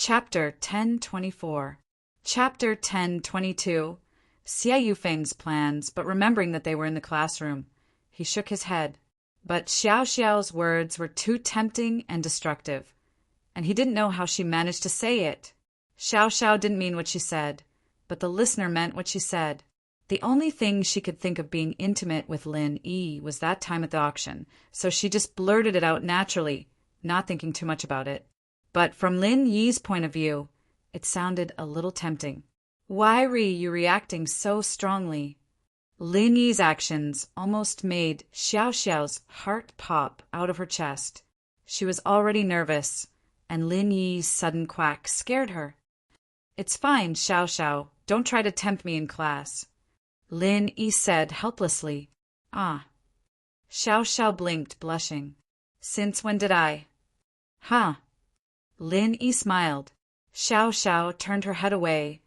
Chapter 1024. Chapter 1022. Xia Yufeng's plans, but remembering that they were in the classroom, he shook his head. But Xiao Xiao's words were too tempting and destructive, and he didn't know how she managed to say it. Xiao Xiao didn't mean what she said, but the listener meant what she said. The only thing she could think of being intimate with Lin Yi was that time at the auction, so she just blurted it out naturally, not thinking too much about it. But from Lin Yi's point of view, it sounded a little tempting. Why were you reacting so strongly? Lin Yi's actions almost made Xiao Xiao's heart pop out of her chest. She was already nervous, and Lin Yi's sudden quack scared her. "It's fine, Xiao Xiao. Don't try to tempt me in class," Lin Yi said helplessly. "Ah." Xiao Xiao blinked, blushing. "Since when did I?" "Huh." Lin Yi smiled. Xiao Xiao turned her head away,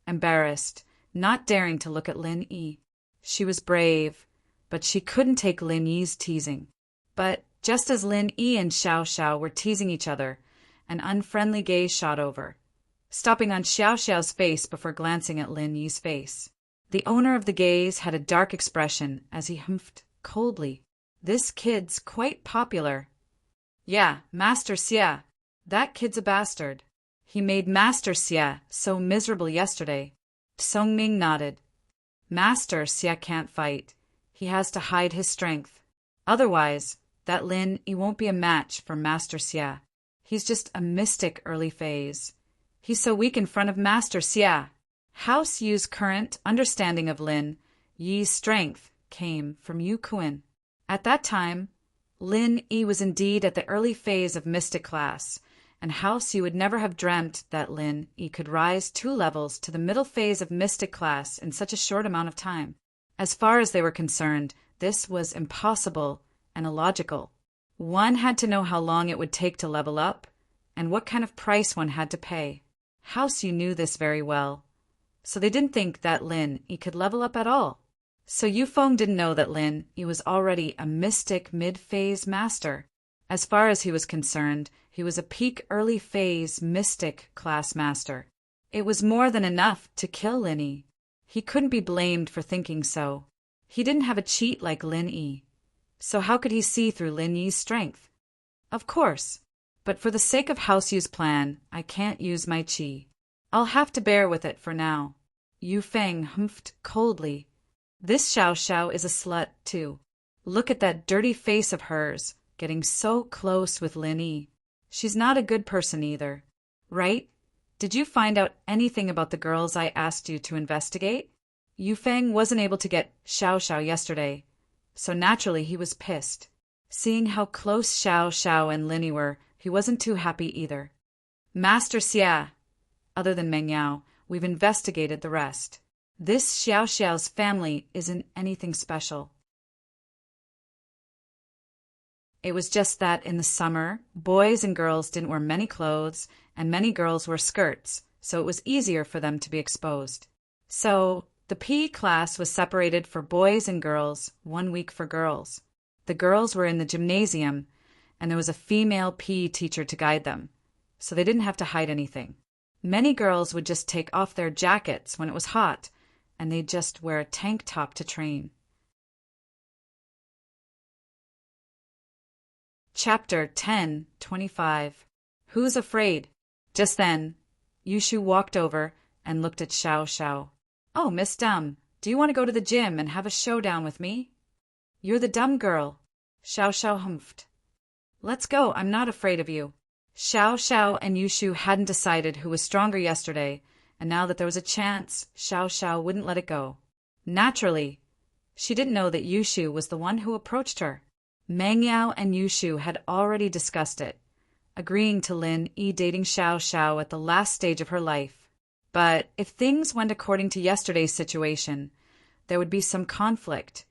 embarrassed, not daring to look at Lin Yi. She was brave, but she couldn't take Lin Yi's teasing. But just as Lin Yi and Xiao Xiao were teasing each other, an unfriendly gaze shot over, stopping on Xiao Xiao's face before glancing at Lin Yi's face. The owner of the gaze had a dark expression as he humphed coldly. "This kid's quite popular." "Yeah, Master Xia. That kid's a bastard. He made Master Xia so miserable yesterday." Songming nodded. "Master Xia can't fight. He has to hide his strength. Otherwise, that Lin Yi won't be a match for Master Xia. He's just a mystic early phase. He's so weak in front of Master Xia." House Yu's current understanding of Lin Yi's strength came from Yu Kuan. At that time, Lin Yi was indeed at the early phase of mystic class, and House Yu would never have dreamt that Lin Yi could rise 2 levels to the middle phase of mystic class in such a short amount of time. As far as they were concerned, this was impossible and illogical. One had to know how long it would take to level up, and what kind of price one had to pay. House Yu knew this very well, so they didn't think that Lin Yi could level up at all. So Yufeng didn't know that Lin Yi was already a mystic mid-phase master. As far as he was concerned, he was a peak early phase mystic class master. It was more than enough to kill Lin Yi. He couldn't be blamed for thinking so. He didn't have a cheat like Lin Yi. So how could he see through Lin Yi's strength? Of course. But for the sake of House Yu's plan, I can't use my qi. I'll have to bear with it for now. Yufeng humphed coldly. This Xiao Xiao is a slut, too. Look at that dirty face of hers, getting so close with Lin Yi. She's not a good person either. Right? Did you find out anything about the girls I asked you to investigate? Yufeng wasn't able to get Xiao Xiao yesterday, so naturally he was pissed. Seeing how close Xiao Xiao and Lin Yi were, he wasn't too happy either. Master Xia, other than Meng Yao, we've investigated the rest. This Xiao Xiao's family isn't anything special. It was just that in the summer, boys and girls didn't wear many clothes, and many girls wore skirts, so it was easier for them to be exposed. So, the PE class was separated for boys and girls, 1 week for girls. The girls were in the gymnasium, and there was a female PE teacher to guide them, so they didn't have to hide anything. Many girls would just take off their jackets when it was hot, and they'd just wear a tank top to train. Chapter 1025. Who's afraid? Just then, Yushu walked over and looked at Xiao Xiao. "Oh, Miss Dumb, do you want to go to the gym and have a showdown with me?" "You're the dumb girl," Xiao Xiao humphed. "Let's go, I'm not afraid of you." Xiao Xiao and Yushu hadn't decided who was stronger yesterday, and now that there was a chance, Xiao Xiao wouldn't let it go. Naturally, she didn't know that Yushu was the one who approached her. Meng Yao and Yushu had already discussed it, agreeing to Lin Yi dating Xiao Xiao at the last stage of her life. But if things went according to yesterday's situation, there would be some conflict,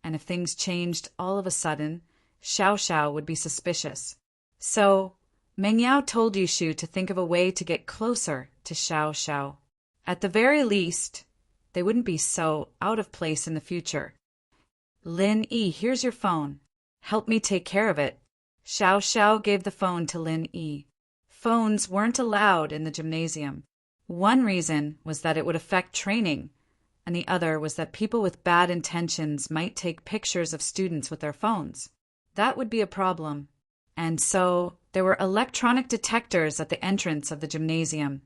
and if things changed all of a sudden, Xiao Xiao would be suspicious. So, Meng Yao told Yushu to think of a way to get closer to Xiao Xiao. At the very least, they wouldn't be so out of place in the future. "Lin Yi, here's your phone. Help me take care of it." Xiao Xiao gave the phone to Lin Yi. Phones weren't allowed in the gymnasium. One reason was that it would affect training, and the other was that people with bad intentions might take pictures of students with their phones. That would be a problem. And so there were electronic detectors at the entrance of the gymnasium,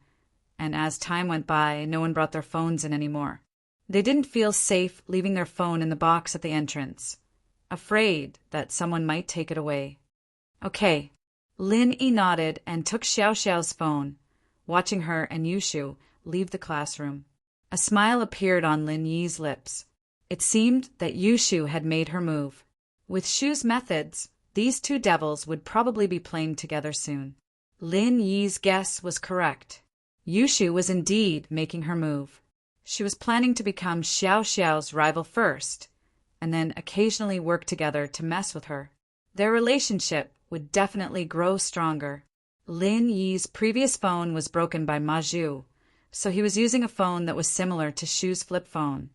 and as time went by, no one brought their phones in anymore. They didn't feel safe leaving their phone in the box at the entrance, afraid that someone might take it away. Okay. Lin Yi nodded and took Xiao Xiao's phone, watching her and Yushu leave the classroom. A smile appeared on Lin Yi's lips. It seemed that Yushu had made her move. With Shu's methods, these two devils would probably be playing together soon. Lin Yi's guess was correct. Yushu was indeed making her move. She was planning to become Xiao Xiao's rival first, and then occasionally work together to mess with her. Their relationship would definitely grow stronger. Lin Yi's previous phone was broken by Ma Zhu, so he was using a phone that was similar to Shu's flip phone,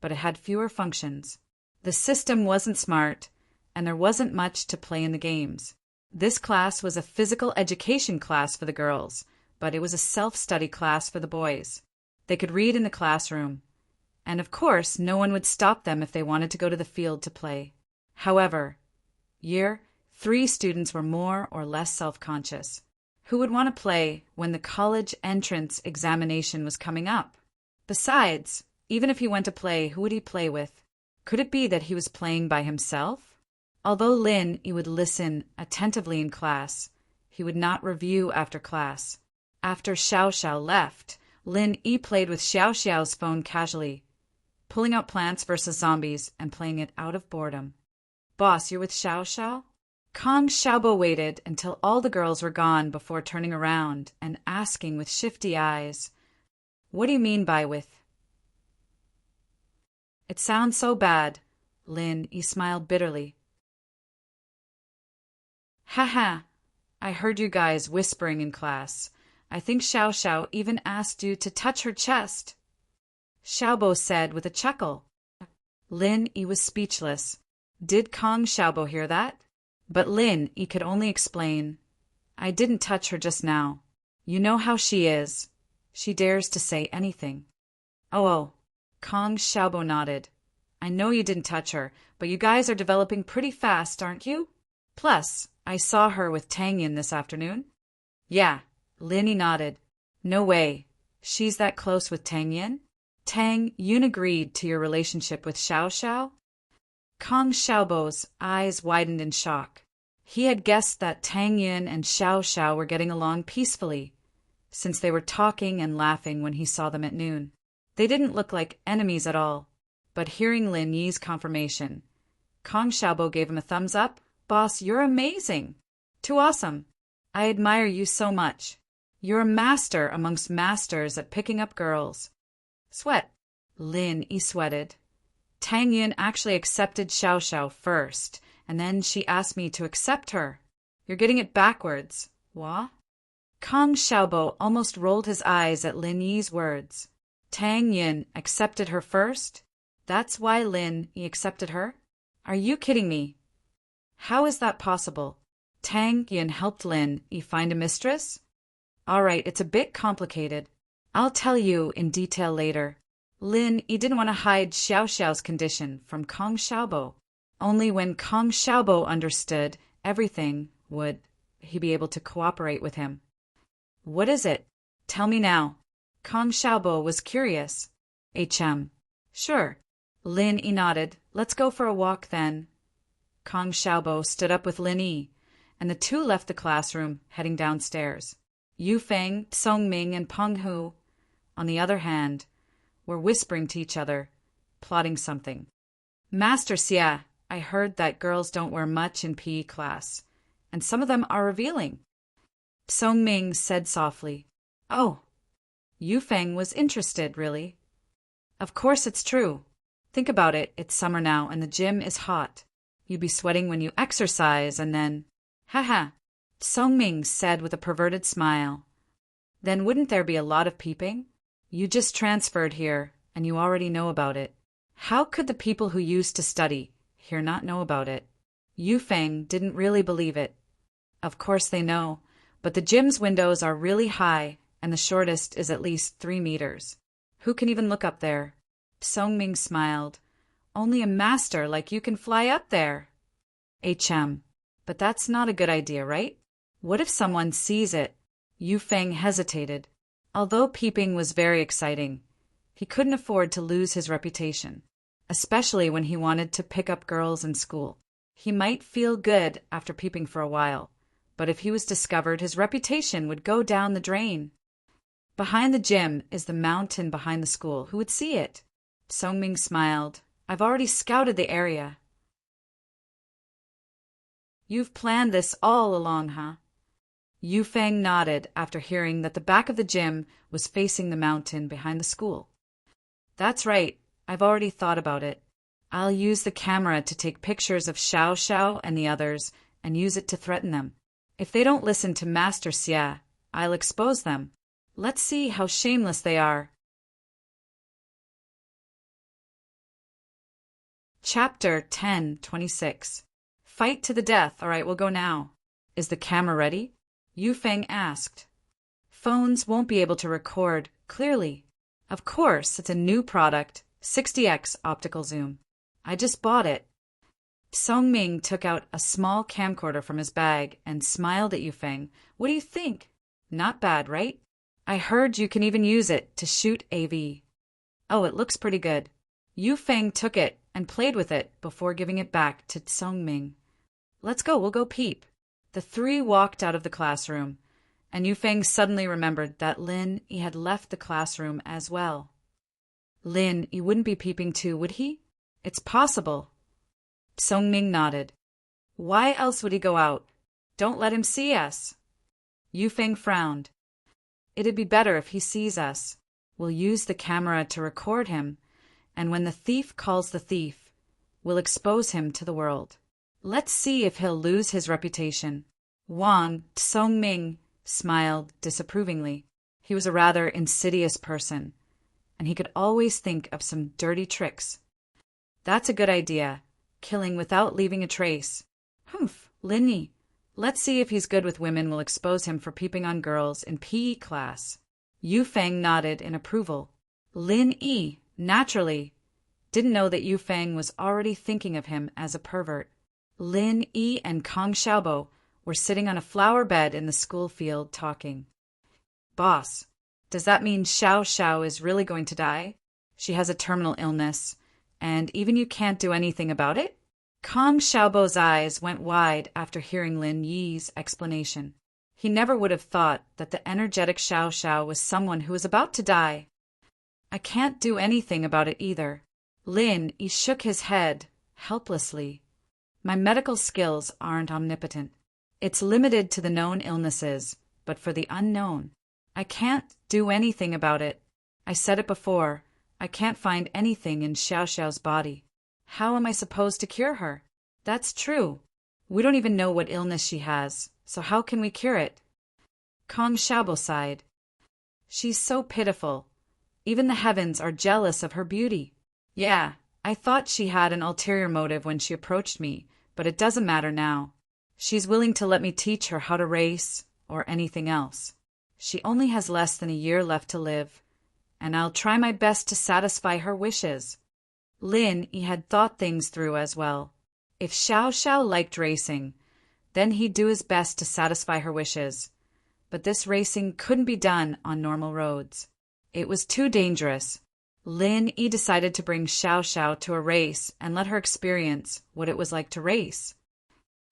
but it had fewer functions. The system wasn't smart, and there wasn't much to play in the games. This class was a physical education class for the girls, but it was a self-study class for the boys. They could read in the classroom, and of course no one would stop them if they wanted to go to the field to play. However, Year 3 students were more or less self-conscious. Who would want to play when the college entrance examination was coming up? Besides, even if he went to play, who would he play with? Could it be that he was playing by himself? Although Lin Yi would listen attentively in class, he would not review after class. After Xiao Xiao left, Lin Yi played with Xiao Xiao's phone casually, pulling out Plants vs. Zombies and playing it out of boredom. Boss, you're with Xiao Xiao? Kong Xiaobo waited until all the girls were gone before turning around and asking with shifty eyes, "What do you mean by with?" It sounds so bad. Lin Yi smiled bitterly. Haha, I heard you guys whispering in class. I think Xiao Xiao even asked you to touch her chest, Xiaobo said with a chuckle. Lin Yi was speechless. Did Kong Xiaobo hear that? But Lin Yi could only explain, I didn't touch her just now. You know how she is. She dares to say anything. Oh, Kong Xiaobo nodded. I know you didn't touch her, but you guys are developing pretty fast, aren't you? Plus, I saw her with Tang Yin this afternoon. Yeah, Lin Yi nodded. No way. She's that close with Tang Yin? Tang Yin agreed to your relationship with Xiao Xiao? Kong Xiaobo's eyes widened in shock. He had guessed that Tang Yin and Xiao Xiao were getting along peacefully, since they were talking and laughing when he saw them at noon. They didn't look like enemies at all, but hearing Lin Yi's confirmation, Kong Xiaobo gave him a thumbs up. Boss, you're amazing. Too awesome. I admire you so much. You're a master amongst masters at picking up girls. Sweat. Lin Yi sweated. Tang Yin actually accepted Xiao Xiao first, and then she asked me to accept her. You're getting it backwards. What? Kong Xiaobo almost rolled his eyes at Lin Yi's words. Tang Yin accepted her first? That's why Lin Yi accepted her? Are you kidding me? How is that possible? Tang Yin helped Lin Yi find a mistress? All right, it's a bit complicated. I'll tell you in detail later. Lin Yi didn't want to hide Xiao Xiao's condition from Kong Xiaobo. Only when Kong Xiaobo understood everything would he be able to cooperate with him. What is it? Tell me now. Kong Xiaobo was curious. Sure. Lin Yi nodded. Let's go for a walk then. Kong Xiaobo stood up with Lin Yi, and the two left the classroom, heading downstairs. Yu Feng, Song Ming, and Peng Hu, on the other hand, were whispering to each other, plotting something. Master Xia, I heard that girls don't wear much in PE class, and some of them are revealing. Song Ming said softly. Oh. Yu Feng was interested, really. Of course it's true. Think about it, it's summer now and the gym is hot. You'd be sweating when you exercise and then… Haha, Song Ming said with a perverted smile. Then wouldn't there be a lot of peeping? You just transferred here, and you already know about it. How could the people who used to study here not know about it? Yu Feng didn't really believe it. Of course they know, But the gym's windows are really high, and the shortest is at least 3 meters. Who can even look up there? Songming smiled. Only a master like you can fly up there. HM. But that's not a good idea, right? What if someone sees it? Yu Feng hesitated. Although peeping was very exciting, he couldn't afford to lose his reputation, especially when he wanted to pick up girls in school. He might feel good after peeping for a while, but if he was discovered, his reputation would go down the drain. Behind the gym is the mountain behind the school. Who would see it? Songming smiled. I've already scouted the area. You've planned this all along, huh? Yu Feng nodded after hearing that the back of the gym was facing the mountain behind the school. That's right. I've already thought about it. I'll use the camera to take pictures of Xiao Xiao and the others and use it to threaten them. If they don't listen to Master Xia, I'll expose them. Let's see how shameless they are. Chapter 10:26. Fight to the death. All right, we'll go now. Is the camera ready? Yu Feng asked. Phones won't be able to record clearly. Of course, it's a new product, 60x optical zoom. I just bought it. Songming took out a small camcorder from his bag and smiled at Yu Feng. What do you think? Not bad, right? I heard you can even use it to shoot AV. Oh, it looks pretty good. Yu Feng took it and played with it before giving it back to Songming. Let's go, we'll go peep. The three walked out of the classroom, and Yu Feng suddenly remembered that Lin Yi had left the classroom as well. Lin Yi wouldn't be peeping too, would he? It's possible. Songming nodded. Why else would he go out? Don't let him see us. Yu Feng frowned. It'd be better if he sees us. We'll use the camera to record him, and when the thief calls the thief, we'll expose him to the world. Let's see if he'll lose his reputation. Songming smiled disapprovingly. He was a rather insidious person, and he could always think of some dirty tricks. That's a good idea, killing without leaving a trace. Humph, Lin Yi. Let's see if he's good with women. We'll expose him for peeping on girls in PE class. Yu Feng nodded in approval. Lin Yi, naturally, didn't know that Yu Feng was already thinking of him as a pervert. Lin Yi and Kong Xiaobo were sitting on a flower bed in the school field talking. Boss, does that mean Xiao Xiao is really going to die? She has a terminal illness, and even you can't do anything about it? Kong Xiaobo's eyes went wide after hearing Lin Yi's explanation. He never would have thought that the energetic Xiao Xiao was someone who was about to die. I can't do anything about it either. Lin Yi shook his head helplessly. My medical skills aren't omnipotent. It's limited to the known illnesses, but for the unknown, I can't do anything about it. I said it before, I can't find anything in Xiao Xiao's body. How am I supposed to cure her? That's true. We don't even know what illness she has, so how can we cure it? Kong Xiaobo sighed. She's so pitiful. Even the heavens are jealous of her beauty. Yeah, I thought she had an ulterior motive when she approached me, but it doesn't matter now. She's willing to let me teach her how to race or anything else. She only has less than a year left to live, and I'll try my best to satisfy her wishes. Lin Yi had thought things through as well. If Xiao Xiao liked racing, then he'd do his best to satisfy her wishes. But this racing couldn't be done on normal roads. It was too dangerous. Lin Yi decided to bring Xiao Xiao to a race and let her experience what it was like to race.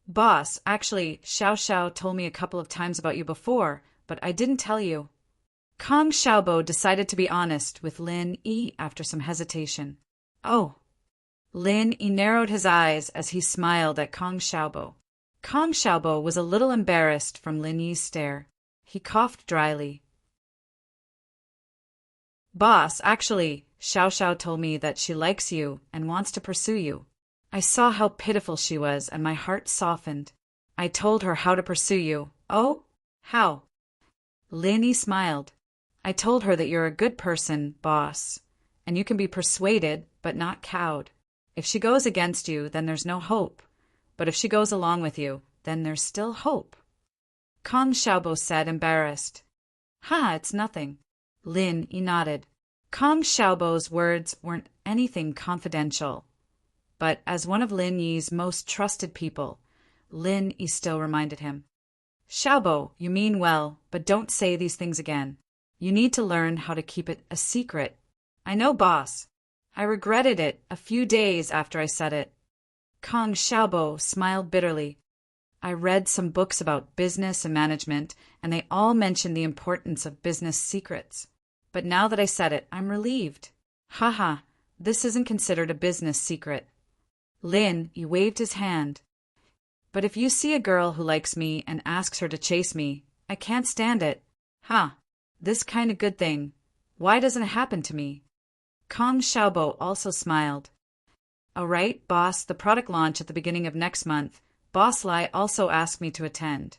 Boss, actually, Xiao Xiao told me a couple of times about you before, but I didn't tell you. Kong Xiaobo decided to be honest with Lin Yi after some hesitation. Oh. Lin Yi narrowed his eyes as he smiled at Kong Xiaobo. Kong Xiaobo was a little embarrassed from Lin Yi's stare. He coughed dryly. Boss, actually, Xiao Xiao told me that she likes you and wants to pursue you. I saw how pitiful she was and my heart softened. I told her how to pursue you. Oh? How? Lin Yi smiled. I told her that you're a good person, boss, and you can be persuaded but not cowed. If she goes against you, then there's no hope. But if she goes along with you, then there's still hope. Kong Xiaobo said, embarrassed. Ha, it's nothing. Lin Yi nodded. Kong Xiaobo's words weren't anything confidential. But as one of Lin Yi's most trusted people, Lin Yi still reminded him. Xiaobo, you mean well, but don't say these things again. You need to learn how to keep it a secret. I know, boss. I regretted it a few days after I said it. Kong Xiaobo smiled bitterly. I read some books about business and management, and they all mention the importance of business secrets. But now that I said it, I'm relieved. Haha, this isn't considered a business secret. Lin, he waved his hand. But if you see a girl who likes me and asks her to chase me, I can't stand it. Ha, this kind of good thing. Why doesn't it happen to me? Kong Xiaobo also smiled. All right, boss, the product launch at the beginning of next month. Boss Lai also asked me to attend,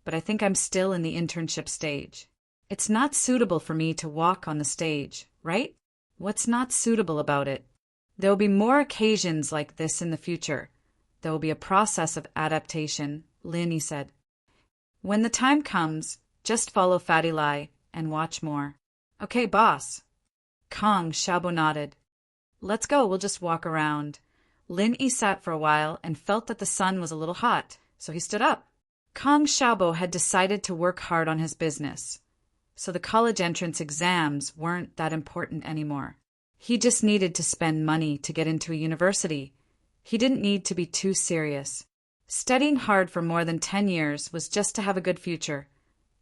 but I think I'm still in the internship stage. It's not suitable for me to walk on the stage, right? What's not suitable about it? There will be more occasions like this in the future. There will be a process of adaptation, Lin Yi said. When the time comes, just follow Fatty Lai and watch more. Okay, boss. Kong Xiaobo nodded. Let's go, we'll just walk around. Lin Yi sat for a while and felt that the sun was a little hot, so he stood up. Kong Xiaobo had decided to work hard on his business, so the college entrance exams weren't that important anymore. He just needed to spend money to get into a university. He didn't need to be too serious. Studying hard for more than 10 years was just to have a good future,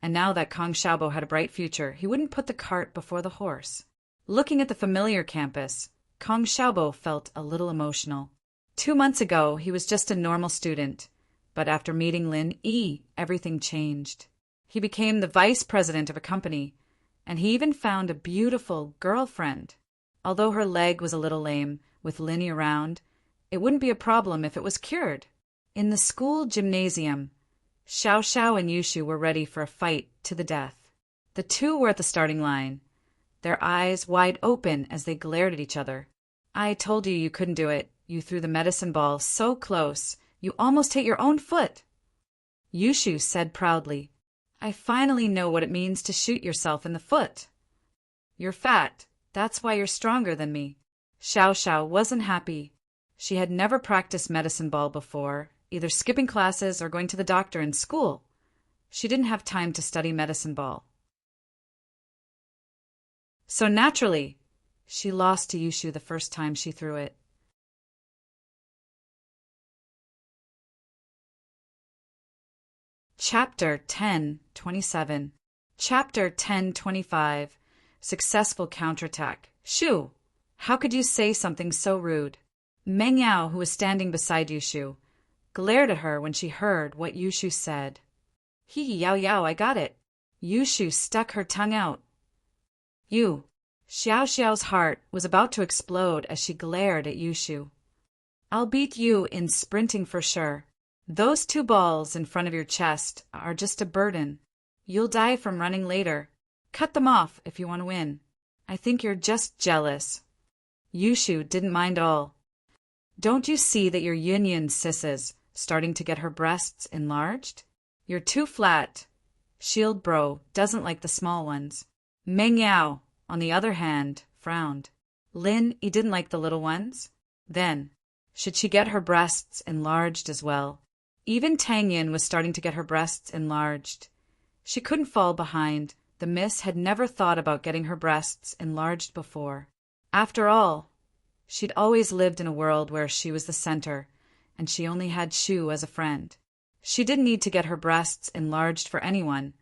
and now that Kong Xiaobo had a bright future, he wouldn't put the cart before the horse. Looking at the familiar campus, Kong Xiaobo felt a little emotional. 2 months ago, he was just a normal student, but after meeting Lin Yi, everything changed. He became the vice president of a company, and he even found a beautiful girlfriend. Although her leg was a little lame, with Lin Yi around, it wouldn't be a problem if it was cured. In the school gymnasium, Xiao Xiao and Yushu were ready for a fight to the death. The two were at the starting line, their eyes wide open as they glared at each other. I told you couldn't do it. You threw the medicine ball so close, you almost hit your own foot. Yushu said proudly, I finally know what it means to shoot yourself in the foot. You're fat. That's why you're stronger than me. Xiao Xiao wasn't happy. She had never practiced medicine ball before, either skipping classes or going to the doctor in school. She didn't have time to study medicine ball. So naturally, she lost to Yushu the first time she threw it. Chapter 10:27. Chapter 10:25. Successful counterattack. Shu, how could you say something so rude? Meng Yao, who was standing beside Yushu, glared at her when she heard what Yushu said. Yao Yao, I got it. Yushu stuck her tongue out. You. Xiao Xiao's heart was about to explode as she glared at Yushu. I'll beat you in sprinting for sure. Those 2 balls in front of your chest are just a burden. You'll die from running later. Cut them off if you want to win. I think you're just jealous. Yushu didn't mind all. Don't you see that your Yunyan sis's starting to get her breasts enlarged? You're too flat. Shield Bro doesn't like the small ones. Meng Yao, on the other hand, frowned. Lin Yi didn't like the little ones. Then, should she get her breasts enlarged as well? Even Tang Yin was starting to get her breasts enlarged. She couldn't fall behind. The miss had never thought about getting her breasts enlarged before. After all, she'd always lived in a world where she was the center, and she only had Shu as a friend. She didn't need to get her breasts enlarged for anyone,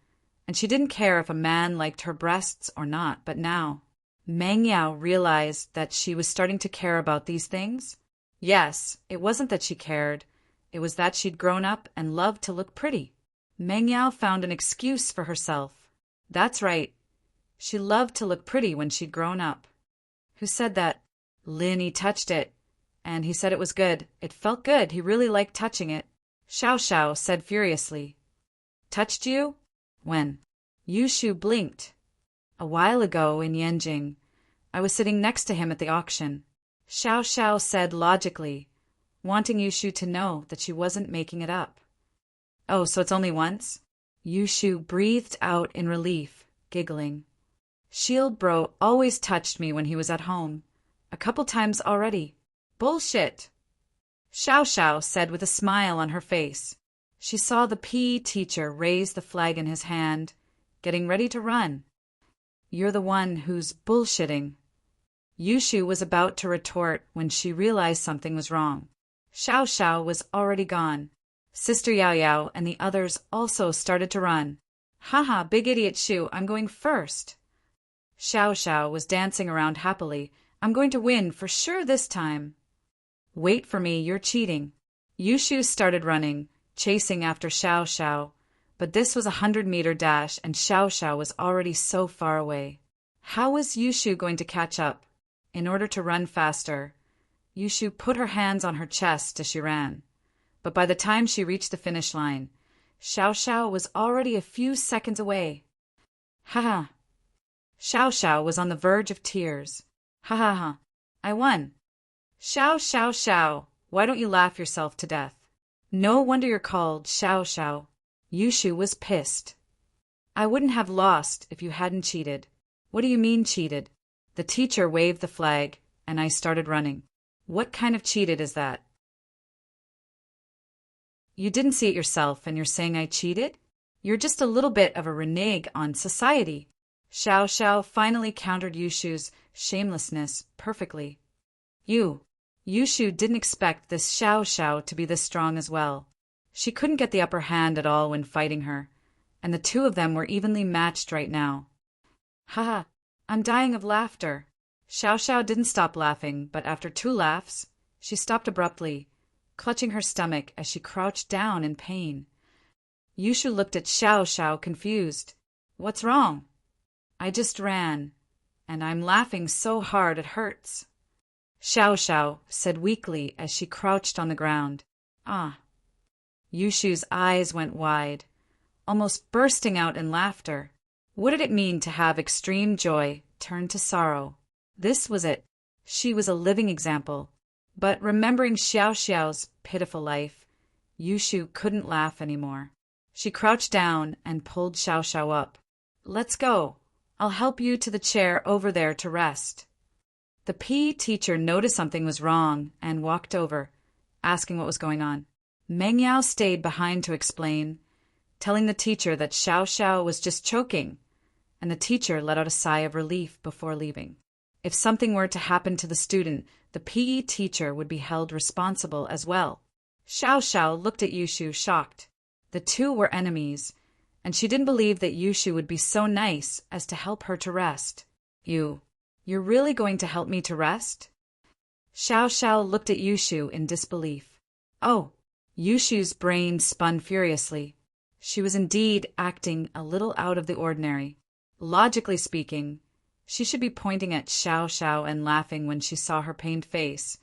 and she didn't care if a man liked her breasts or not, but now Meng Yao realized that she was starting to care about these things. Yes, it wasn't that she cared. It was that she'd grown up and loved to look pretty. Meng Yao found an excuse for herself. That's right. She loved to look pretty when she'd grown up. Who said that? Lin Yi touched it, and he said it was good. It felt good. He really liked touching it. Xiao Xiao said furiously. Touched you? When? Yushu blinked. A while ago in Yanjing. I was sitting next to him at the auction. Xiao Xiao said logically, wanting Yushu to know that she wasn't making it up. Oh, so it's only once? Yushu breathed out in relief, giggling. Shield bro always touched me when he was at home. A couple times already. Bullshit! Xiao Xiao said with a smile on her face. She saw the PE teacher raise the flag in his hand, getting ready to run. You're the one who's bullshitting. Yushu was about to retort when she realized something was wrong. Xiao Xiao was already gone. Sister Yao Yao and the others also started to run. Haha, big idiot Shu, I'm going first. Xiao Xiao was dancing around happily. I'm going to win for sure this time. Wait for me, you're cheating. Yushu started running, chasing after Xiao Xiao, but this was a 100-meter dash and Xiao Xiao was already so far away. How was Yushu going to catch up? In order to run faster, Yushu put her hands on her chest as she ran. But by the time she reached the finish line, Xiao Xiao was already a few seconds away. Ha ha! Xiao Xiao was on the verge of tears. Ha ha ha! I won! Xiao Xiao Xiao, why don't you laugh yourself to death? No wonder you're called Xiao Xiao. Yushu was pissed. I wouldn't have lost if you hadn't cheated. What do you mean cheated? The teacher waved the flag, and I started running. What kind of cheated is that? You didn't see it yourself, and you're saying I cheated? You're just a little bit of a renege on society. Xiao Xiao finally countered Yushu's shamelessness perfectly. Yushu didn't expect this Xiao Xiao to be this strong as well. She couldn't get the upper hand at all when fighting her, and the two of them were evenly matched right now. Haha, I'm dying of laughter. Xiao Xiao didn't stop laughing, but after 2 laughs, she stopped abruptly, clutching her stomach as she crouched down in pain. Yushu looked at Xiao Xiao confused. What's wrong? I just ran, and I'm laughing so hard it hurts. Xiao Xiao said weakly as she crouched on the ground. Ah. Yushu's eyes went wide, almost bursting out in laughter. What did it mean to have extreme joy turn to sorrow? This was it. She was a living example. But remembering Xiao Xiao's pitiful life, Yushu couldn't laugh anymore. She crouched down and pulled Xiao Xiao up. Let's go. I'll help you to the chair over there to rest. The PE teacher noticed something was wrong and walked over, asking what was going on. Meng Yao stayed behind to explain, telling the teacher that Xiao Xiao was just choking, and the teacher let out a sigh of relief before leaving. If something were to happen to the student, the PE teacher would be held responsible as well. Xiao Xiao looked at Yushu shocked. The two were enemies, and she didn't believe that Yushu would be so nice as to help her to rest. You're really going to help me to rest? Xiao Xiao looked at Yushu in disbelief. Oh, Yushu's brain spun furiously. She was indeed acting a little out of the ordinary. Logically speaking, she should be pointing at Xiao Xiao and laughing when she saw her pained face,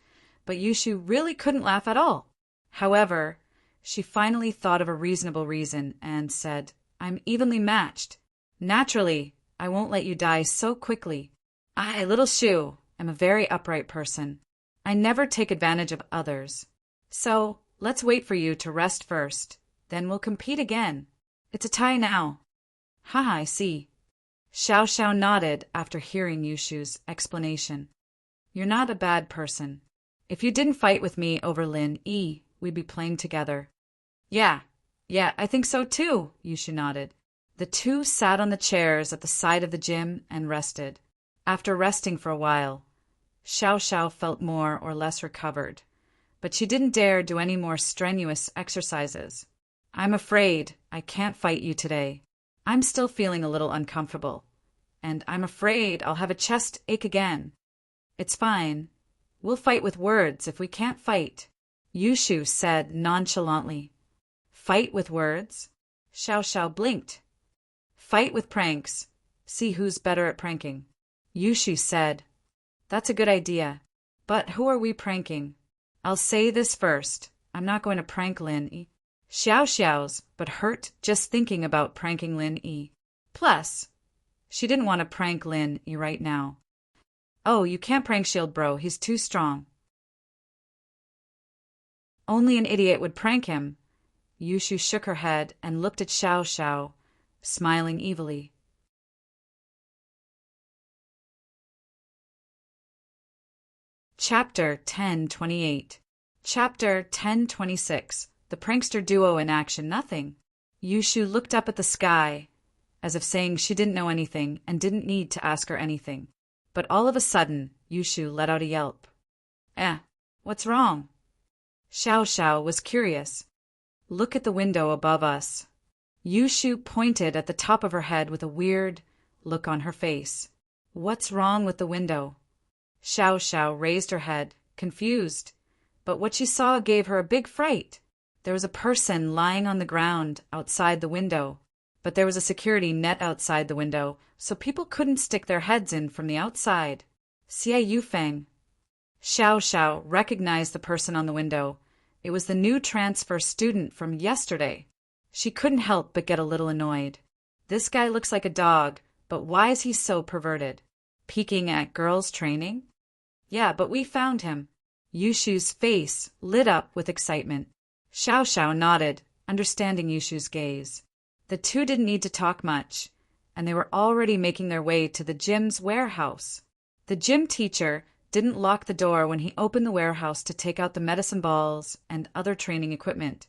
but Yushu really couldn't laugh at all. However, she finally thought of a reasonable reason and said, I'm evenly matched. Naturally, I won't let you die so quickly. I, little Shu, am a very upright person. I never take advantage of others. So, let's wait for you to rest first. Then we'll compete again. It's a tie now. Haha, I see. Xiao Xiao nodded after hearing Yushu's explanation. You're not a bad person. If you didn't fight with me over Lin Yi, we'd be playing together. Yeah, I think so too, Yushu nodded. The two sat on the chairs at the side of the gym and rested. After resting for a while, Xiao Xiao felt more or less recovered, but she didn't dare do any more strenuous exercises. I'm afraid I can't fight you today. I'm still feeling a little uncomfortable, and I'm afraid I'll have a chest ache again. It's fine. We'll fight with words if we can't fight, Yushu said nonchalantly. Fight with words? Xiao Xiao blinked. Fight with pranks. See who's better at pranking. Yushu said, That's a good idea. But who are we pranking? I'll say this first. I'm not going to prank Lin Yi. Xiao Xiao's but hurt just thinking about pranking Lin Yi. Plus, she didn't want to prank Lin Yi right now. Oh, you can't prank Shield Bro. He's too strong. Only an idiot would prank him. Yushu shook her head and looked at Xiao Xiao, smiling evilly. Chapter 10:28. Chapter 10:26. The prankster duo in action. Nothing. Yushu looked up at the sky, as if saying she didn't know anything and didn't need to ask her anything. But all of a sudden, Yushu let out a yelp. What's wrong? Xiao Xiao was curious. Look at the window above us. Yushu pointed at the top of her head with a weird look on her face. What's wrong with the window? Xiao Xiao raised her head, confused, but what she saw gave her a big fright. There was a person lying on the ground outside the window, but there was a security net outside the window, so people couldn't stick their heads in from the outside. Xie Yufeng. Xiao Xiao recognized the person on the window. It was the new transfer student from yesterday. She couldn't help but get a little annoyed. This guy looks like a dog, but why is he so perverted? Peeking at girls' training? Yeah, but we found him. Yushu's face lit up with excitement. Xiao Xiao nodded, understanding Yushu's gaze. The two didn't need to talk much, and they were already making their way to the gym's warehouse. The gym teacher didn't lock the door when he opened the warehouse to take out the medicine balls and other training equipment,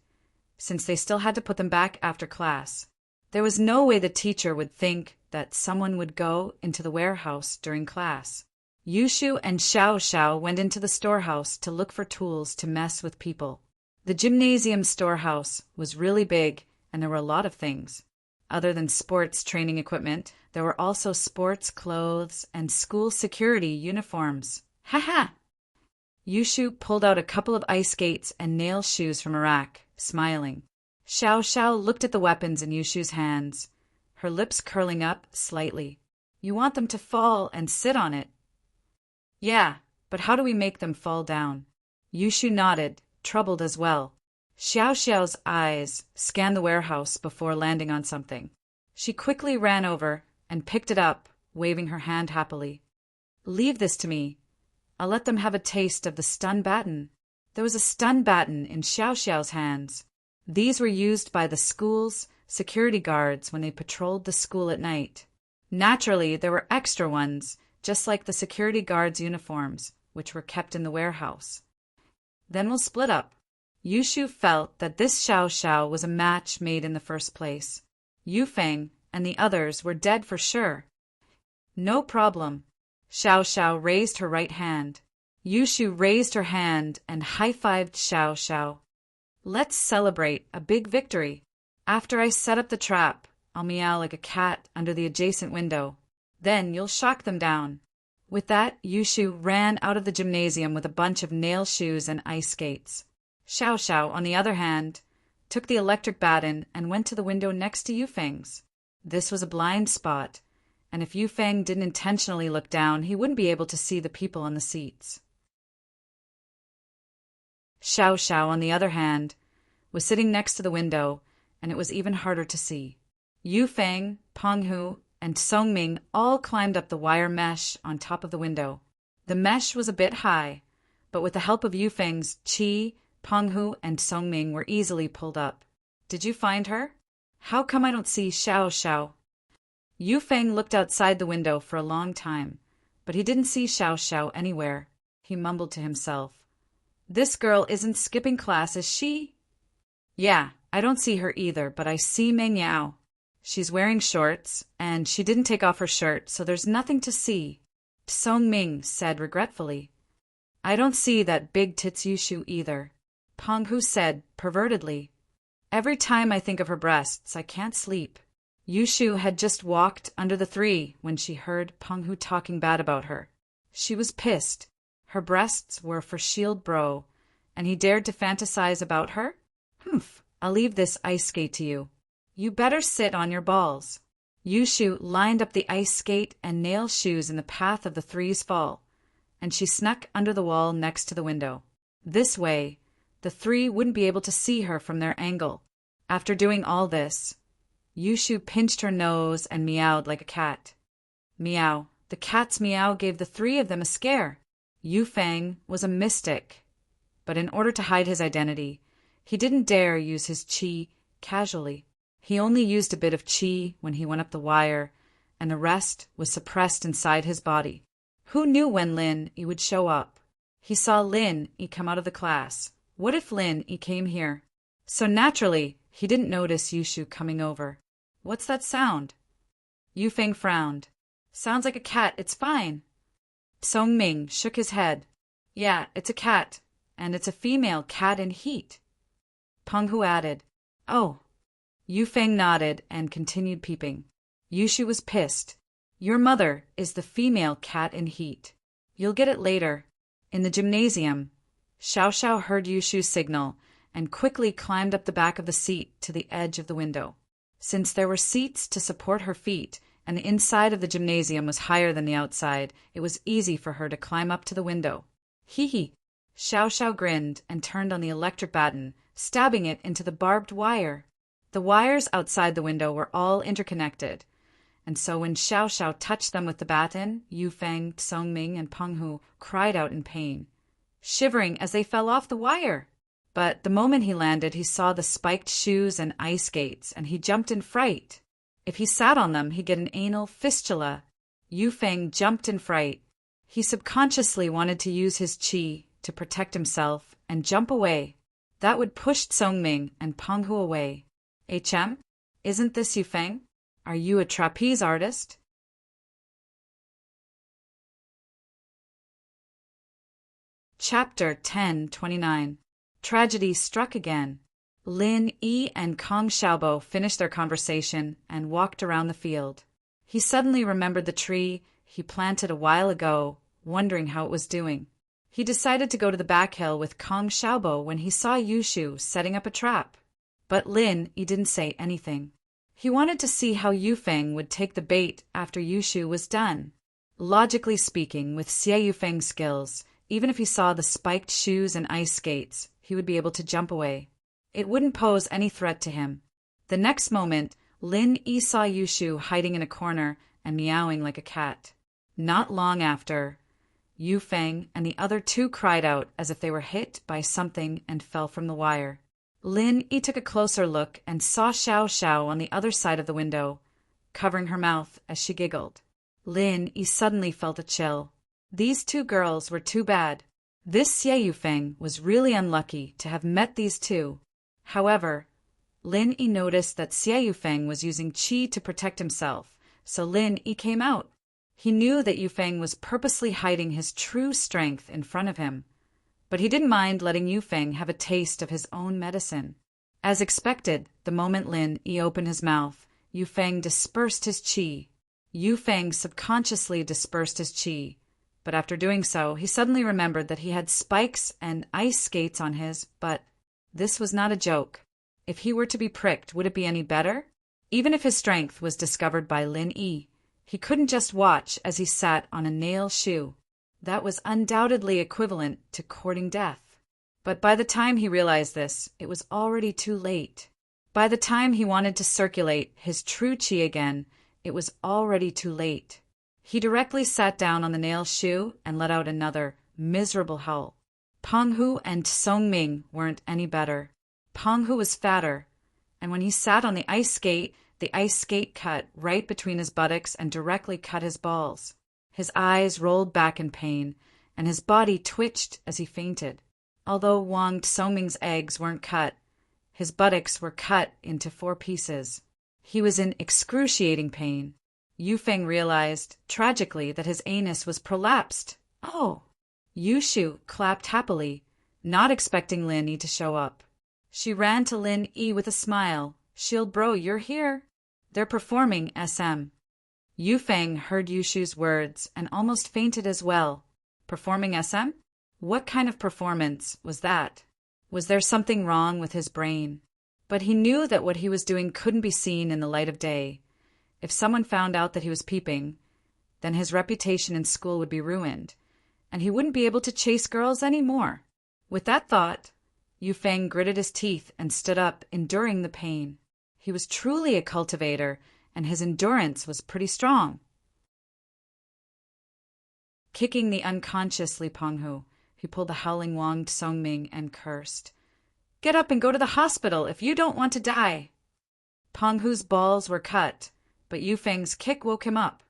since they still had to put them back after class. There was no way the teacher would think that someone would go into the warehouse during class. Yushu and Xiao Xiao went into the storehouse to look for tools to mess with people. The gymnasium storehouse was really big, and there were a lot of things. Other than sports training equipment, there were also sports clothes and school security uniforms. Ha! Yushu pulled out a couple of ice skates and nail shoes from a rack, smiling. Xiao Xiao looked at the weapons in Yushu's hands, her lips curling up slightly. You want them to fall and sit on it? Yeah, but how do we make them fall down? Yushu nodded, troubled as well. Xiao Xiao's eyes scanned the warehouse before landing on something. She quickly ran over and picked it up, waving her hand happily. Leave this to me. I'll let them have a taste of the stun baton. There was a stun baton in Xiao Xiao's hands. These were used by the school's security guards when they patrolled the school at night. Naturally, there were extra ones, just like the security guards' uniforms, which were kept in the warehouse. Then we'll split up. Yushu felt that this Xiao Xiao was a match made in the first place. Yufeng and the others were dead for sure. No problem. Xiao Xiao raised her right hand. Yushu raised her hand and high-fived Xiao Xiao. Let's celebrate a big victory. After I set up the trap, I'll meow like a cat under the adjacent window. Then you'll shock them down. With that, Yushu ran out of the gymnasium with a bunch of nail shoes and ice skates. Xiao Xiao, on the other hand, took the electric baton and went to the window next to Yufeng's. This was a blind spot, and if Yufeng didn't intentionally look down, he wouldn't be able to see the people on the seats. Xiao Xiao, on the other hand, was sitting next to the window, and it was even harder to see. Yufeng, Penghu, and Songming all climbed up the wire mesh on top of the window. The mesh was a bit high, but with the help of Yufeng's Qi, Penghu, and Songming were easily pulled up. Did you find her? How come I don't see Xiao Xiao? Yufeng looked outside the window for a long time, but he didn't see Xiao Xiao anywhere. He mumbled to himself. This girl isn't skipping class, is she? Yeah, I don't see her either, but I see Meng Yao. She's wearing shorts, and she didn't take off her shirt, so there's nothing to see. Song Ming said regretfully. I don't see that big tits Yushu either. Penghu said pervertedly. Every time I think of her breasts, I can't sleep. Yushu had just walked under the 3 when she heard Penghu talking bad about her. She was pissed. Her breasts were for shield bro, and he dared to fantasize about her? Humph, I'll leave this ice skate to you. You better sit on your balls. Yushu lined up the ice skate and nail shoes in the path of the 3's fall, and she snuck under the wall next to the window. This way, the 3 wouldn't be able to see her from their angle. After doing all this, Yushu pinched her nose and meowed like a cat. Meow. The cat's meow gave the 3 of them a scare. Yufeng was a mystic, but in order to hide his identity, He didn't dare use his chi casually. He only used a bit of chi when he went up the wire, and the rest was suppressed inside his body. Who knew when Lin Yi would show up? He saw Lin Yi come out of the class. What if Lin Yi came here? So naturally, he didn't notice Yushu coming over. What's that sound? Yufeng frowned. Sounds like a cat, it's fine. Songming shook his head. Yeah, it's a cat, and it's a female cat in heat. Penghu added, Oh. Yufeng nodded and continued peeping. Yushu was pissed. Your mother is the female cat in heat. You'll get it later. In the gymnasium, Xiao Xiao heard Yushu's signal and quickly climbed up the back of the seat to the edge of the window. Since there were seats to support her feet, and the inside of the gymnasium was higher than the outside, it was easy for her to climb up to the window. Hee hee. Xiao Xiao grinned and turned on the electric baton, stabbing it into the barbed wire. The wires outside the window were all interconnected, and so when Xiao Xiao touched them with the baton, Yufeng, Songming, and Penghu cried out in pain, shivering as they fell off the wire. But the moment he landed, he saw the spiked shoes and ice skates, and he jumped in fright. If he sat on them, he'd get an anal fistula. Yufeng jumped in fright. He subconsciously wanted to use his chi to protect himself and jump away. That would push Songming and Penghu away. HM, isn't this Yufeng? Are you a trapeze artist? Chapter 10:29. Tragedy struck again. Lin Yi and Kong Xiaobo finished their conversation and walked around the field. He suddenly remembered the tree he planted a while ago, wondering how it was doing. He decided to go to the back hill with Kong Xiaobo when he saw Yushu setting up a trap. But Lin Yi didn't say anything. He wanted to see how Yufeng would take the bait after Yushu was done. Logically speaking, with Xie Yufeng's skills, even if he saw the spiked shoes and ice skates, he would be able to jump away. It wouldn't pose any threat to him. The next moment, Lin Yi saw Yushu hiding in a corner and meowing like a cat. Not long after, Yufeng and the other two cried out as if they were hit by something and fell from the wire. Lin Yi took a closer look and saw Xiao Xiao on the other side of the window, covering her mouth as she giggled. Lin Yi suddenly felt a chill. These two girls were too bad. This Xie Yufeng was really unlucky to have met these two. However, Lin Yi noticed that Xie Yufeng was using qi to protect himself, so Lin Yi came out. He knew that Yufeng was purposely hiding his true strength in front of him, but he didn't mind letting Yufeng have a taste of his own medicine. As expected, the moment Lin Yi opened his mouth, Yufeng dispersed his qi. Yufeng subconsciously dispersed his qi, but after doing so, he suddenly remembered that he had spikes and ice skates on his, but this was not a joke. If he were to be pricked, would it be any better? Even if his strength was discovered by Lin Yi, he couldn't just watch as he sat on a nail shoe. That was undoubtedly equivalent to courting death. But by the time he realized this, it was already too late. By the time he wanted to circulate his true qi again, it was already too late. He directly sat down on the nail shoe and let out another miserable howl. Penghu and Songming weren't any better. Penghu was fatter, and when he sat on the ice skate cut right between his buttocks and directly cut his balls. His eyes rolled back in pain, and his body twitched as he fainted. Although Wang Songming's eggs weren't cut, his buttocks were cut into 4 pieces. He was in excruciating pain. Yufeng realized, tragically, that his anus was prolapsed. Oh! Yushu clapped happily, not expecting Lin Yi to show up. She ran to Lin Yi with a smile. Shield bro, you're here. They're performing SM. Yufeng heard Yushu's words and almost fainted as well. Performing SM? What kind of performance was that? Was there something wrong with his brain? But he knew that what he was doing couldn't be seen in the light of day. If someone found out that he was peeping, then his reputation in school would be ruined, and he wouldn't be able to chase girls anymore. With that thought, Yufeng gritted his teeth and stood up, enduring the pain. He was truly a cultivator, and his endurance was pretty strong. Kicking the unconscious Li Penghu, he pulled the howling Wang Songming and cursed. Get up and go to the hospital if you don't want to die. Penghu's balls were cut, but Yufeng's kick woke him up.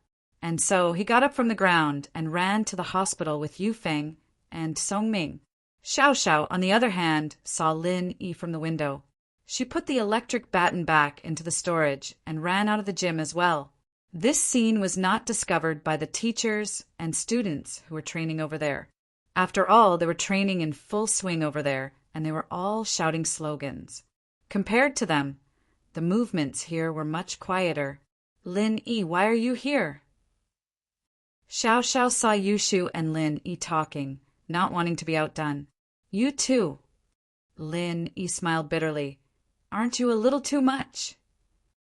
And so he got up from the ground and ran to the hospital with Yufeng and Songming. Xiao Xiao, on the other hand, saw Lin Yi from the window. She put the electric baton back into the storage and ran out of the gym as well. This scene was not discovered by the teachers and students who were training over there. After all, they were training in full swing over there, and they were all shouting slogans. Compared to them, the movements here were much quieter. Lin Yi, why are you here? Xiao Xiao saw Yushu and Lin Yi talking, not wanting to be outdone. You too. Lin Yi smiled bitterly. Aren't you a little too much?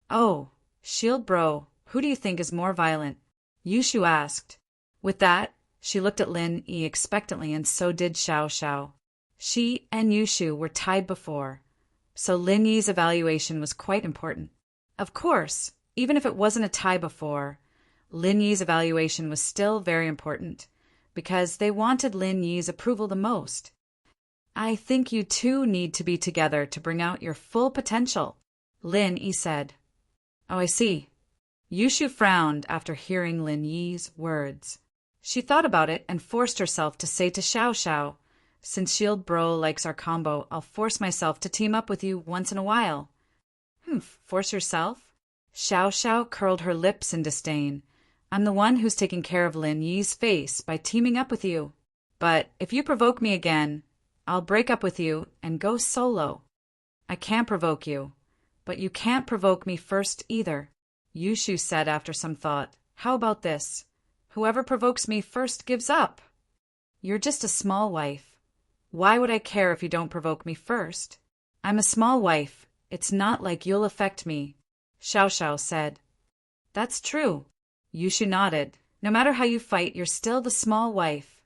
Oh, Shield Bro, who do you think is more violent? Yushu asked. With that, she looked at Lin Yi expectantly, and so did Xiao Xiao. She and Yushu were tied before, so Lin Yi's evaluation was quite important. Of course, even if it wasn't a tie before, Lin Yi's evaluation was still very important, because they wanted Lin Yi's approval the most. I think you two need to be together to bring out your full potential, Lin Yi said. Oh, I see. Yushu frowned after hearing Lin Yi's words. She thought about it and forced herself to say to Xiao Xiao, since Shield Bro likes our combo, I'll force myself to team up with you once in a while. Force yourself? Xiao Xiao curled her lips in disdain. I'm the one who's taking care of Lin Yi's face by teaming up with you. But if you provoke me again, I'll break up with you and go solo. I can't provoke you, but you can't provoke me first either, Yushu said after some thought. How about this? Whoever provokes me first gives up. You're just a small wife. Why would I care if you don't provoke me first? I'm a small wife. It's not like you'll affect me, Xiao Xiao said. That's true. Yushu nodded. No matter how you fight, you're still the small wife.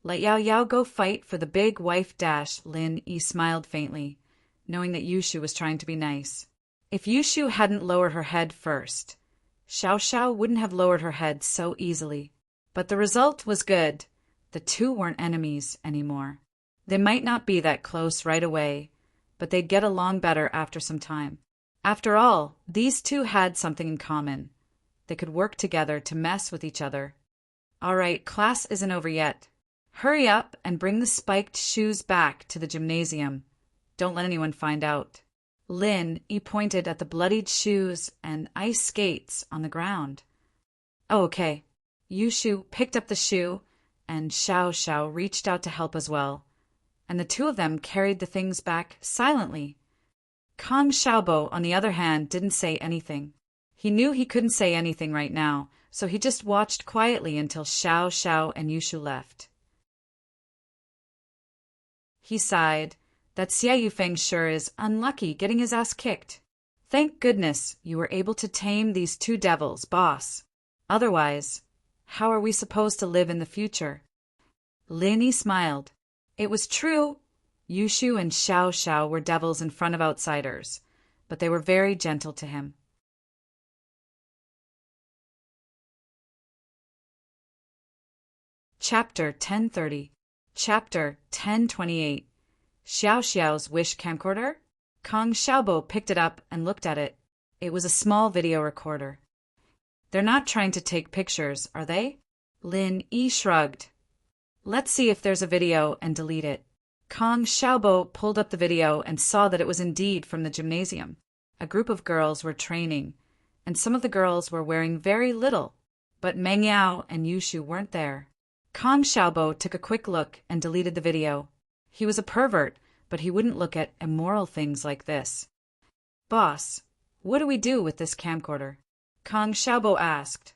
Let Yao Yao go fight for the big wife dash, Lin Yi smiled faintly, knowing that Yushu was trying to be nice. If Yushu hadn't lowered her head first, Xiao Xiao wouldn't have lowered her head so easily. But the result was good. The two weren't enemies anymore. They might not be that close right away, but they'd get along better after some time. After all, these two had something in common. They could work together to mess with each other. All right, class isn't over yet. Hurry up and bring the spiked shoes back to the gymnasium. Don't let anyone find out. Lin Yi pointed at the bloodied shoes and ice skates on the ground. Oh, okay. Yushu picked up the shoe, and Xiao Xiao reached out to help as well, and the two of them carried the things back silently. Kang Xiaobo, on the other hand, didn't say anything. He knew he couldn't say anything right now, so he just watched quietly until Xiao Xiao and Yushu left. He sighed. That Xie Yufeng sure is unlucky getting his ass kicked. Thank goodness you were able to tame these two devils, boss. Otherwise, how are we supposed to live in the future? Lin Yi smiled. It was true. Yushu and Xiao Xiao were devils in front of outsiders, but they were very gentle to him. Chapter 1030. Chapter 1028. Xiao Xiao's wish camcorder? Kang Xiaobo picked it up and looked at it. It was a small video recorder. They're not trying to take pictures, are they? Lin Yi shrugged. Let's see if there's a video and delete it. Kang Xiaobo pulled up the video and saw that it was indeed from the gymnasium. A group of girls were training, and some of the girls were wearing very little, but Meng Yao and Yushu weren't there. Kang Xiaobo took a quick look and deleted the video. He was a pervert, but he wouldn't look at immoral things like this. Boss, what do we do with this camcorder? Kang Xiaobo asked.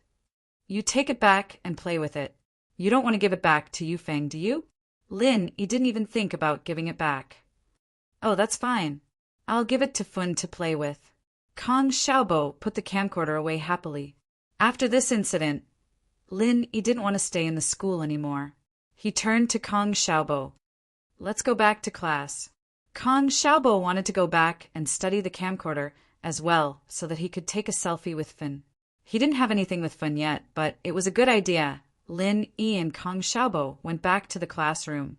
You take it back and play with it. You don't want to give it back to Yufeng, do you? Lin Yi didn't even think about giving it back. Oh, that's fine. I'll give it to Fun to play with. Kang Xiaobo put the camcorder away happily. After this incident, Lin Yi didn't want to stay in the school anymore. He turned to Kang Xiaobo. Let's go back to class. Kang Xiaobo wanted to go back and study the camcorder as well so that he could take a selfie with Fun. He didn't have anything with Fun yet, but it was a good idea. Lin Yi and Kang Xiaobo went back to the classroom,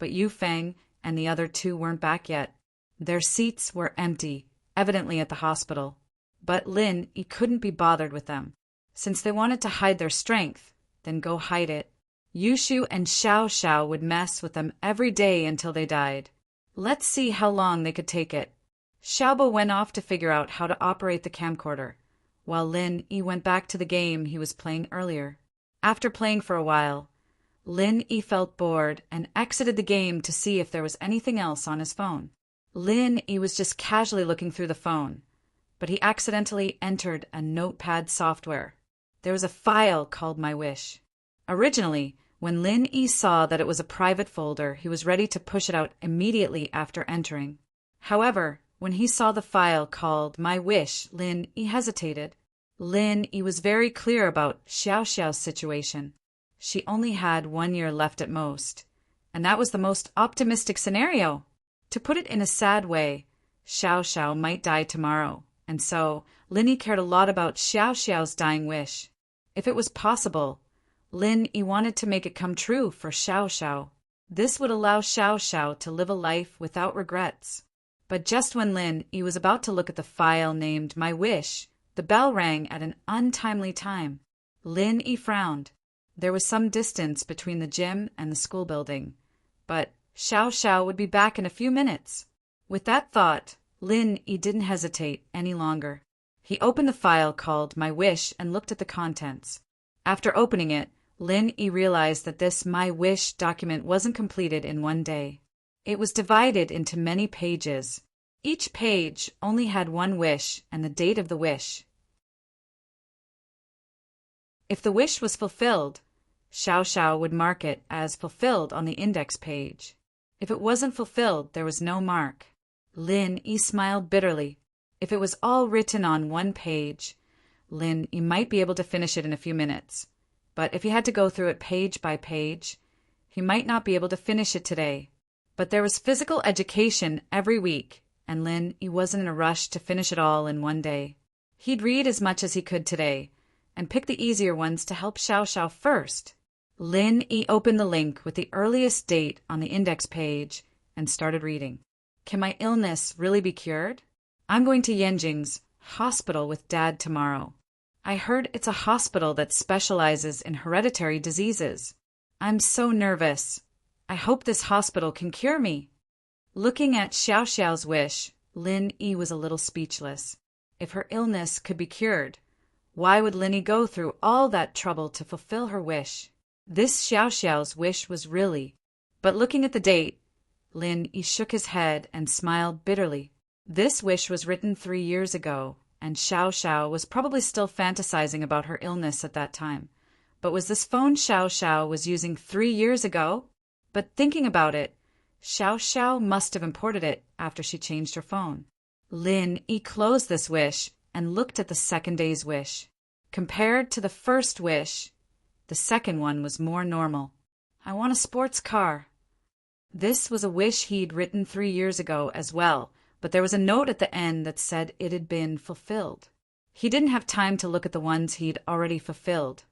but Yu Feng and the other two weren't back yet. Their seats were empty, evidently at the hospital. But Lin Yi couldn't be bothered with them. Since they wanted to hide their strength, then go hide it. Yushu and Xiao Xiao would mess with them every day until they died. Let's see how long they could take it. Xiaobo went off to figure out how to operate the camcorder, while Lin Yi went back to the game he was playing earlier. After playing for a while, Lin Yi felt bored and exited the game to see if there was anything else on his phone. Lin Yi was just casually looking through the phone, but he accidentally entered a notepad software. There was a file called My Wish. Originally, when Lin Yi saw that it was a private folder, he was ready to push it out immediately after entering. However, when he saw the file called My Wish, Lin Yi hesitated. Lin Yi was very clear about Xiao Xiao's situation. She only had 1 year left at most, and that was the most optimistic scenario. To put it in a sad way, Xiao Xiao might die tomorrow, and so Lin Yi cared a lot about Xiao Xiao's dying wish. If it was possible, Lin Yi wanted to make it come true for Xiao Xiao. This would allow Xiao Xiao to live a life without regrets. But just when Lin Yi was about to look at the file named My Wish, the bell rang at an untimely time. Lin Yi frowned. There was some distance between the gym and the school building, but Xiao Xiao would be back in a few minutes. With that thought, Lin Yi didn't hesitate any longer. He opened the file called My Wish and looked at the contents. After opening it, Lin Yi realized that this My Wish document wasn't completed in 1 day. It was divided into many pages. Each page only had one wish and the date of the wish. If the wish was fulfilled, Xiao Xiao would mark it as fulfilled on the index page. If it wasn't fulfilled, there was no mark. Lin Yi smiled bitterly. If it was all written on one page, Lin Yi might be able to finish it in a few minutes. But if he had to go through it page by page, he might not be able to finish it today. But there was physical education every week, and Lin Yi wasn't in a rush to finish it all in 1 day. He'd read as much as he could today, and pick the easier ones to help Xiao Xiao first. Lin Yi opened the link with the earliest date on the index page and started reading. Can my illness really be cured? I'm going to Yanjing's hospital with Dad tomorrow. I heard it's a hospital that specializes in hereditary diseases. I'm so nervous. I hope this hospital can cure me. Looking at Xiao Xiao's wish, Lin Yi was a little speechless. If her illness could be cured, why would Lin Yi go through all that trouble to fulfill her wish? This Xiao Xiao's wish was really. But looking at the date, Lin Yi shook his head and smiled bitterly. This wish was written 3 years ago, and Xiao Xiao was probably still fantasizing about her illness at that time. But was this phone Xiao Xiao was using 3 years ago? But thinking about it, Xiao Xiao must have imported it after she changed her phone. Lin Yi closed this wish and looked at the second day's wish. Compared to the first wish, the second one was more normal. I want a sports car. This was a wish he'd written 3 years ago as well, but there was a note at the end that said it had been fulfilled. He didn't have time to look at the ones he'd already fulfilled,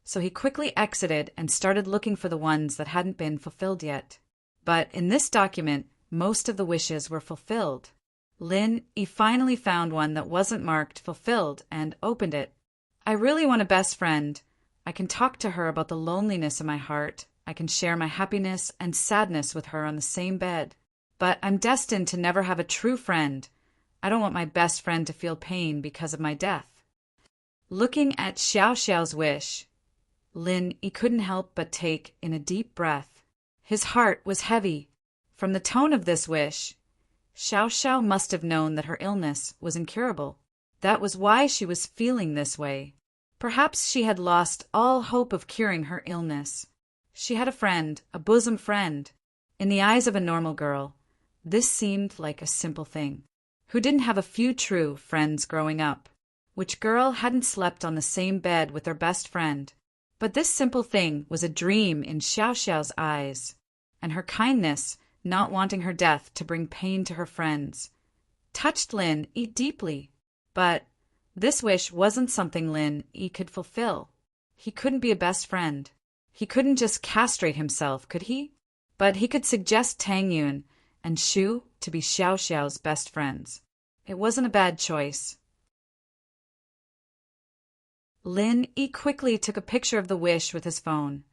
so he quickly exited and started looking for the ones that hadn't been fulfilled yet. But in this document, most of the wishes were fulfilled. Lin Yi finally found one that wasn't marked fulfilled and opened it. I really want a best friend. I can talk to her about the loneliness in my heart. I can share my happiness and sadness with her on the same bed. But I'm destined to never have a true friend. I don't want my best friend to feel pain because of my death. Looking at Xiao Xiao's wish, Lin Yi couldn't help but take in a deep breath. His heart was heavy. From the tone of this wish, Xiao Xiao must have known that her illness was incurable. That was why she was feeling this way. Perhaps she had lost all hope of curing her illness. She had a friend, a bosom friend. In the eyes of a normal girl, this seemed like a simple thing. Who didn't have a few true friends growing up? Which girl hadn't slept on the same bed with their best friend? But this simple thing was a dream in Xiao Xiao's eyes, and her kindness, not wanting her death to bring pain to her friends, touched Lin Yi deeply. But this wish wasn't something Lin Yi could fulfill. He couldn't be a best friend. He couldn't just castrate himself, could he? But he could suggest Tang Yun and Shu to be Xiao Xiao's best friends. It wasn't a bad choice. Lin Yi quickly took a picture of the wish with his phone,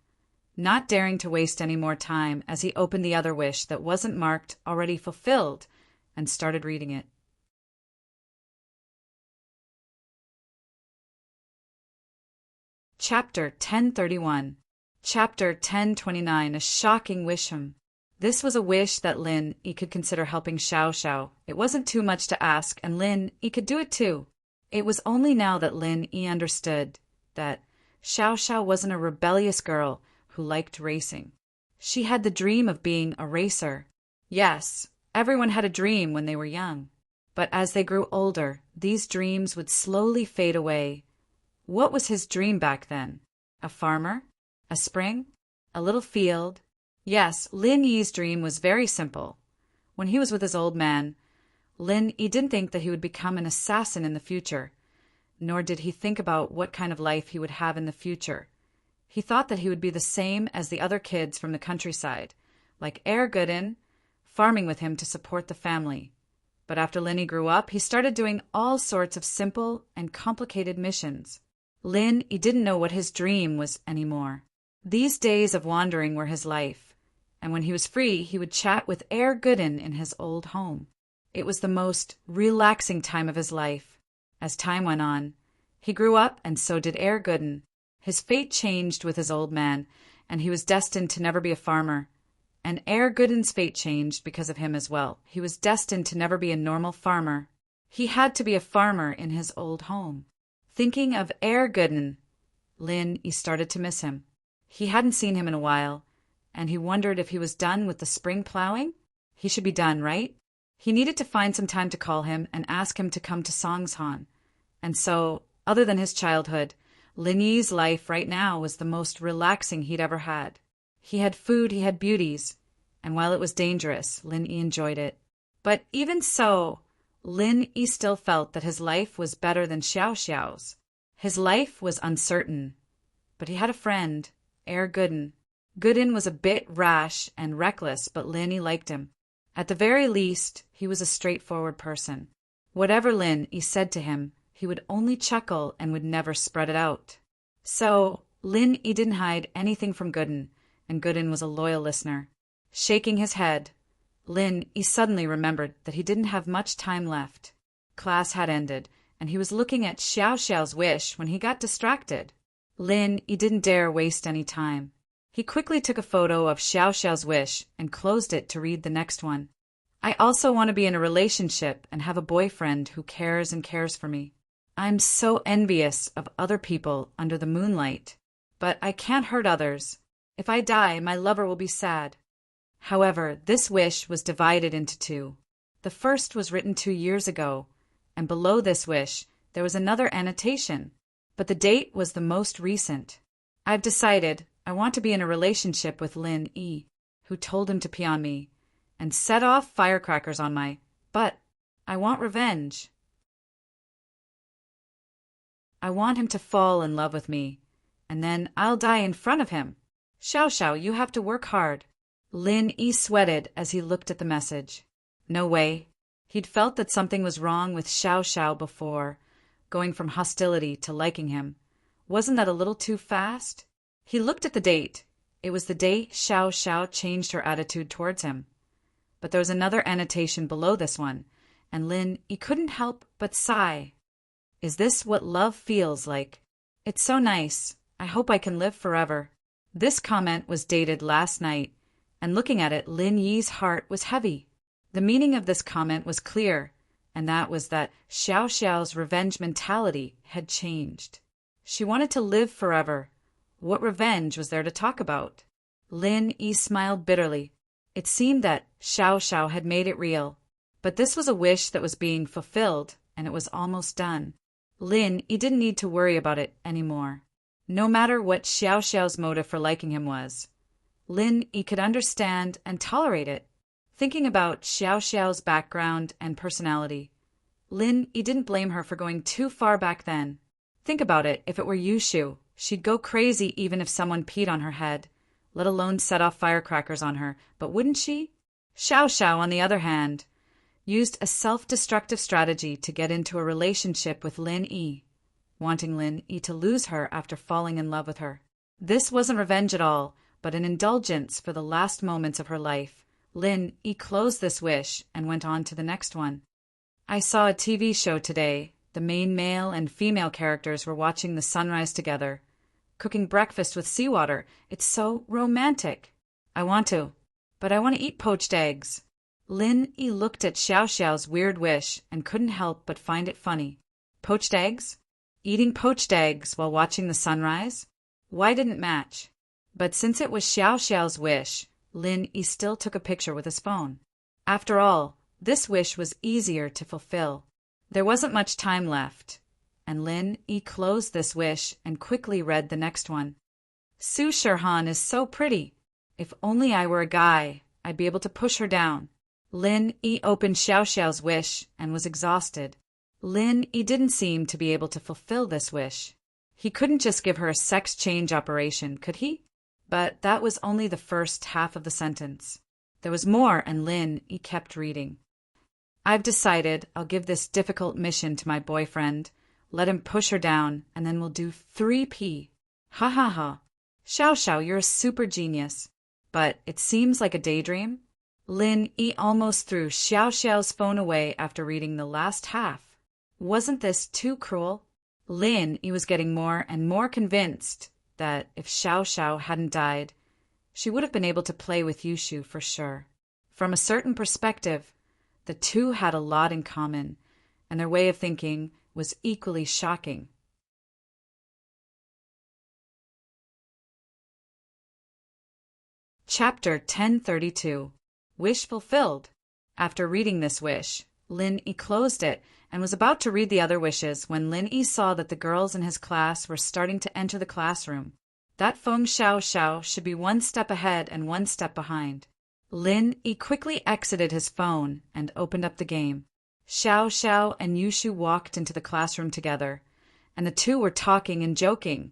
not daring to waste any more time as he opened the other wish that wasn't marked already fulfilled and started reading it. Chapter 1031. Chapter 1029. A shocking wish. This was a wish that Lin Yi could consider helping Xiao Xiao. It wasn't too much to ask, and Lin Yi could do it too. It was only now that Lin Yi understood that Xiao Xiao wasn't a rebellious girl who liked racing. She had the dream of being a racer. Yes, everyone had a dream when they were young. But as they grew older, these dreams would slowly fade away. What was his dream back then? A farmer? A spring? A little field? Yes, Lin Yi's dream was very simple. When he was with his old man, Lin Yi didn't think that he would become an assassin in the future, nor did he think about what kind of life he would have in the future. He thought that he would be the same as the other kids from the countryside, like Herr Gooden, farming with him to support the family. But after Lin Yi grew up, he started doing all sorts of simple and complicated missions. Lin Yi didn't know what his dream was anymore. These days of wandering were his life, and when he was free, he would chat with Herr Gooden in his old home. It was the most relaxing time of his life. As time went on, he grew up, and so did Herr Gooden. His fate changed with his old man, and he was destined to never be a farmer. And Herr Gooden's fate changed because of him as well. He was destined to never be a normal farmer. He had to be a farmer in his old home. Thinking of Herr Gooden, Lin Yi started to miss him. He hadn't seen him in a while, and he wondered if he was done with the spring plowing. He should be done, right? He needed to find some time to call him and ask him to come to Songshan. And so, other than his childhood, Lin Yi's life right now was the most relaxing he'd ever had. He had food, he had beauties, and while it was dangerous, Lin Yi enjoyed it. But even so, Lin Yi still felt that his life was better than Xiao Xiao's. His life was uncertain, but he had a friend, Herr Gooden. Gooden was a bit rash and reckless, but Lin Yi liked him. At the very least, he was a straightforward person. Whatever Lin Yi said to him, he would only chuckle and would never spread it out. So, Lin Yi didn't hide anything from Gooden, and Gooden was a loyal listener. Shaking his head, Lin Yi suddenly remembered that he didn't have much time left. Class had ended, and he was looking at Xiao Xiao's wish when he got distracted. Lin Yi didn't dare waste any time. He quickly took a photo of Xiao Xiao's wish and closed it to read the next one. I also want to be in a relationship and have a boyfriend who cares and cares for me. I'm so envious of other people under the moonlight, but I can't hurt others. If I die, my lover will be sad. However, this wish was divided into two. The first was written 2 years ago, and below this wish, there was another annotation, but the date was the most recent. I've decided I want to be in a relationship with Lin Yi, who told him to pee on me, and set off firecrackers on but I want revenge. I want him to fall in love with me, and then I'll die in front of him. Xiao Xiao, you have to work hard. Lin Yi sweated as he looked at the message. No way. He'd felt that something was wrong with Xiao Xiao before, going from hostility to liking him. Wasn't that a little too fast? He looked at the date. It was the day Xiao Xiao changed her attitude towards him. But there was another annotation below this one, and Lin Yi couldn't help but sigh. Is this what love feels like? It's so nice. I hope I can live forever. This comment was dated last night, and looking at it, Lin Yi's heart was heavy. The meaning of this comment was clear, and that was that Xiao Xiao's revenge mentality had changed. She wanted to live forever. What revenge was there to talk about? Lin Yi smiled bitterly. It seemed that Xiao Xiao had made it real, but this was a wish that was being fulfilled, and it was almost done. Lin Yi didn't need to worry about it anymore. No matter what Xiao Xiao's motive for liking him was, Lin Yi could understand and tolerate it. Thinking about Xiao Xiao's background and personality, Lin Yi didn't blame her for going too far back then. Think about it, if it were Yushu, she'd go crazy even if someone peed on her head, let alone set off firecrackers on her, but wouldn't she? Xiao Xiao, on the other hand, used a self-destructive strategy to get into a relationship with Lin Yi, wanting Lin Yi to lose her after falling in love with her. This wasn't revenge at all, but an indulgence for the last moments of her life. Lin Yi closed this wish and went on to the next one. I saw a TV show today. The main male and female characters were watching the sunrise together, cooking breakfast with seawater. It's so romantic. I want to, but I want to eat poached eggs. Lin Yi looked at Xiao Xiao's weird wish and couldn't help but find it funny. Poached eggs? Eating poached eggs while watching the sunrise? Why didn't match? But since it was Xiao Xiao's wish, Lin Yi still took a picture with his phone. After all, this wish was easier to fulfill. There wasn't much time left, and Lin Yi closed this wish and quickly read the next one. Su Shirhan is so pretty. If only I were a guy, I'd be able to push her down. Lin Yi opened Xiao Xiao's wish and was exhausted. Lin Yi didn't seem to be able to fulfill this wish. He couldn't just give her a sex change operation, could he? But that was only the first half of the sentence. There was more, and Lin Yi kept reading. I've decided I'll give this difficult mission to my boyfriend, let him push her down, and then we'll do 3P. Ha ha ha. Xiao Xiao, you're a super genius. But it seems like a daydream. Lin Yi almost threw Xiao Xiao's phone away after reading the last half. Wasn't this too cruel? Lin Yi was getting more and more convinced that if Xiao Xiao hadn't died, she would have been able to play with Yushu for sure. From a certain perspective, the two had a lot in common, and their way of thinking was equally shocking. Chapter 1032. Wish Fulfilled. After reading this wish, Lin Yi closed it and was about to read the other wishes when Lin Yi saw that the girls in his class were starting to enter the classroom. That Feng Xiao Xiao should be one step ahead and one step behind. Lin Yi quickly exited his phone and opened up the game. Xiao Xiao and Yushu walked into the classroom together, and the two were talking and joking,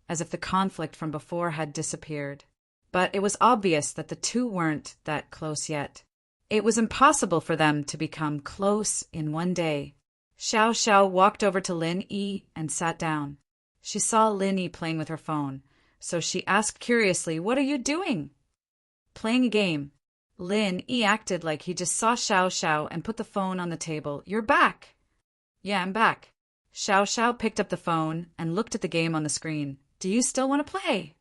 as if the conflict from before had disappeared. But it was obvious that the two weren't that close yet. It was impossible for them to become close in one day. Xiao Xiao walked over to Lin Yi and sat down. She saw Lin Yi playing with her phone, so she asked curiously, "What are you doing?" "Playing a game." Lin Yi acted like he just saw Xiao Xiao and put the phone on the table. "You're back." "Yeah, I'm back." Xiao Xiao picked up the phone and looked at the game on the screen. "Do you still want to play?"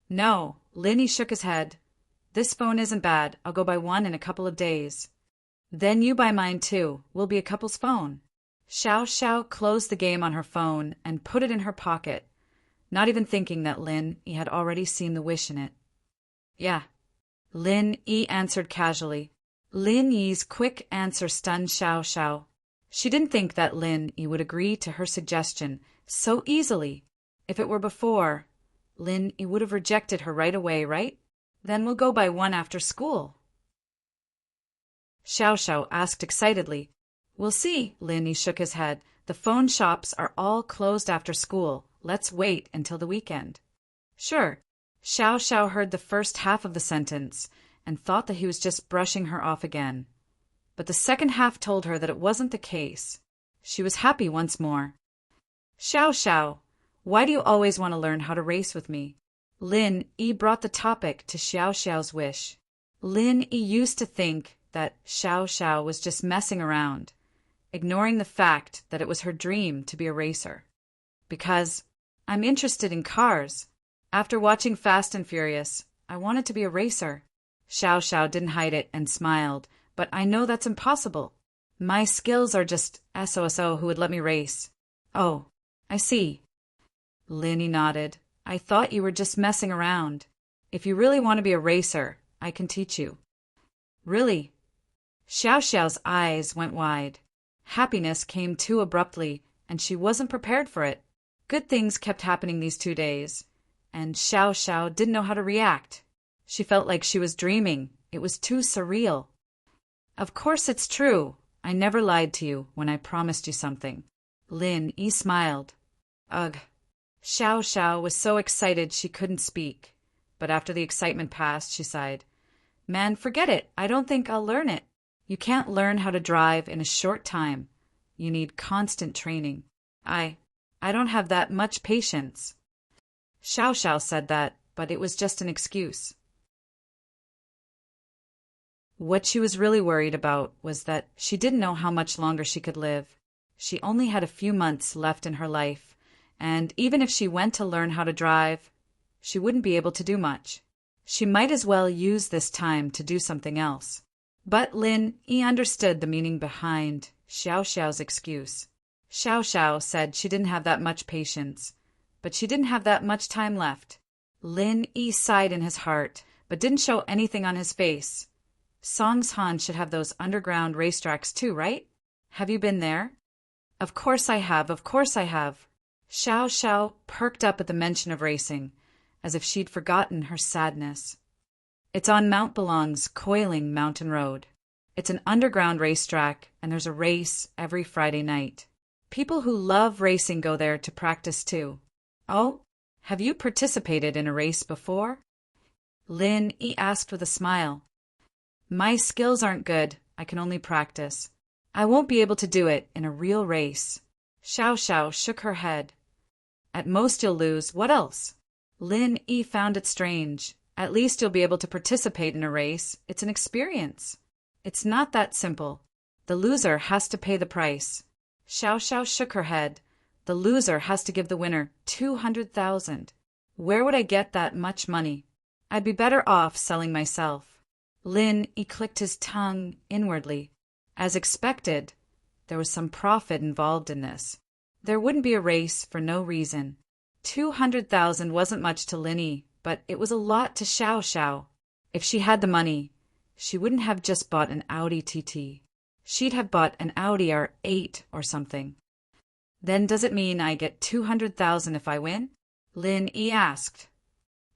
"No." Lin Yi shook his head. "This phone isn't bad. I'll go buy one in a couple of days." "Then you buy mine too. We'll be a couple's phone." Xiao Xiao closed the game on her phone and put it in her pocket, not even thinking that Lin Yi had already seen the wish in it. "Yeah." Lin Yi answered casually. Lin Yi's quick answer stunned Xiao Xiao. She didn't think that Lin Yi would agree to her suggestion so easily. If it were before, Lin Yi would have rejected her right away, right? "Then we'll go buy one after school." Xiao Xiao asked excitedly. "We'll see." Lin Yi shook his head. "The phone shops are all closed after school. Let's wait until the weekend." "Sure." Xiao Xiao heard the first half of the sentence and thought that he was just brushing her off again. But the second half told her that it wasn't the case. She was happy once more. "Xiao Xiao, why do you always want to learn how to race with me?" Lin Yi brought the topic to Xiao Xiao's wish. Lin Yi used to think that Xiao Xiao was just messing around, ignoring the fact that it was her dream to be a racer. "Because I'm interested in cars. After watching Fast and Furious, I wanted to be a racer." Xiao Xiao didn't hide it and smiled. "But I know that's impossible. My skills are just SOSO who would let me race." "Oh, I see." Lin Yi nodded. "I thought you were just messing around. If you really want to be a racer, I can teach you." "Really?" Xiao Xiao's eyes went wide. Happiness came too abruptly, and she wasn't prepared for it. Good things kept happening these 2 days, and Xiao Xiao didn't know how to react. She felt like she was dreaming. It was too surreal. "Of course it's true. I never lied to you when I promised you something." Lin Yi smiled. "Ugh." Xiao Xiao was so excited she couldn't speak, but after the excitement passed, she sighed. Man, forget it. I don't think I'll learn it. You can't learn how to drive in a short time. You need constant training. I don't have that much patience. Xiao Xiao said that, but it was just an excuse. What she was really worried about was that she didn't know how much longer she could live. She only had a few months left in her life, and even if she went to learn how to drive, she wouldn't be able to do much. She might as well use this time to do something else. But Lin Yi understood the meaning behind Xiao Xiao's excuse. Xiao Xiao said she didn't have that much patience, but she didn't have that much time left. Lin Yi sighed in his heart, but didn't show anything on his face. Songshan should have those underground racetracks too, right? Have you been there? Of course I have, of course I have. Xiao Xiao perked up at the mention of racing, as if she'd forgotten her sadness. It's on Mount Belong's Coiling Mountain Road. It's an underground racetrack, and there's a race every Friday night. People who love racing go there to practice too. Oh, have you participated in a race before? Lin Yi asked with a smile. My skills aren't good. I can only practice. I won't be able to do it in a real race. Xiao Xiao shook her head. At most you'll lose. What else? Lin Yi found it strange. At least you'll be able to participate in a race. It's an experience. It's not that simple. The loser has to pay the price. Xiao Xiao shook her head. The loser has to give the winner 200,000. Where would I get that much money? I'd be better off selling myself. Lin Yi clicked his tongue inwardly. As expected, there was some profit involved in this. There wouldn't be a race for no reason. 200,000 wasn't much to Lin Yi, but it was a lot to Xiao Xiao. If she had the money, she wouldn't have just bought an Audi TT. She'd have bought an Audi R8 or something. Then does it mean I get 200,000 if I win? Lin Yi asked.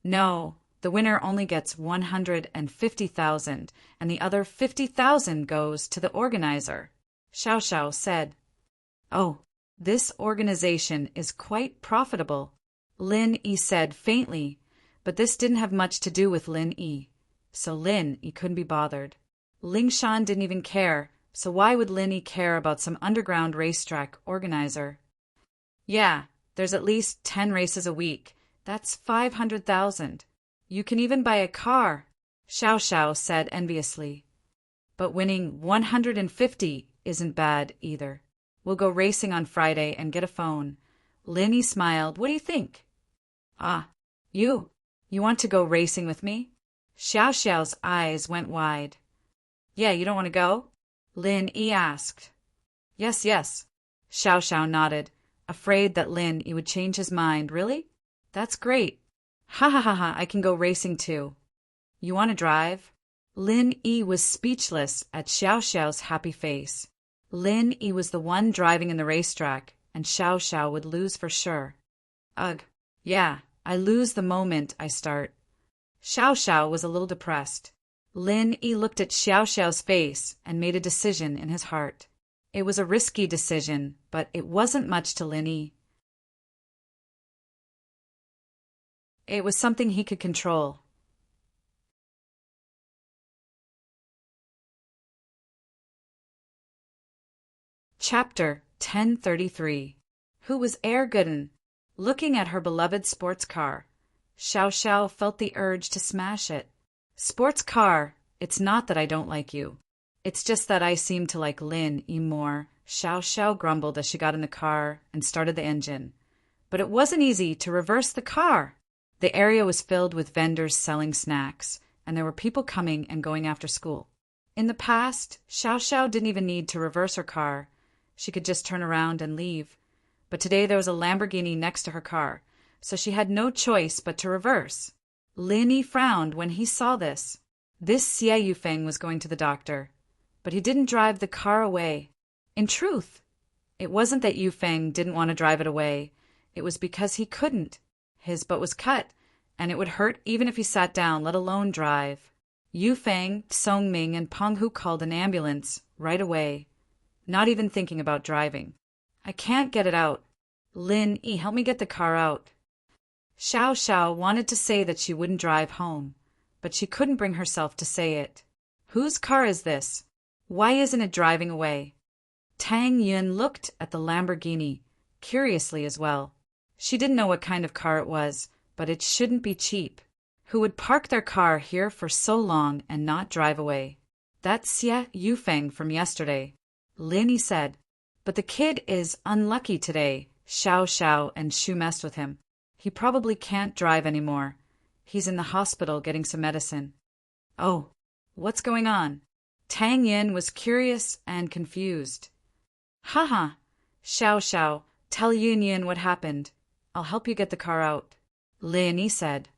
No, the winner only gets 150,000, and the other 50,000 goes to the organizer, Xiao Xiao said. Oh, this organization is quite profitable, Lin Yi said faintly, but this didn't have much to do with Lin Yi, so Lin Yi couldn't be bothered. Ling Shan didn't even care, so why would Lin Yi care about some underground racetrack organizer? Yeah, there's at least 10 races a week. That's 500,000. You can even buy a car, Xiao Xiao said enviously. But winning 150 isn't bad either. We'll go racing on Friday and get a phone. Lin Yi smiled. What do you think? Ah, you want to go racing with me? Xiao Xiao's eyes went wide. Yeah, you don't want to go? Lin Yi asked. Yes. Xiao Xiao nodded, afraid that Lin Yi would change his mind. Really? That's great. Ha ha ha ha, I can go racing too. You want to drive? Lin Yi was speechless at Xiao Xiao's happy face. Lin Yi was the one driving in the racetrack, and Xiao Xiao would lose for sure. Ugh, yeah, I lose the moment I start. Xiao Xiao was a little depressed. Lin Yi looked at Xiao Xiao's face and made a decision in his heart. It was a risky decision, but it wasn't much to Lin Yi. It was something he could control. Chapter 1033. Who was Gooden? Looking at her beloved sports car, Xiao Xiao felt the urge to smash it. Sports car, it's not that I don't like you. It's just that I seem to like Lin Yi more, Xiao Xiao grumbled as she got in the car and started the engine. But it wasn't easy to reverse the car. The area was filled with vendors selling snacks, and there were people coming and going after school. In the past, Xiao Xiao didn't even need to reverse her car. She could just turn around and leave. But today there was a Lamborghini next to her car, so she had no choice but to reverse. Lin Yi frowned when he saw this. This Xie Yufeng was going to the doctor, but he didn't drive the car away. In truth, it wasn't that Yufeng didn't want to drive it away. It was because he couldn't. His butt was cut, and it would hurt even if he sat down, let alone drive. Yufeng, Songming, and Penghu called an ambulance right away, not even thinking about driving. I can't get it out. Lin Yi, help me get the car out. Xiao Xiao wanted to say that she wouldn't drive home, but she couldn't bring herself to say it. Whose car is this? Why isn't it driving away? Tang Yun looked at the Lamborghini, curiously as well. She didn't know what kind of car it was, but it shouldn't be cheap. Who would park their car here for so long and not drive away? That's Xie Yufeng from yesterday, Lin said. But the kid is unlucky today. Xiao Xiao and Shu messed with him. He probably can't drive anymore. He's in the hospital getting some medicine. Oh, what's going on? Tang Yin was curious and confused. Haha, Xiao Xiao, tell Yun Yin what happened. I'll help you get the car out, Lin Yi said.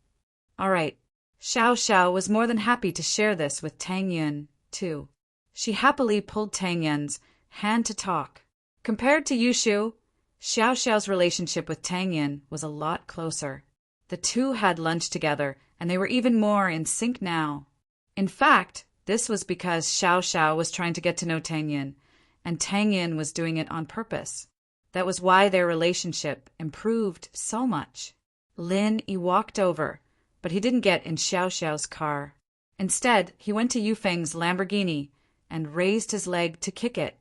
All right. Xiao Xiao was more than happy to share this with Tang Yun, too. She happily pulled Tang Yun's hand to talk. Compared to Yushu, Xiao Xiao's relationship with Tang Yun was a lot closer. The two had lunch together, and they were even more in sync now. In fact, this was because Xiao Xiao was trying to get to know Tang Yun, and Tang Yun was doing it on purpose. That was why their relationship improved so much. Lin Yi walked over, but he didn't get in Xiao Xiao's car. Instead, he went to Yufeng's Lamborghini and raised his leg to kick it.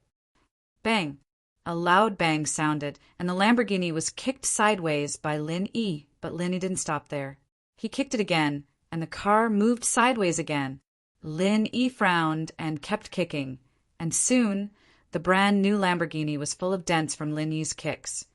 Bang! A loud bang sounded, and the Lamborghini was kicked sideways by Lin Yi, but Lin Yi didn't stop there. He kicked it again, and the car moved sideways again. Lin Yi frowned and kept kicking, and soon the brand new Lamborghini was full of dents from Lin Yi's kicks,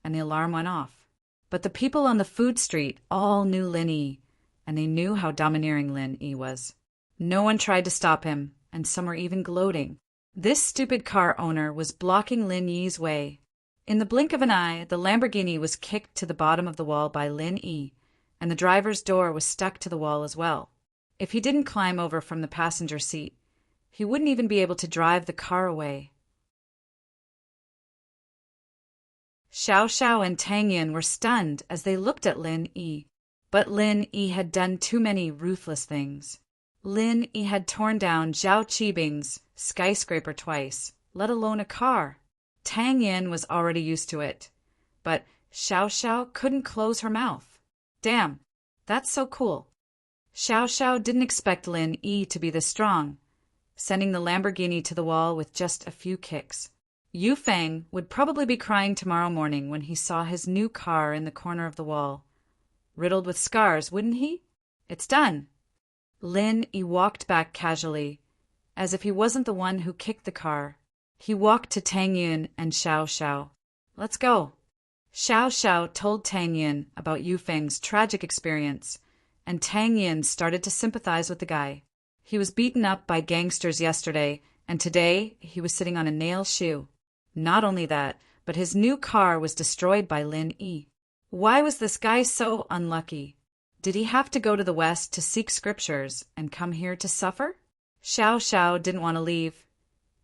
and the alarm went off. But the people on the food street all knew Lin Yi, and they knew how domineering Lin Yi was. No one tried to stop him, and some were even gloating. This stupid car owner was blocking Lin Yi's way. In the blink of an eye, the Lamborghini was kicked to the bottom of the wall by Lin Yi, and the driver's door was stuck to the wall as well. If he didn't climb over from the passenger seat, he wouldn't even be able to drive the car away. Xiao Xiao and Tang Yin were stunned as they looked at Lin Yi. But Lin Yi had done too many ruthless things. Lin Yi had torn down Zhao Qibing's skyscraper twice, let alone a car. Tang Yin was already used to it, but Xiao Xiao couldn't close her mouth. Damn, that's so cool. Xiao Xiao didn't expect Lin Yi to be this strong, sending the Lamborghini to the wall with just a few kicks. Yufeng would probably be crying tomorrow morning when he saw his new car in the corner of the wall. Riddled with scars, wouldn't he? It's done. Lin Yi walked back casually, as if he wasn't the one who kicked the car. He walked to Tang Yun and Xiao Xiao. Let's go. Xiao Xiao told Tang Yun about Yufeng's tragic experience, and Tang Yun started to sympathize with the guy. He was beaten up by gangsters yesterday, and today he was sitting on a nail shoe. Not only that, but his new car was destroyed by Lin Yi. Why was this guy so unlucky? Did he have to go to the West to seek scriptures and come here to suffer? Xiao Xiao didn't want to leave,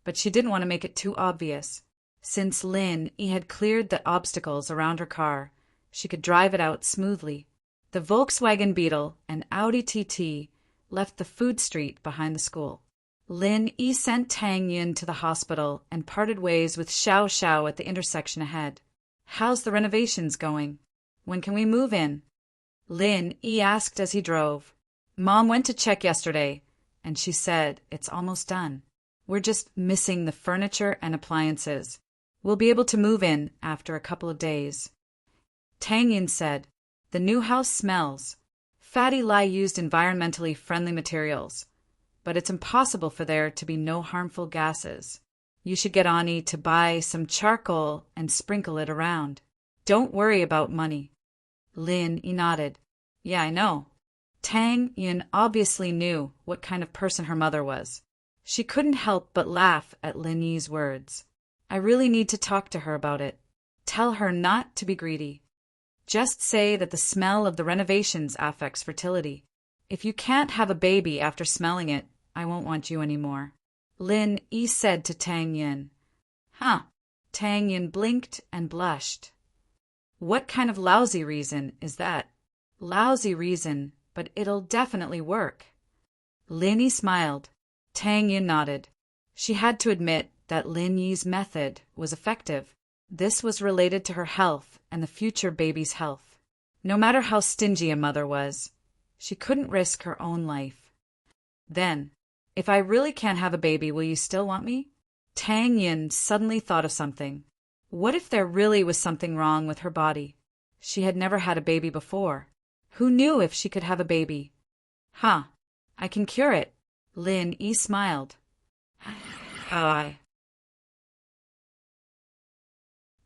but she didn't want to make it too obvious. Since Lin Yi had cleared the obstacles around her car, she could drive it out smoothly. The Volkswagen Beetle and Audi TT left the food street behind the school. Lin Yi sent Tang Yun to the hospital and parted ways with Xiao Xiao at the intersection ahead. How's the renovations going? When can we move in? Lin Yi asked as he drove. Mom went to check yesterday, and she said it's almost done. We're just missing the furniture and appliances. We'll be able to move in after a couple of days. Tang Yin said, the new house smells. Fatty Lai used environmentally friendly materials, but it's impossible for there to be no harmful gases. You should get Ani to buy some charcoal and sprinkle it around. Don't worry about money. Lin Yi nodded. Yeah, I know. Tang Yin obviously knew what kind of person her mother was. She couldn't help but laugh at Lin Yi's words. I really need to talk to her about it. Tell her not to be greedy. Just say that the smell of the renovations affects fertility. If you can't have a baby after smelling it, I won't want you anymore. Lin Yi said to Tang Yin. Huh. Tang Yin blinked and blushed. What kind of lousy reason is that? Lousy reason, but it'll definitely work. Lin Yi smiled. Tang Yin nodded. She had to admit that Lin Yi's method was effective. This was related to her health and the future baby's health. No matter how stingy a mother was, She couldn't risk her own life. Then, if I really can't have a baby, will you still want me? Tang Yin suddenly thought of something. What if there really was something wrong with her body? She had never had a baby before. Who knew if she could have a baby? Huh, I can cure it. Lin Yi smiled.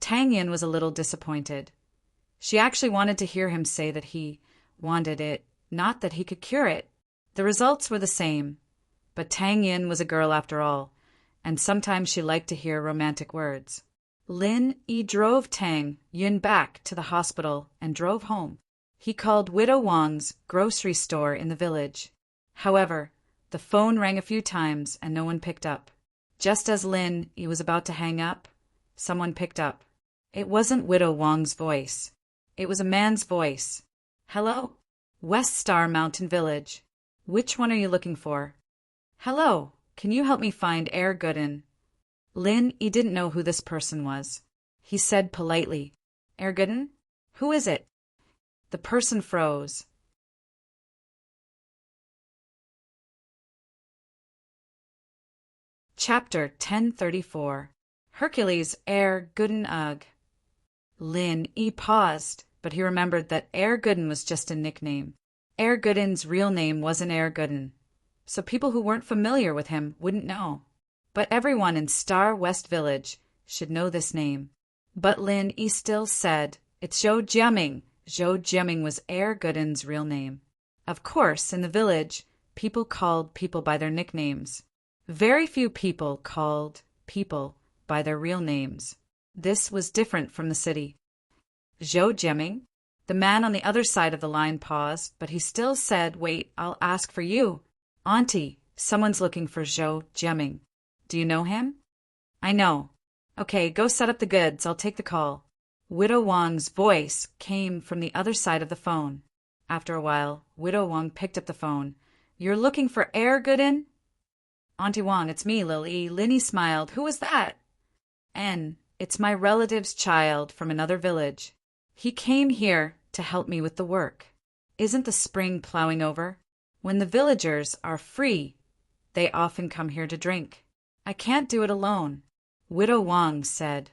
Tang Yin was a little disappointed. She actually wanted to hear him say that he wanted it, not that he could cure it. The results were the same. But Tang Yin was a girl after all, and sometimes she liked to hear romantic words. Lin Yi drove Tang Yin back to the hospital and drove home. He called Widow Wang's grocery store in the village. However, the phone rang a few times and no one picked up. Just as Lin Yi was about to hang up, someone picked up. It wasn't Widow Wang's voice. It was a man's voice. Hello? West Star Mountain Village. Which one are you looking for? Hello, can you help me find Air Gooden? Lin Yi didn't know who this person was. He said politely, Air Gooden? Who is it? The person froze. Chapter 1034. Hercules Air Gooden Ugh. Lin Yi paused, but he remembered that Air Gooden was just a nickname. Air Gooden's real name wasn't Air Gooden, so people who weren't familiar with him wouldn't know. But everyone in Star West Village should know this name. But Lin Yi still said, it's Zhou Jiaming. Zhou Jiaming was Air Gooden's real name. Of course, in the village, people called people by their nicknames. Very few people called people by their real names. This was different from the city. Zhou Jiaming? The man on the other side of the line paused, but he still said, wait, I'll ask for you. Auntie, someone's looking for Zhou Jiaming. Do you know him? I know. Okay, go set up the goods, I'll take the call. Widow Wang's voice came from the other side of the phone. After a while, Widow Wang picked up the phone. You're looking for Air Gooden? Auntie Wang, it's me, Lily. Linny smiled. Who is that? It's my relative's child from another village. He came here to help me with the work. Isn't the spring plowing over? When the villagers are free, they often come here to drink. I can't do it alone. Widow Wang said.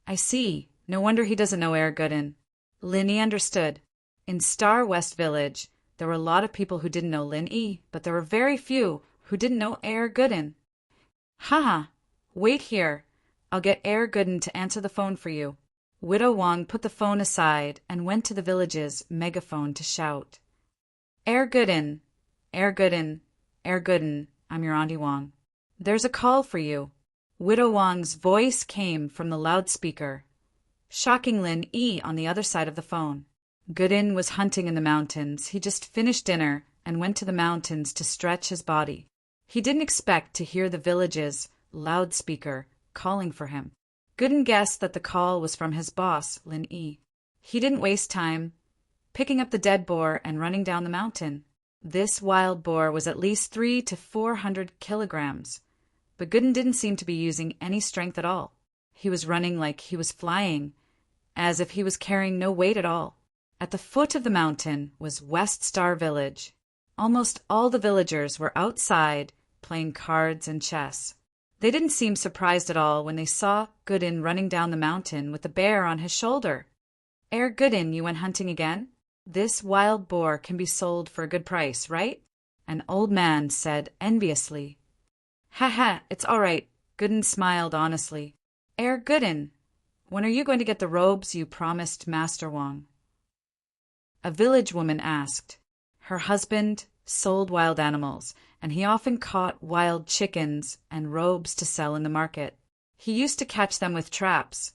I see. No wonder he doesn't know Air Gooden. Linny understood. In Star West Village, there were a lot of people who didn't know Lin Yi, but there were very few who didn't know Air Gooden. Haha, wait here. I'll get Air Gooden to answer the phone for you. Widow Wang put the phone aside and went to the village's megaphone to shout. Air Gooden, Air Gooden, Air Gooden, I'm your Auntie Wang. There's a call for you. Widow Wang's voice came from the loudspeaker, shocking Lin Yi on the other side of the phone. Gooden was hunting in the mountains. He just finished dinner and went to the mountains to stretch his body. He didn't expect to hear the village's loudspeaker calling for him. Gooden guessed that the call was from his boss, Lin Yi. He didn't waste time picking up the dead boar and running down the mountain. This wild boar was at least 300 to 400 kilograms, but Gooden didn't seem to be using any strength at all. He was running like he was flying, as if he was carrying no weight at all. At the foot of the mountain was West Star Village. Almost all the villagers were outside playing cards and chess. They didn't seem surprised at all when they saw Gooden running down the mountain with a bear on his shoulder. Air Gooden, you went hunting again? This wild boar can be sold for a good price, right? An old man said enviously. Ha ha, it's all right. Gooden smiled honestly. Air Gooden, when are you going to get the robes you promised Master Wang? A village woman asked. Her husband sold wild animals, and he often caught wild chickens and robes to sell in the market. He used to catch them with traps,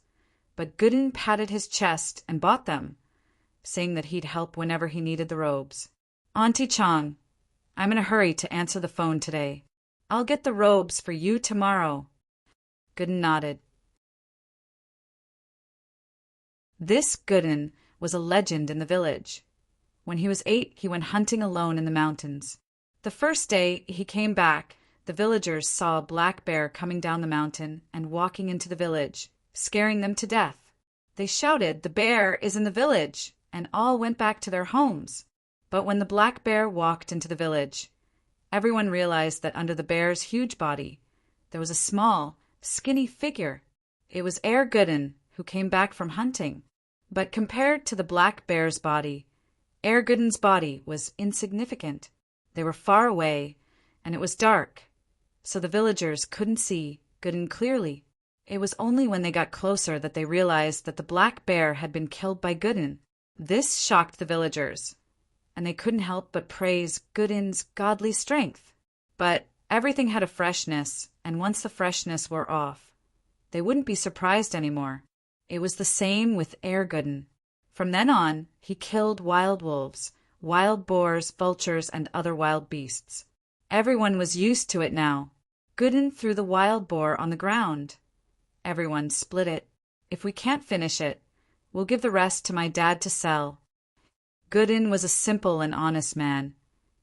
but Gooden patted his chest and bought them, saying that he'd help whenever he needed the robes. Auntie Chang, I'm in a hurry to answer the phone today. I'll get the robes for you tomorrow. Gooden nodded. This Gooden was a legend in the village. When he was 8, he went hunting alone in the mountains. The first day he came back, the villagers saw a black bear coming down the mountain and walking into the village, scaring them to death. They shouted, "The bear is in the village!" and all went back to their homes. But when the black bear walked into the village, everyone realized that under the bear's huge body, there was a small, skinny figure. It was Ere Gooden, who came back from hunting. But compared to the black bear's body, Ere Gooden's body was insignificant. They were far away, and it was dark, so the villagers couldn't see Gooden clearly. It was only when they got closer that they realized that the black bear had been killed by Gooden. This shocked the villagers, and they couldn't help but praise Gooden's godly strength. But everything had a freshness, and once the freshness wore off, they wouldn't be surprised anymore. It was the same with Ere Gooden. From then on, he killed wild wolves, wild boars, vultures, and other wild beasts. Everyone was used to it now. Gooden threw the wild boar on the ground. Everyone split it. If we can't finish it, we'll give the rest to my dad to sell. Gooden was a simple and honest man.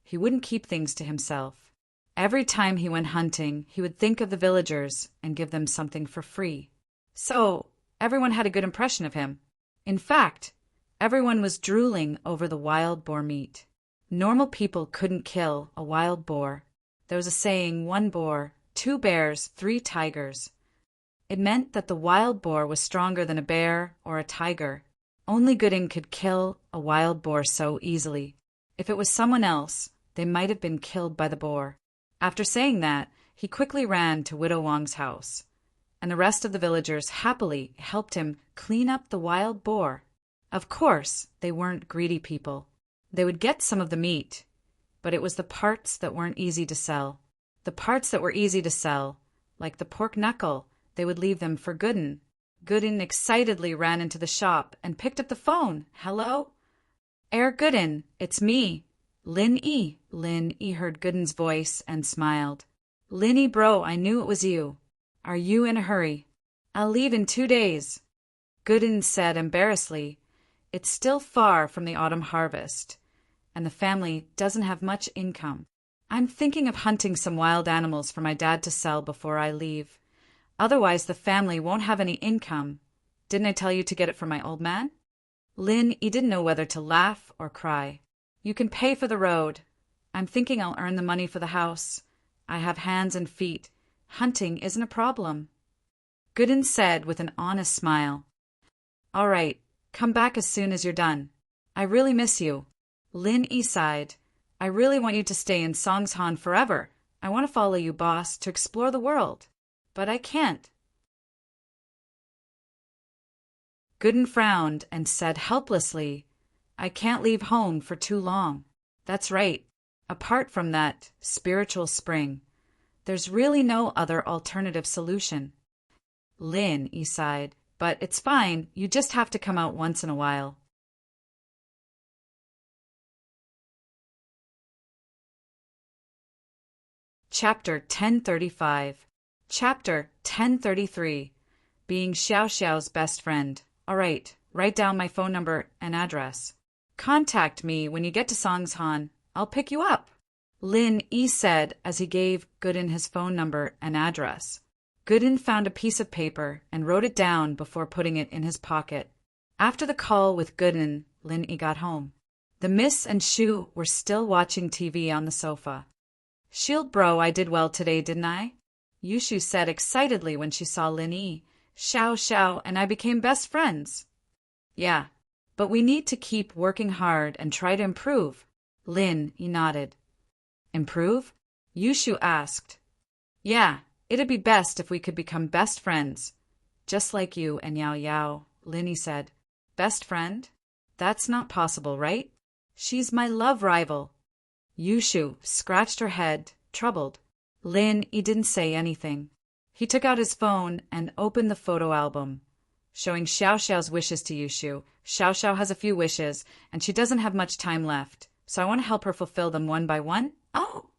He wouldn't keep things to himself. Every time he went hunting, he would think of the villagers and give them something for free. So, everyone had a good impression of him. In fact, everyone was drooling over the wild boar meat. Normal people couldn't kill a wild boar. There was a saying, 1 boar, 2 bears, 3 tigers. It meant that the wild boar was stronger than a bear or a tiger. Only Gooden could kill a wild boar so easily. If it was someone else, they might have been killed by the boar. After saying that, he quickly ran to Widow Wong's house, and the rest of the villagers happily helped him clean up the wild boar. Of course, they weren't greedy people. They would get some of the meat, but it was the parts that weren't easy to sell. The parts that were easy to sell, like the pork knuckle, they would leave them for Gooden. Gooden excitedly ran into the shop and picked up the phone. Hello? Ere Gooden, it's me. Lin E. Lin E heard Gooden's voice and smiled. Lin E bro, I knew it was you. Are you in a hurry? I'll leave in 2 days. Gooden said embarrassedly, it's still far from the autumn harvest, and the family doesn't have much income. I'm thinking of hunting some wild animals for my dad to sell before I leave. Otherwise the family won't have any income. Didn't I tell you to get it from my old man? Lin E didn't know whether to laugh or cry. You can pay for the road. I'm thinking I'll earn the money for the house. I have hands and feet. Hunting isn't a problem. Gooden said with an honest smile. All right, come back as soon as you're done. I really miss you. Lin E sighed. I really want you to stay in Songshan forever. I want to follow you, boss, to explore the world. But I can't. Gooden frowned and said helplessly, I can't leave home for too long. That's right. Apart from that spiritual spring, there's really no other alternative solution. Lin E sighed, but it's fine. You just have to come out once in a while. Chapter 1035. Chapter 1033. Being Xiao Xiao's best friend. All right, write down my phone number and address. Contact me when you get to Songshan. I'll pick you up. Lin E said as he gave Gooden his phone number and address. Gooden found a piece of paper and wrote it down before putting it in his pocket. After the call with Gooden, Lin E got home. The Miss and Shu were still watching TV on the sofa. Shield bro, I did well today, didn't I? Yushu said excitedly when she saw Lin E. Xiao Xiao and I became best friends. Yeah, but we need to keep working hard and try to improve. Lin E nodded. Improve? Yushu asked. Yeah, it'd be best if we could become best friends. Just like you and Yao Yao, Lin E said. Best friend? That's not possible, right? She's my love rival. Yushu scratched her head, troubled. Lin E didn't say anything. He took out his phone and opened the photo album, showing Xiao Xiao's wishes to Yushu. Xiao Xiao has a few wishes, and she doesn't have much time left, so I want to help her fulfill them one by one. Oh!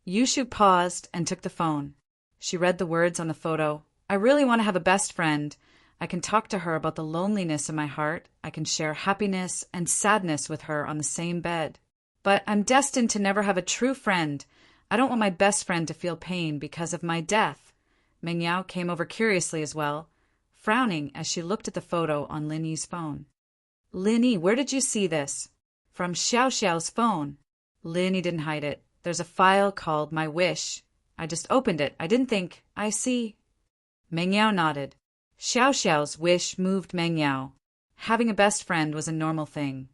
Yushu paused and took the phone. She read the words on the photo. I really want to have a best friend. I can talk to her about the loneliness in my heart. I can share happiness and sadness with her on the same bed. But I'm destined to never have a true friend. I don't want my best friend to feel pain because of my death. Meng Yao came over curiously as well, frowning as she looked at the photo on Lin Yi's phone. Lin Yi, where did you see this? From Xiao Xiao's phone. Lin, he didn't hide it. There's a file called My Wish. I just opened it. I didn't think. I see. Meng Yao nodded. Xiao Xiao's wish moved Meng Yao. Having a best friend was a normal thing.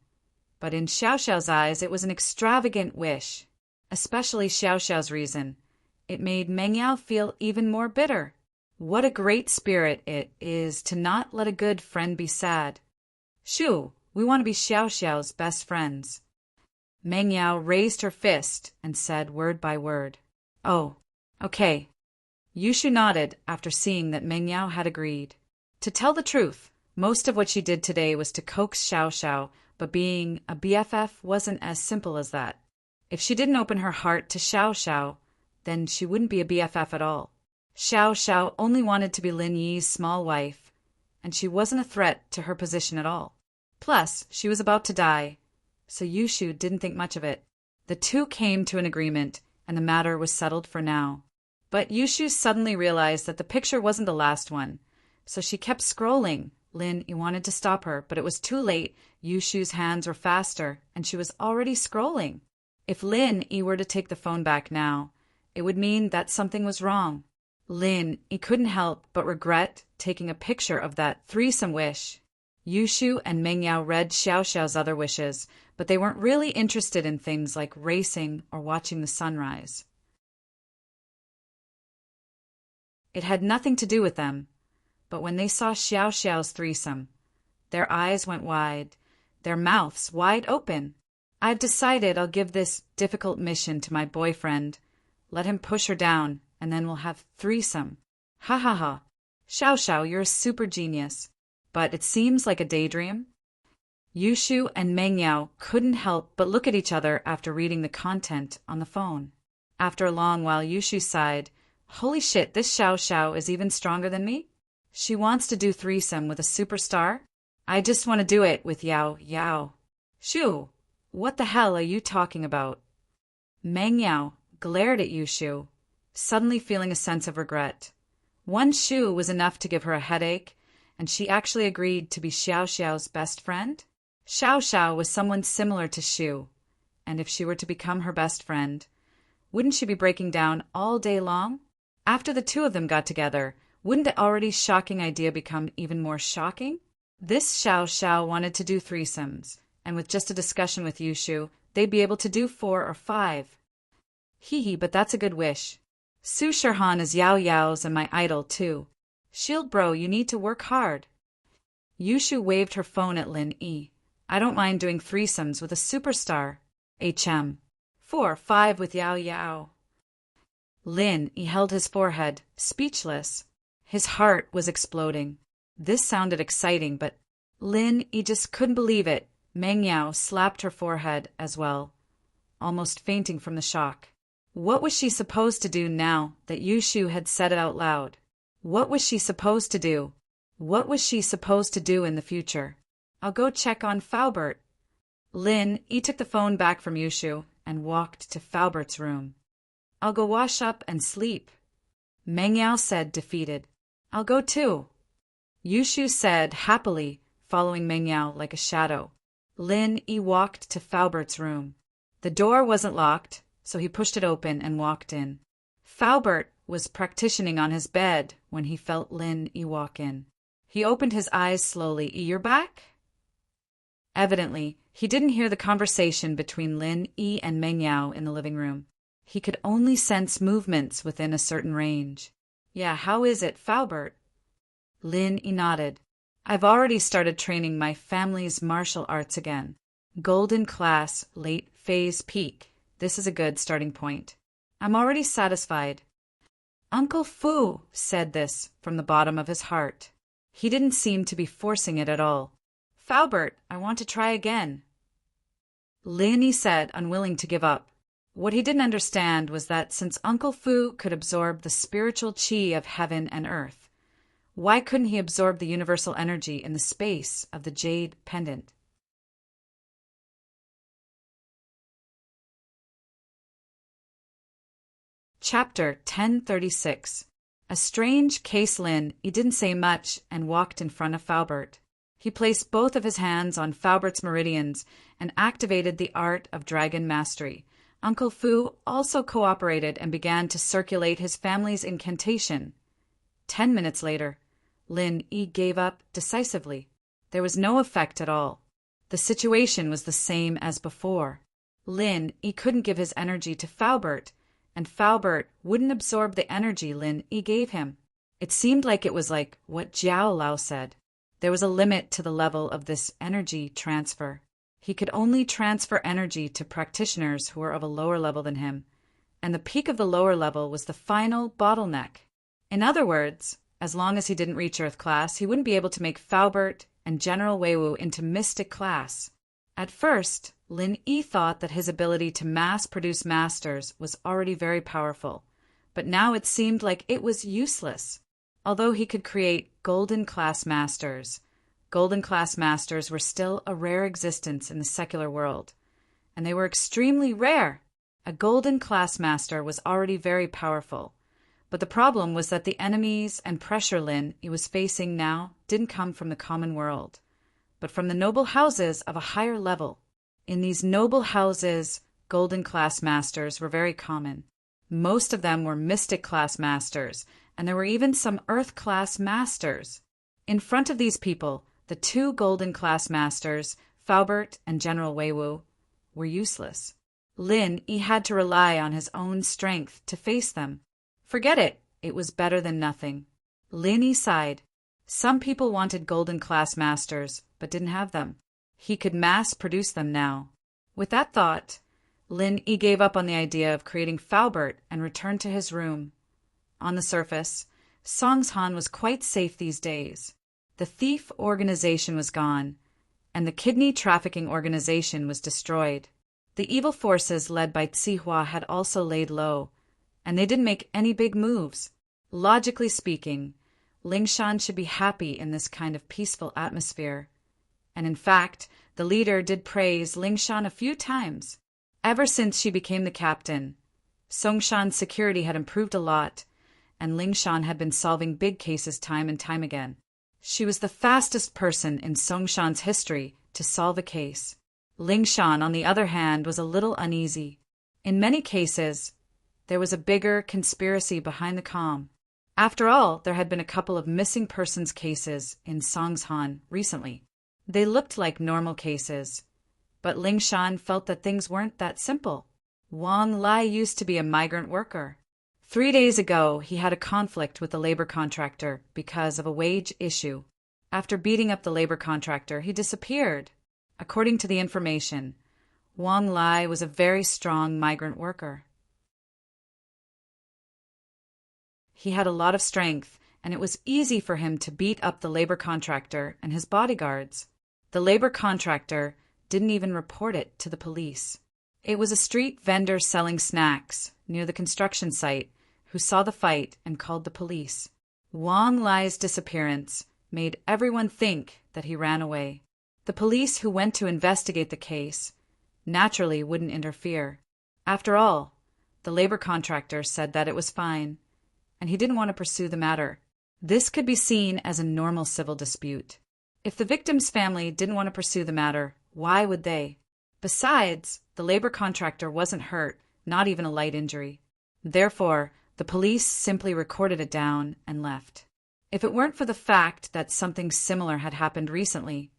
But in Xiao Xiao's eyes, it was an extravagant wish. Especially Xiao Xiao's reason. It made Meng Yao feel even more bitter. What a great spirit it is to not let a good friend be sad. Shoo, we want to be Xiao Xiao's best friends. Meng Yao raised her fist and said word by word. Oh, okay. Yushu nodded after seeing that Meng Yao had agreed. To tell the truth, most of what she did today was to coax Xiao Xiao, but being a BFF wasn't as simple as that. If she didn't open her heart to Xiao Xiao, then she wouldn't be a BFF at all. Xiao Xiao only wanted to be Lin Yi's small wife, and she wasn't a threat to her position at all. Plus, she was about to die, so Yushu didn't think much of it. The two came to an agreement, and the matter was settled for now. But Yushu suddenly realized that the picture wasn't the last one, so she kept scrolling. Lin Yi wanted to stop her, but it was too late. Yushu's hands were faster, and she was already scrolling. If Lin Yi were to take the phone back now, it would mean that something was wrong. Lin Yi couldn't help but regret taking a picture of that threesome wish. Yushu and Meng Yao read Xiao Xiao's other wishes, but they weren't really interested in things like racing or watching the sunrise. It had nothing to do with them, but when they saw Xiao Xiao's threesome, their eyes went wide, their mouths wide open. I've decided I'll give this difficult mission to my boyfriend. Let him push her down, and then we'll have threesome. Ha ha ha. Xiao Xiao, you're a super genius. But it seems like a daydream. Yushu and Meng Yao couldn't help but look at each other after reading the content on the phone. After a long while, Yushu sighed. Holy shit, this Xiao Xiao is even stronger than me? She wants to do threesome with a superstar? I just want to do it with Yao Yao. Shu, what the hell are you talking about? Meng Yao glared at Yushu, suddenly feeling a sense of regret. One Shu was enough to give her a headache, and she actually agreed to be Xiao Xiao's best friend? Xiao Xiao was someone similar to Shu, and if she were to become her best friend, wouldn't she be breaking down all day long? After the two of them got together, wouldn't the already shocking idea become even more shocking? This Xiao Xiao wanted to do threesomes, and with just a discussion with Yushu, they'd be able to do 4 or 5. Hee hee, but that's a good wish. Su Shirhan is Yao Yao's and my idol, too. Shield bro, you need to work hard. Yushu waved her phone at Lin Yi. I don't mind doing threesomes with a superstar. HM. 4 or 5 with Yao Yao. Lin Yi held his forehead, speechless. His heart was exploding. This sounded exciting, but Lin Yi just couldn't believe it. Meng Yao slapped her forehead as well, almost fainting from the shock. What was she supposed to do now that Yushu had said it out loud? What was she supposed to do? What was she supposed to do in the future? I'll go check on Faubert. Lin Yi took the phone back from Yushu and walked to Faubert's room. I'll go wash up and sleep. Meng Yao said, defeated. I'll go too. Yushu said happily, following Meng Yao like a shadow. Lin Yi walked to Faubert's room. The door wasn't locked, so he pushed it open and walked in. Faubert was practicing on his bed when he felt Lin Yi walk in. He opened his eyes slowly. You're back? Evidently, he didn't hear the conversation between Lin Yi and Meng Yao in the living room. He could only sense movements within a certain range. Yeah, how is it, Faubert? Lin Yi nodded. I've already started training my family's martial arts again. Golden class, late phase peak. This is a good starting point. I'm already satisfied. Uncle Fu said this from the bottom of his heart. He didn't seem to be forcing it at all. Faubert, I want to try again. Lin Yi said, unwilling to give up. What he didn't understand was that since Uncle Fu could absorb the spiritual qi of heaven and earth, why couldn't he absorb the universal energy in the space of the jade pendant? Chapter 1036. A strange case. Lin Yi didn't say much and walked in front of Faubert. He placed both of his hands on Faubert's meridians and activated the art of dragon mastery. Uncle Fu also cooperated and began to circulate his family's incantation. 10 minutes later, Lin Yi gave up decisively. There was no effect at all. The situation was the same as before. Lin Yi couldn't give his energy to Faubert, and Faubert wouldn't absorb the energy Lin Yi gave him. It seemed like it was like what Jiao Lao said. There was a limit to the level of this energy transfer. He could only transfer energy to practitioners who were of a lower level than him, and the peak of the lower level was the final bottleneck. In other words, as long as he didn't reach Earth class, he wouldn't be able to make Faubert and General Weiwu into mystic class. At first, Lin Yi thought that his ability to mass-produce masters was already very powerful, but now it seemed like it was useless. Although he could create golden-class masters, golden-class masters were still a rare existence in the secular world, and they were extremely rare. A golden-class master was already very powerful, but the problem was that the enemies and pressure Lin Yi was facing now didn't come from the common world, but from the noble houses of a higher level. In these noble houses, golden-class masters were very common. Most of them were mystic-class masters, and there were even some Earth-class masters. In front of these people, the two golden-class masters, Faubert and General Weiwu, were useless. Lin Yi had to rely on his own strength to face them. Forget it, it was better than nothing. Lin Yi sighed. Some people wanted golden-class masters, but didn't have them. He could mass-produce them now. With that thought, Lin Yi gave up on the idea of creating Faubert and returned to his room. On the surface, Songshan was quite safe these days. The thief organization was gone, and the kidney trafficking organization was destroyed. The evil forces led by Zihua had also laid low, and they didn't make any big moves. Logically speaking, Lingshan should be happy in this kind of peaceful atmosphere. And in fact, the leader did praise Lingshan a few times. Ever since she became the captain, Songshan's security had improved a lot, and Lingshan had been solving big cases time and time again. She was the fastest person in Songshan's history to solve a case. Lingshan, on the other hand, was a little uneasy. In many cases, there was a bigger conspiracy behind the calm. After all, there had been a couple of missing persons cases in Songshan recently. They looked like normal cases, but Lingshan felt that things weren't that simple. Wang Lai used to be a migrant worker. 3 days ago, he had a conflict with the labor contractor because of a wage issue. After beating up the labor contractor, he disappeared. According to the information, Wang Lai was a very strong migrant worker. He had a lot of strength, and it was easy for him to beat up the labor contractor and his bodyguards. The labor contractor didn't even report it to the police. It was a street vendor selling snacks near the construction site who saw the fight and called the police. Wang Lai's disappearance made everyone think that he ran away. The police who went to investigate the case naturally wouldn't interfere. After all, the labor contractor said that it was fine, and he didn't want to pursue the matter. This could be seen as a normal civil dispute. If the victim's family didn't want to pursue the matter, why would they? Besides, the labor contractor wasn't hurt, not even a light injury. Therefore, the police simply recorded it down and left. If it weren't for the fact that something similar had happened recently,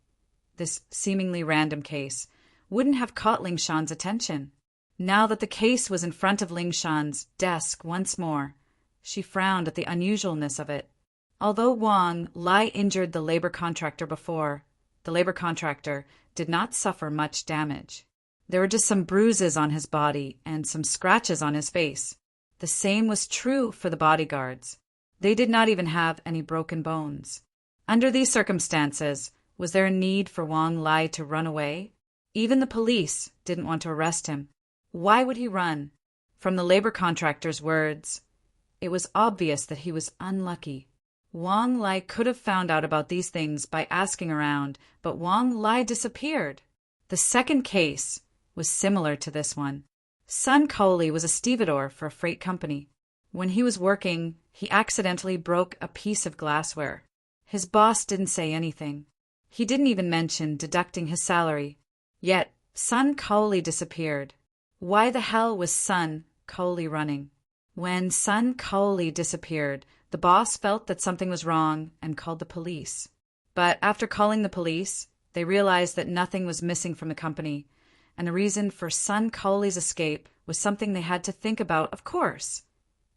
this seemingly random case wouldn't have caught Lingshan's attention. Now that the case was in front of Lingshan's desk once more, she frowned at the unusualness of it. Although Wang Lai injured the labor contractor before, the labor contractor did not suffer much damage. There were just some bruises on his body and some scratches on his face. The same was true for the bodyguards. They did not even have any broken bones. Under these circumstances, was there a need for Wang Lai to run away? Even the police didn't want to arrest him. Why would he run? From the labor contractor's words, it was obvious that he was unlucky. Wang Lai could have found out about these things by asking around, but Wang Lai disappeared. The second case was similar to this one. Sun Kaoli was a stevedore for a freight company. When he was working, he accidentally broke a piece of glassware. His boss didn't say anything. He didn't even mention deducting his salary. Yet, Sun Cowley disappeared. Why the hell was Sun Cowley running? When Sun Cowley disappeared, the boss felt that something was wrong and called the police. But after calling the police, they realized that nothing was missing from the company, and the reason for Sun Cowley's escape was something they had to think about, of course.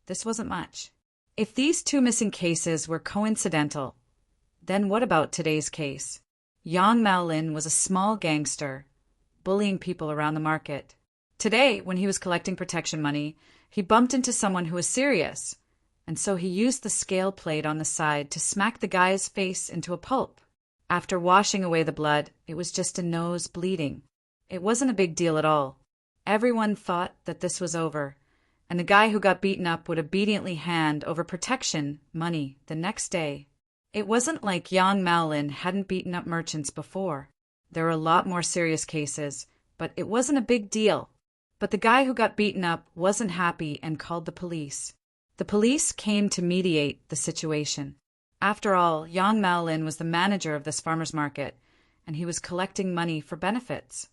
This wasn't much. If these two missing cases were coincidental, then what about today's case? Yang Mao Lin was a small gangster, bullying people around the market. Today, when he was collecting protection money, he bumped into someone who was serious, and so he used the scale plate on the side to smack the guy's face into a pulp. After washing away the blood, it was just a nose bleeding. It wasn't a big deal at all. Everyone thought that this was over, and the guy who got beaten up would obediently hand over protection money the next day. It wasn't like Yang Mao Lin hadn't beaten up merchants before. There were a lot more serious cases, but it wasn't a big deal. But the guy who got beaten up wasn't happy and called the police. The police came to mediate the situation. After all, Yang Mao Lin was the manager of this farmer's market, and he was collecting money for benefits.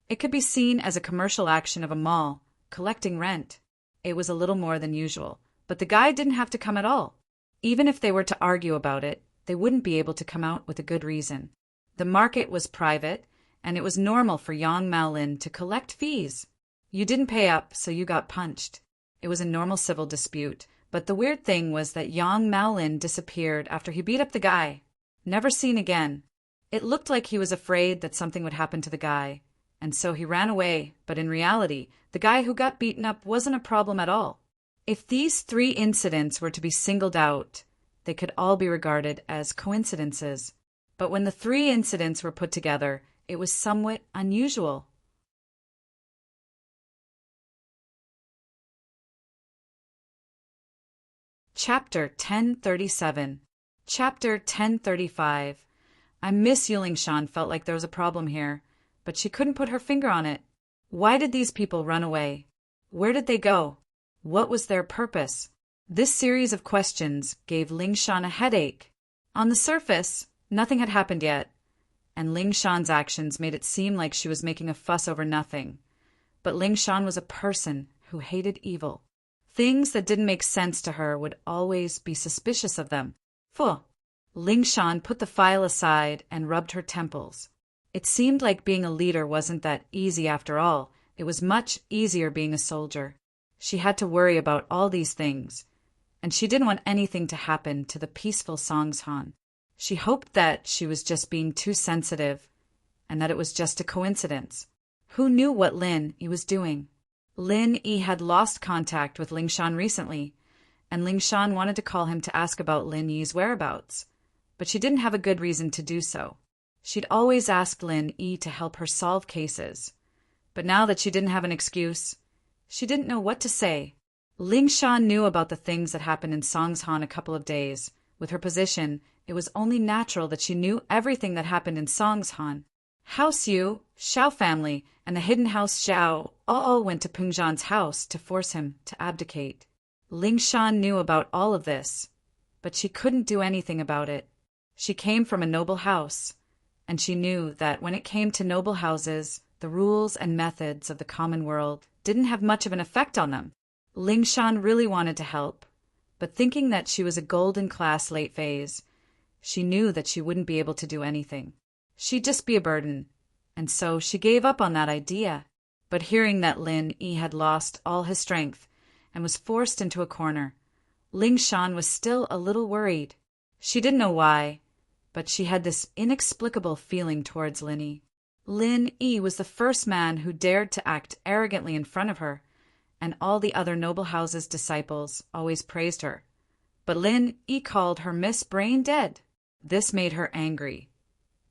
It could be seen as a commercial action of a mall, collecting rent. It was a little more than usual, but the guy didn't have to come at all. Even if they were to argue about it, they wouldn't be able to come out with a good reason. The market was private, and it was normal for Yang Mao Lin to collect fees. You didn't pay up, so you got punched. It was a normal civil dispute, but the weird thing was that Yang Mao Lin disappeared after he beat up the guy. Never seen again. It looked like he was afraid that something would happen to the guy, and so he ran away, but in reality, the guy who got beaten up wasn't a problem at all. If these 3 incidents were to be singled out, they could all be regarded as coincidences. But when the 3 incidents were put together, it was somewhat unusual. Chapter 1037. Chapter 1035. I miss Yulingshan felt like there was a problem here, but she couldn't put her finger on it. Why did these people run away? Where did they go? What was their purpose? This series of questions gave Lingshan a headache. On the surface, nothing had happened yet, and Lingshan's actions made it seem like she was making a fuss over nothing. But Lingshan was a person who hated evil. Things that didn't make sense to her would always be suspicious of them. Phew! Lingshan put the file aside and rubbed her temples. It seemed like being a leader wasn't that easy after all. It was much easier being a soldier. She had to worry about all these things, and she didn't want anything to happen to the peaceful Songshan. She hoped that she was just being too sensitive, and that it was just a coincidence. Who knew what Lin Yi was doing? Lin Yi had lost contact with Lingshan recently, and Lingshan wanted to call him to ask about Lin Yi's whereabouts, but she didn't have a good reason to do so. She'd always asked Lin Yi to help her solve cases, but now that she didn't have an excuse, she didn't know what to say. Lingshan knew about the things that happened in Songshan a couple of days. With her position, it was only natural that she knew everything that happened in Songshan. House Yu, Xiao family, and the hidden house Xiao all went to Pengzhan's house to force him to abdicate. Lingshan knew about all of this, but she couldn't do anything about it. She came from a noble house, and she knew that when it came to noble houses, the rules and methods of the common world didn't have much of an effect on them. Lingshan really wanted to help, but thinking that she was a golden class late phase, she knew that she wouldn't be able to do anything. She'd just be a burden, and so she gave up on that idea. But hearing that Lin Yi had lost all his strength and was forced into a corner, Lingshan was still a little worried. She didn't know why, but she had this inexplicable feeling towards Lin Yi. Lin Yi was the first man who dared to act arrogantly in front of her, and all the other noble house's disciples always praised her. But Lin Yi called her Miss Brain Dead. This made her angry.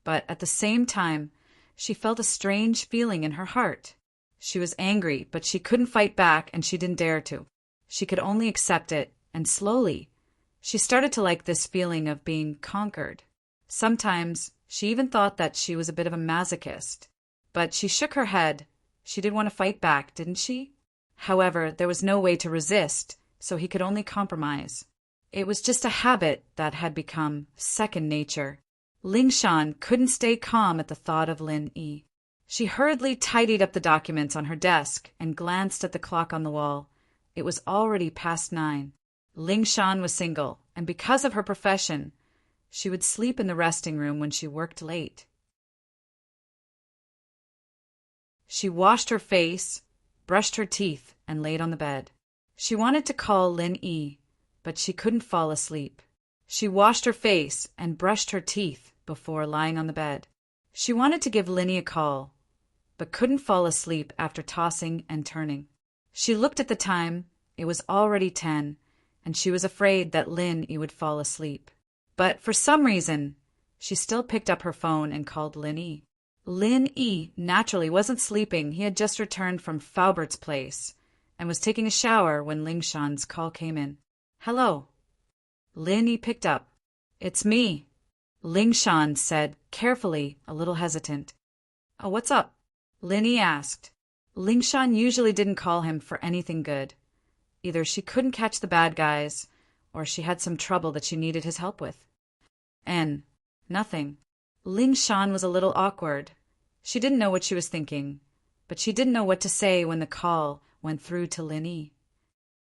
But at the same time, she felt a strange feeling in her heart. She was angry, but she couldn't fight back, and she didn't dare to. She could only accept it, and slowly, she started to like this feeling of being conquered. Sometimes, she even thought that she was a bit of a masochist. But she shook her head. She did want to fight back, didn't she? However, there was no way to resist, so he could only compromise. It was just a habit that had become second nature. Ling Shan couldn't stay calm at the thought of Lin Yi. She hurriedly tidied up the documents on her desk and glanced at the clock on the wall. It was already past 9. Ling Shan was single, and because of her profession, she would sleep in the resting room when she worked late. She washed her face, brushed her teeth, and laid on the bed. She wanted to call Lin Yi, but she couldn't fall asleep. She washed her face and brushed her teeth before lying on the bed. She wanted to give Lin Yi a call, but couldn't fall asleep after tossing and turning. She looked at the time. It was already 10, and she was afraid that Lin Yi would fall asleep. But for some reason, she still picked up her phone and called Lin Yi. Lin Yi naturally wasn't sleeping. He had just returned from Faubert's place and was taking a shower when Ling Shan's call came in. "Hello." Lin Yi picked up. "It's me," Ling Shan said, carefully, a little hesitant. "Oh, what's up?" Lin Yi asked. Ling Shan usually didn't call him for anything good. Either she couldn't catch the bad guys, or she had some trouble that she needed his help with. And nothing. Ling Shan was a little awkward. She didn't know what she was thinking, but she didn't know what to say when the call went through to Lin Yi.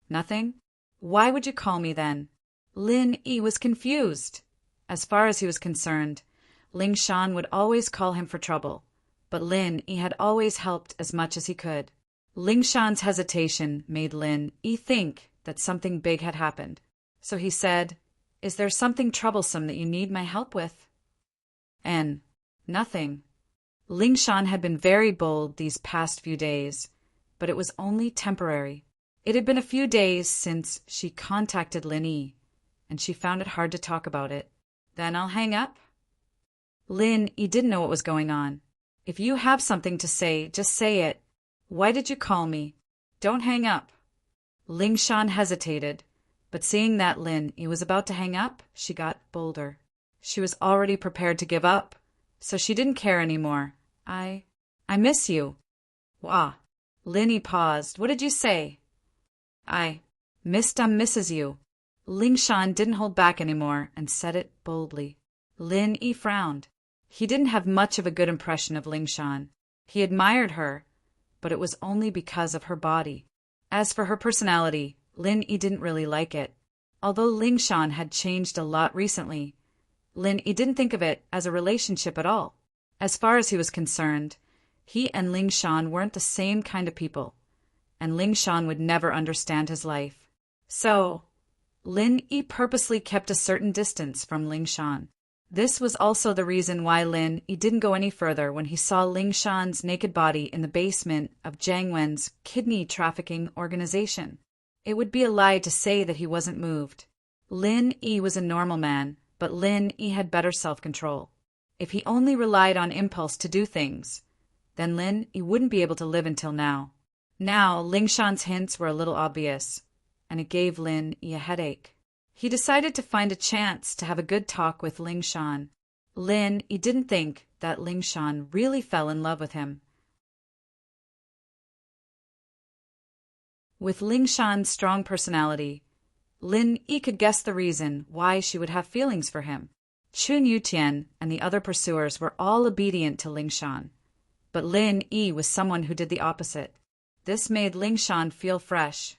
"Nothing? Why would you call me then?" Lin Yi was confused. As far as he was concerned, Ling Shan would always call him for trouble, but Lin Yi had always helped as much as he could. Ling Shan's hesitation made Lin Yi think that something big had happened. So he said, "Is there something troublesome that you need my help with?" And nothing. Ling Shan had been very bold these past few days, but it was only temporary. It had been a few days since she contacted Lin Yi, and she found it hard to talk about it. "Then I'll hang up." Lin Yi didn't know what was going on. "If you have something to say, just say it. Why did you call me? Don't hang up." Ling Shan hesitated, but seeing that Lin Yi was about to hang up, she got bolder. She was already prepared to give up, so she didn't care anymore. I miss you." "Wah." Lin Yi paused. "What did you say?" "I misses you." Ling Shan didn't hold back anymore and said it boldly. Lin Yi frowned. He didn't have much of a good impression of Ling Shan. He admired her, but it was only because of her body. As for her personality, Lin Yi didn't really like it. Although Ling Shan had changed a lot recently, Lin Yi didn't think of it as a relationship at all. As far as he was concerned, he and Ling Shan weren't the same kind of people, and Ling Shan would never understand his life. So, Lin Yi purposely kept a certain distance from Ling Shan. This was also the reason why Lin Yi didn't go any further when he saw Ling Shan's naked body in the basement of Jiang Wen's kidney trafficking organization. It would be a lie to say that he wasn't moved. Lin Yi was a normal man, but Lin Yi had better self-control. If he only relied on impulse to do things, then Lin Yi wouldn't be able to live until now. Now, Ling Shan's hints were a little obvious, and it gave Lin Yi a headache. He decided to find a chance to have a good talk with Ling Shan. Lin Yi didn't think that Ling Shan really fell in love with him. With Ling Shan's strong personality, Lin Yi could guess the reason why she would have feelings for him. Chun Yutian and the other pursuers were all obedient to Ling Shan, but Lin Yi was someone who did the opposite. This made Ling Shan feel fresh.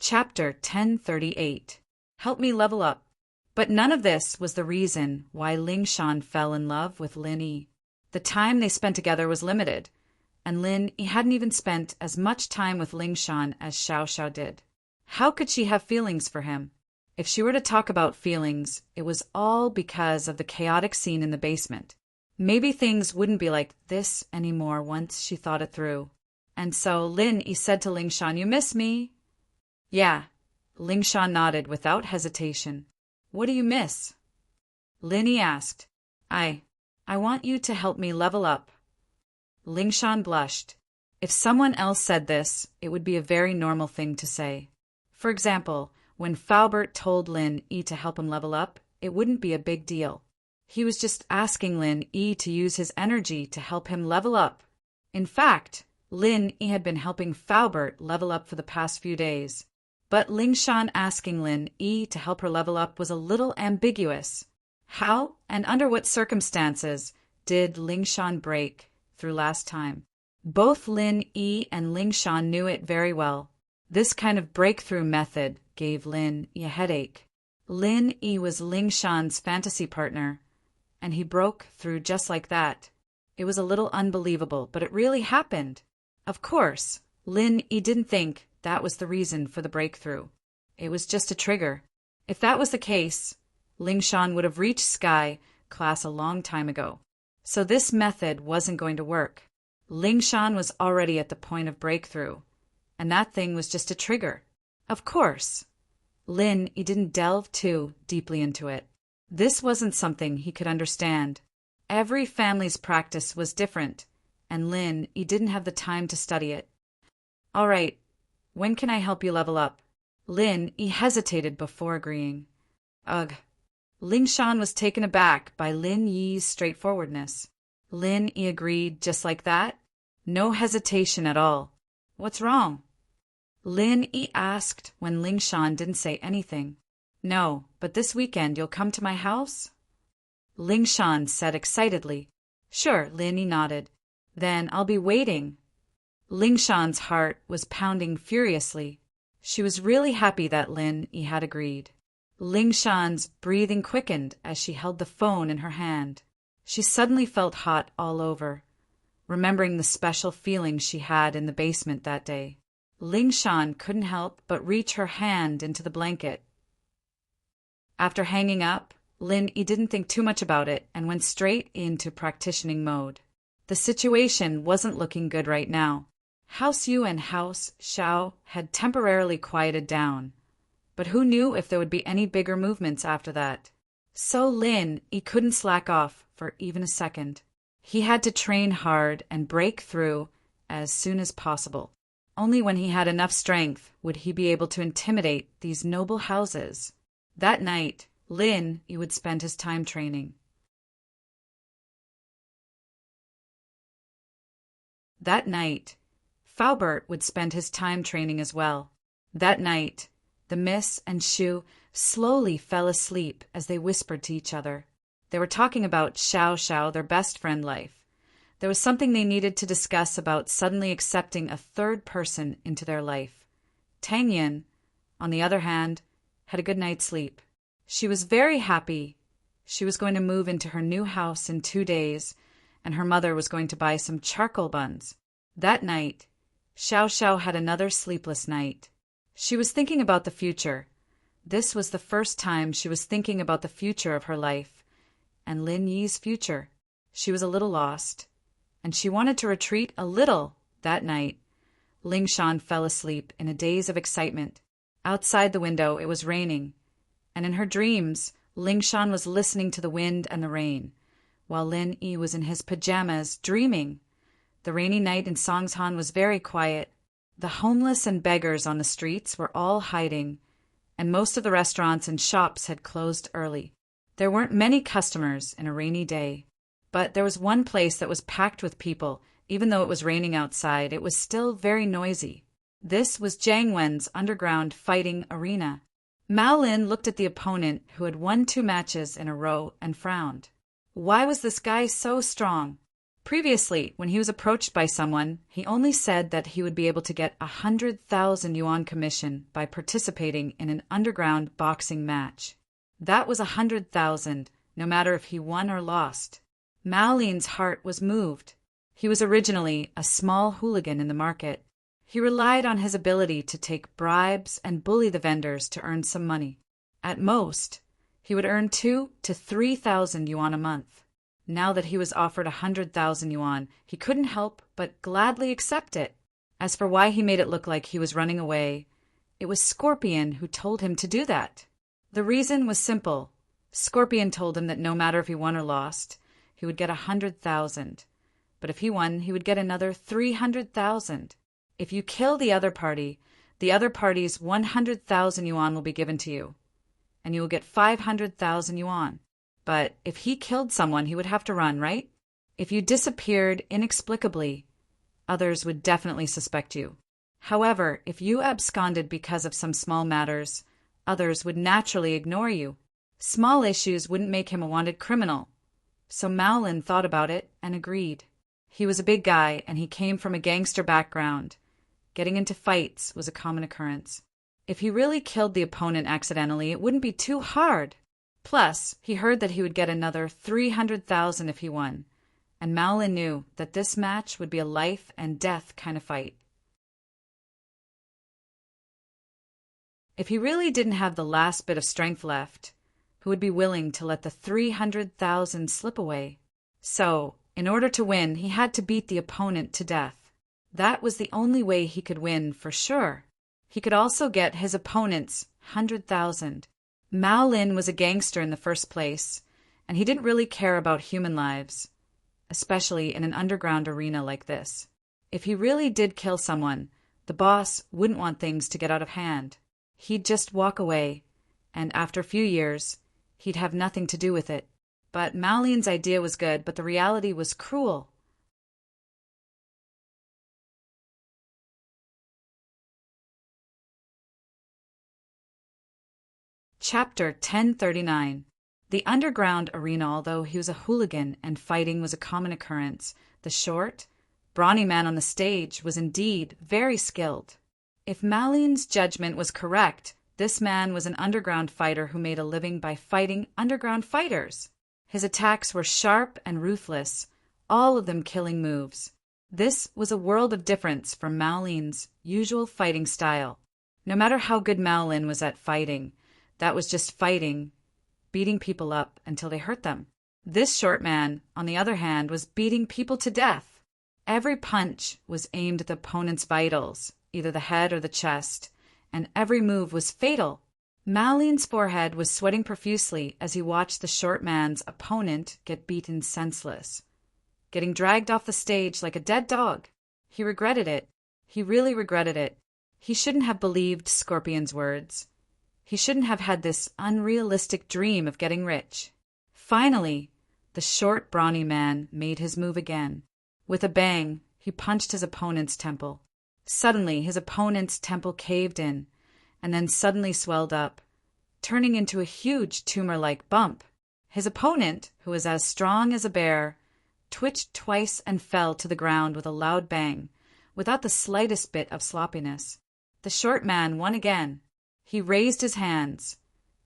Chapter 1038. Help me level up. But none of this was the reason why Ling Shan fell in love with Lin Yi. The time they spent together was limited, and Lin Yi hadn't even spent as much time with Ling Shan as Xiao Xiao did. How could she have feelings for him? If she were to talk about feelings, it was all because of the chaotic scene in the basement. Maybe things wouldn't be like this anymore once she thought it through. And so Lin Yi said to Ling Shan, "You miss me?" "Yeah." Ling Shan nodded without hesitation. "What do you miss?" Lin Yi asked. I want you to help me level up." Ling Shan blushed. If someone else said this, it would be a very normal thing to say. For example, when Faubert told Lin Yi to help him level up, it wouldn't be a big deal. He was just asking Lin Yi to use his energy to help him level up. In fact, Lin Yi had been helping Faubert level up for the past few days. But Lingshan asking Lin Yi to help her level up was a little ambiguous. How and under what circumstances did Lingshan break through last time? Both Lin Yi and Lingshan knew it very well. This kind of breakthrough method gave Lin Yi a headache. Lin Yi was Lingshan's fantasy partner, and he broke through just like that. It was a little unbelievable, but it really happened. Of course, Lin Yi didn't think that was the reason for the breakthrough. It was just a trigger. If that was the case, Lingshan would have reached Sky class a long time ago. So this method wasn't going to work. Lingshan was already at the point of breakthrough, and that thing was just a trigger. Of course, Lin Yi didn't delve too deeply into it. This wasn't something he could understand. Every family's practice was different, and Lin Yi didn't have the time to study it. All right, when can I help you level up? Lin Yi hesitated before agreeing. Ugh. Lingshan was taken aback by Lin Yi's straightforwardness. Lin Yi agreed just like that? No hesitation at all. What's wrong? Lin Yi asked when Lingshan didn't say anything. No, but this weekend you'll come to my house? Lingshan said excitedly. Sure, Lin Yi nodded. Then I'll be waiting. Lingshan's heart was pounding furiously. She was really happy that Lin Yi had agreed. Lingshan's breathing quickened as she held the phone in her hand. She suddenly felt hot all over, remembering the special feeling she had in the basement that day. Lingshan couldn't help but reach her hand into the blanket. After hanging up, Lin Yi didn't think too much about it and went straight into practicing mode. The situation wasn't looking good right now. House Yu and House Xiao had temporarily quieted down, but who knew if there would be any bigger movements after that? So Lin Yi couldn't slack off for even a second. He had to train hard and break through as soon as possible. Only when he had enough strength would he be able to intimidate these noble houses. That night, Lin Yi would spend his time training. That night, Faubert would spend his time training as well. That night, the Miss and Shu slowly fell asleep as they whispered to each other. They were talking about Xiao Xiao, their best friend life. There was something they needed to discuss about suddenly accepting a third person into their life. Tang Yin, on the other hand, had a good night's sleep. She was very happy. She was going to move into her new house in 2 days, and her mother was going to buy some charcoal buns. That night, Xiao Xiao had another sleepless night. She was thinking about the future. This was the first time she was thinking about the future of her life, and Lin Yi's future. She was a little lost, and she wanted to retreat a little. That night, Lingshan fell asleep in a daze of excitement. Outside the window, it was raining, and in her dreams, Lingshan was listening to the wind and the rain, while Lin Yi was in his pajamas dreaming. The rainy night in Songshan was very quiet. The homeless and beggars on the streets were all hiding, and most of the restaurants and shops had closed early. There weren't many customers in a rainy day, but there was one place that was packed with people. Even though it was raining outside, it was still very noisy. This was Jiang Wen's underground fighting arena. Mao Lin looked at the opponent who had won 2 matches in a row and frowned. Why was this guy so strong? Previously, when he was approached by someone, he only said that he would be able to get 100,000 yuan commission by participating in an underground boxing match. That was 100,000, no matter if he won or lost. Mao Lin's heart was moved. He was originally a small hooligan in the market. He relied on his ability to take bribes and bully the vendors to earn some money. At most, he would earn 2,000 to 3,000 yuan a month. Now that he was offered 100,000 yuan, he couldn't help but gladly accept it. As for why he made it look like he was running away, it was Scorpion who told him to do that. The reason was simple. Scorpion told him that no matter if he won or lost, he would get 100,000. But if he won, he would get another 300,000. If you kill the other party's 100,000 yuan will be given to you, and you will get 500,000 yuan. But if he killed someone, he would have to run, right? If you disappeared inexplicably, others would definitely suspect you. However, if you absconded because of some small matters, others would naturally ignore you. Small issues wouldn't make him a wanted criminal. So Mao Lin thought about it and agreed. He was a big guy and he came from a gangster background. Getting into fights was a common occurrence. If he really killed the opponent accidentally, it wouldn't be too hard. Plus, he heard that he would get another 300,000 if he won, and Mao Lin knew that this match would be a life and death kind of fight. If he really didn't have the last bit of strength left, who would be willing to let the 300,000 slip away? So, in order to win, he had to beat the opponent to death. That was the only way he could win for sure. He could also get his opponent's 100,000. Mao Lin was a gangster in the first place, and he didn't really care about human lives, especially in an underground arena like this. If he really did kill someone, the boss wouldn't want things to get out of hand. He'd just walk away, and after a few years, he'd have nothing to do with it. But Mao Lin's idea was good, but the reality was cruel. Chapter 1039. The underground arena. Although he was a hooligan and fighting was a common occurrence, the short, brawny man on the stage was indeed very skilled. If Mao Lin's judgment was correct, this man was an underground fighter who made a living by fighting underground fighters. His attacks were sharp and ruthless, all of them killing moves. This was a world of difference from Mao Lin's usual fighting style. No matter how good Mao Lin was at fighting, that was just fighting, beating people up until they hurt them. This short man, on the other hand, was beating people to death. Every punch was aimed at the opponent's vitals, either the head or the chest, and every move was fatal. Mao Lin's forehead was sweating profusely as he watched the short man's opponent get beaten senseless, getting dragged off the stage like a dead dog. He regretted it. He really regretted it. He shouldn't have believed Scorpion's words. He shouldn't have had this unrealistic dream of getting rich. Finally, the short, brawny man made his move again. With a bang, he punched his opponent's temple. Suddenly, his opponent's temple caved in, and then suddenly swelled up, turning into a huge tumor-like bump. His opponent, who was as strong as a bear, twitched twice and fell to the ground with a loud bang, without the slightest bit of sloppiness. The short man won again. He raised his hands,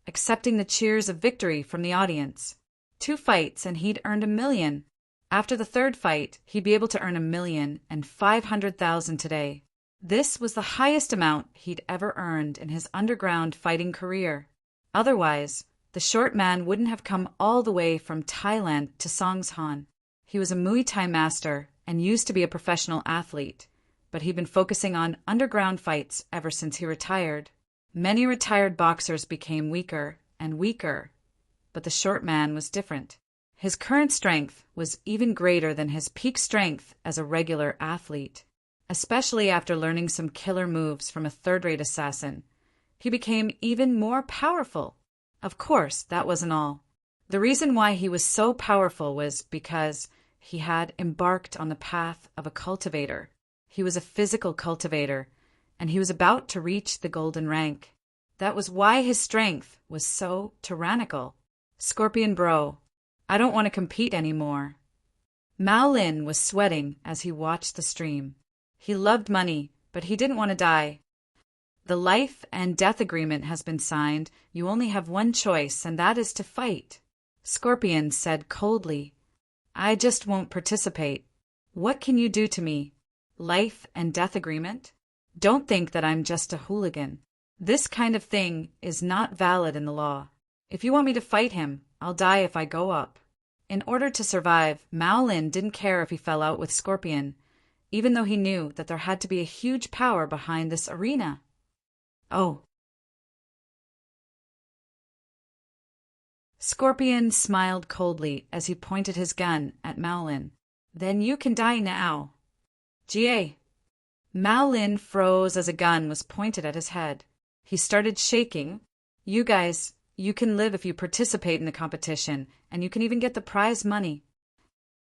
accepting the cheers of victory from the audience. 2 fights and he'd earned $1 million. After the 3rd fight, he'd be able to earn $1,500,000 today. This was the highest amount he'd ever earned in his underground fighting career. Otherwise, the short man wouldn't have come all the way from Thailand to Songshan. He was a Muay Thai master and used to be a professional athlete, but he'd been focusing on underground fights ever since he retired. Many retired boxers became weaker and weaker, but the short man was different. His current strength was even greater than his peak strength as a regular athlete. Especially after learning some killer moves from a third-rate assassin, he became even more powerful. Of course, that wasn't all. The reason why he was so powerful was because he had embarked on the path of a cultivator. He was a physical cultivator, and he was about to reach the golden rank. That was why his strength was so tyrannical. Scorpion bro, I don't want to compete anymore. Mao Lin was sweating as he watched the stream. He loved money, but he didn't want to die. The life and death agreement has been signed. You only have one choice, and that is to fight. Scorpion said coldly, I just won't participate. What can you do to me? Life and death agreement? Don't think that I'm just a hooligan. This kind of thing is not valid in the law. If you want me to fight him, I'll die if I go up. In order to survive, Mao Lin didn't care if he fell out with Scorpion, even though he knew that there had to be a huge power behind this arena. Oh. Scorpion smiled coldly as he pointed his gun at Mao Lin. Then you can die now. Ga. Mao Lin froze as a gun was pointed at his head. He started shaking. You guys You can live if you participate in the competition, and you can even get the prize money.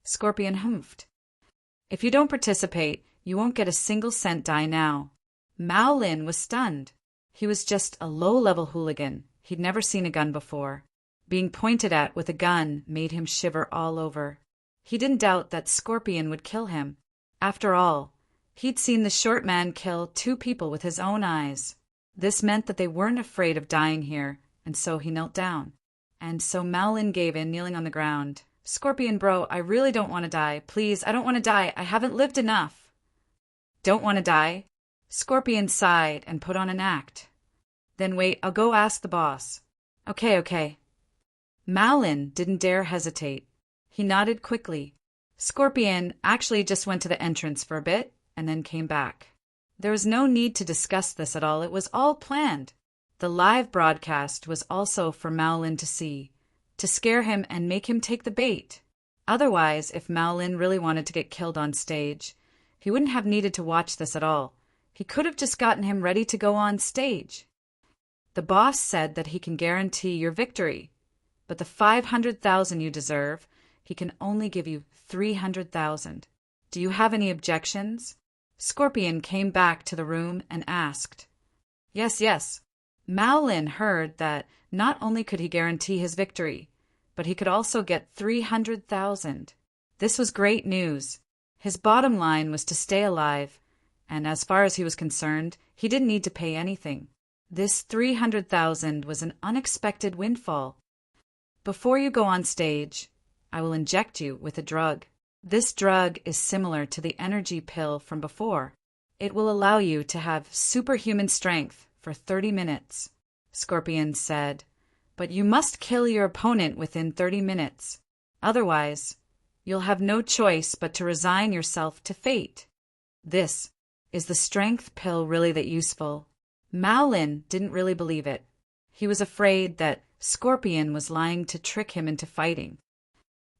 Scorpion humphed. If you don't participate, you won't get a single cent. Die now. Mao Lin was stunned. He was just a low-level hooligan. He'd never seen a gun before. Being pointed at with a gun made him shiver all over. He didn't doubt that Scorpion would kill him. After all, he'd seen the short man kill 2 people with his own eyes. This meant that they weren't afraid of dying here, and so he knelt down. And so Mao Lin gave in, kneeling on the ground. Scorpion bro, I really don't want to die. Please, I don't want to die. I haven't lived enough. Don't want to die? Scorpion sighed and put on an act. Then wait, I'll go ask the boss. Okay. Mao Lin didn't dare hesitate. He nodded quickly. Scorpion actually just went to the entrance for a bit and then came back. There was no need to discuss this at all. It was all planned. The live broadcast was also for Mao Lin to see, to scare him and make him take the bait. Otherwise, if Mao Lin really wanted to get killed on stage, he wouldn't have needed to watch this at all. He could have just gotten him ready to go on stage. The boss said that he can guarantee your victory, but the 500,000 you deserve, he can only give you 300,000. Do you have any objections? Scorpion came back to the room and asked. Yes. Mao Lin heard that not only could he guarantee his victory, but he could also get 300,000. This was great news. His bottom line was to stay alive, and as far as he was concerned, he didn't need to pay anything. This 300,000 was an unexpected windfall. Before you go on stage, I will inject you with a drug. This drug is similar to the energy pill from before. It will allow you to have superhuman strength for 30 minutes, Scorpion said. But you must kill your opponent within 30 minutes. Otherwise, you'll have no choice but to resign yourself to fate. Is the strength pill really that useful? Mao Lin didn't really believe it. He was afraid that Scorpion was lying to trick him into fighting.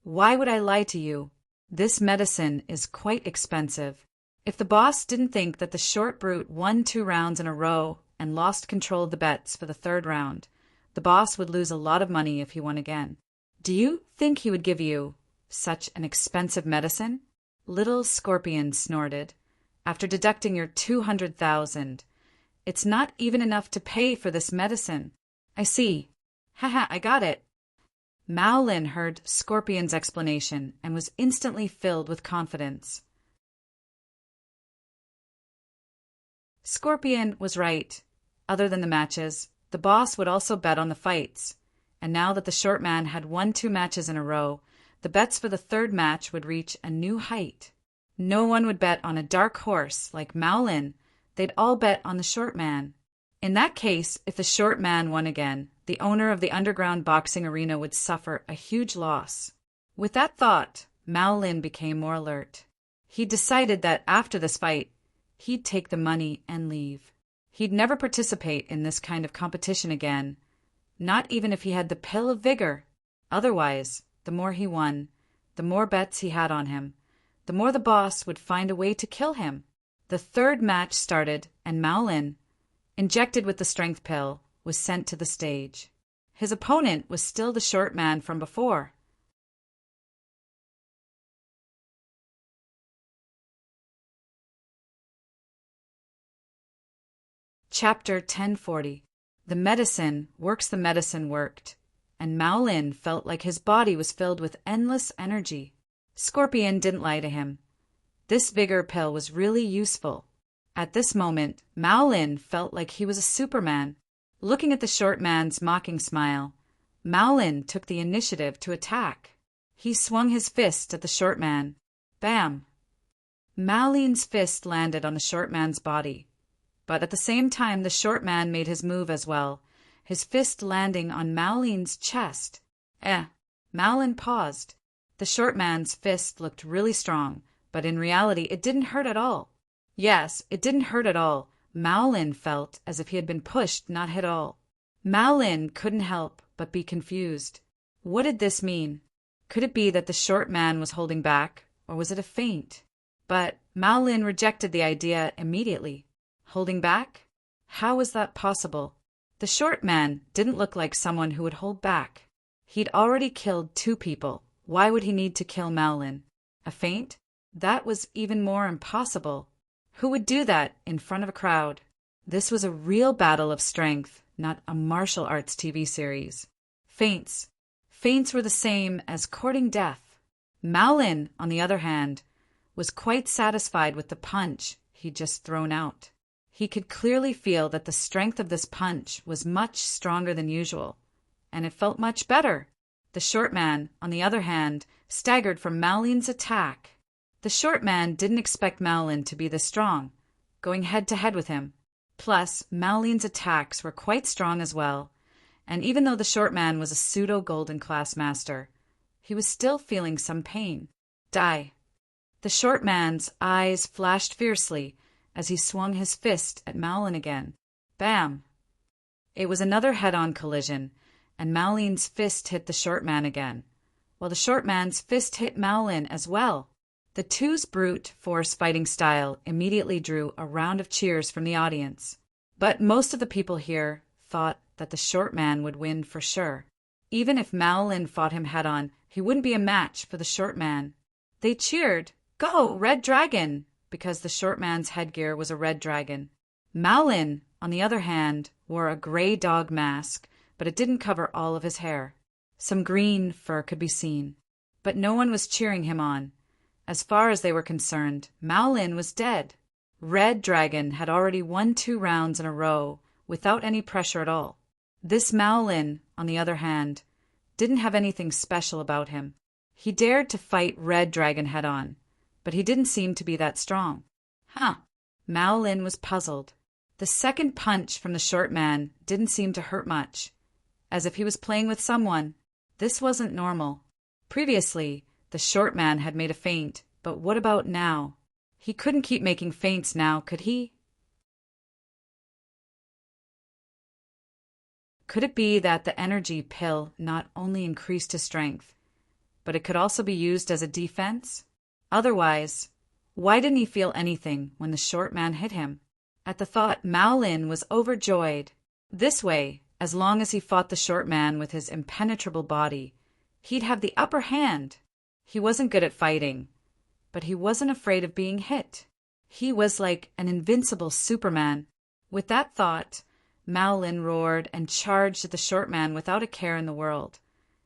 Why would I lie to you? This medicine is quite expensive. If the boss didn't think that the short brute won 2 rounds in a row and lost control of the bets for the 3rd round, the boss would lose a lot of money if he won again. Do you think he would give you such an expensive medicine? Little Scorpion snorted. After deducting your 200,000, it's not even enough to pay for this medicine. I see. Haha, I got it. Mao Lin heard Scorpion's explanation and was instantly filled with confidence. Scorpion was right. Other than the matches, the boss would also bet on the fights. And now that the short man had won 2 matches in a row, the bets for the 3rd match would reach a new height. No one would bet on a dark horse like Mao Lin. They'd all bet on the short man. In that case, if the short man won again, the owner of the underground boxing arena would suffer a huge loss. With that thought, Mao Lin became more alert. He decided that after this fight, he'd take the money and leave. He'd never participate in this kind of competition again, not even if he had the pill of vigor. Otherwise, the more he won, the more bets he had on him, the more the boss would find a way to kill him. The 3rd match started, and Mao Lin, injected with the strength pill, was sent to the stage. His opponent was still the short man from before. Chapter 1040. The medicine works. The medicine worked, and Mao Lin felt like his body was filled with endless energy. Scorpion didn't lie to him. This vigor pill was really useful. At this moment, Mao Lin felt like he was a Superman. Looking at the short man's mocking smile, Mao Lin took the initiative to attack. He swung his fist at the short man. Bam! Mao Lin's fist landed on the short man's body. But at the same time, the short man made his move as well, his fist landing on Mao Lin's chest. Mao Lin paused. The short man's fist looked really strong, but in reality it didn't hurt at all. Yes, it didn't hurt at all. Mao Lin felt as if he had been pushed, not hit at all. Mao Lin couldn't help but be confused. What did this mean? Could it be that the short man was holding back, or was it a feint? But Mao Lin rejected the idea immediately. Holding back? How was that possible? The short man didn't look like someone who would hold back. He'd already killed 2 people. Why would he need to kill Maolin? A feint? That was even more impossible. Who would do that in front of a crowd? This was a real battle of strength, not a martial arts TV series. Feints. Feints were the same as courting death. Maolin, on the other hand, was quite satisfied with the punch he'd just thrown out. He could clearly feel that the strength of this punch was much stronger than usual, and it felt much better. The short man, on the other hand, staggered from Maolin's attack. The short man didn't expect Maolin to be this strong, going head-to-head with him. Plus, Maolin's attacks were quite strong as well, and even though the short man was a pseudo-golden class master, he was still feeling some pain. Die. The short man's eyes flashed fiercely as he swung his fist at Maolin again. Bam! It was another head-on collision, and Maolin's fist hit the short man again, while the short man's fist hit Maolin as well. The two's brute force fighting style immediately drew a round of cheers from the audience, but most of the people here thought that the short man would win for sure. Even if Maolin fought him head-on, he wouldn't be a match for the short man. They cheered, "Go, Red Dragon!" because the short man's headgear was a red dragon. Maolin, on the other hand, wore a gray dog mask, but it didn't cover all of his hair. Some green fur could be seen, but no one was cheering him on. As far as they were concerned, Maolin was dead. Red Dragon had already won 2 rounds in a row without any pressure at all. This Maolin, on the other hand, didn't have anything special about him. He dared to fight Red Dragon head-on, but he didn't seem to be that strong. Maolin was puzzled. The second punch from the short man didn't seem to hurt much, as if he was playing with someone. This wasn't normal. Previously, the short man had made a feint, but what about now? He couldn't keep making feints now, could he? Could it be that the energy pill not only increased his strength, but it could also be used as a defense? Otherwise, why didn't he feel anything when the short man hit him? At the thought, Maolin was overjoyed. This way, as long as he fought the short man with his impenetrable body, he'd have the upper hand. He wasn't good at fighting, but he wasn't afraid of being hit. He was like an invincible Superman. With that thought, Maolin roared and charged at the short man without a care in the world,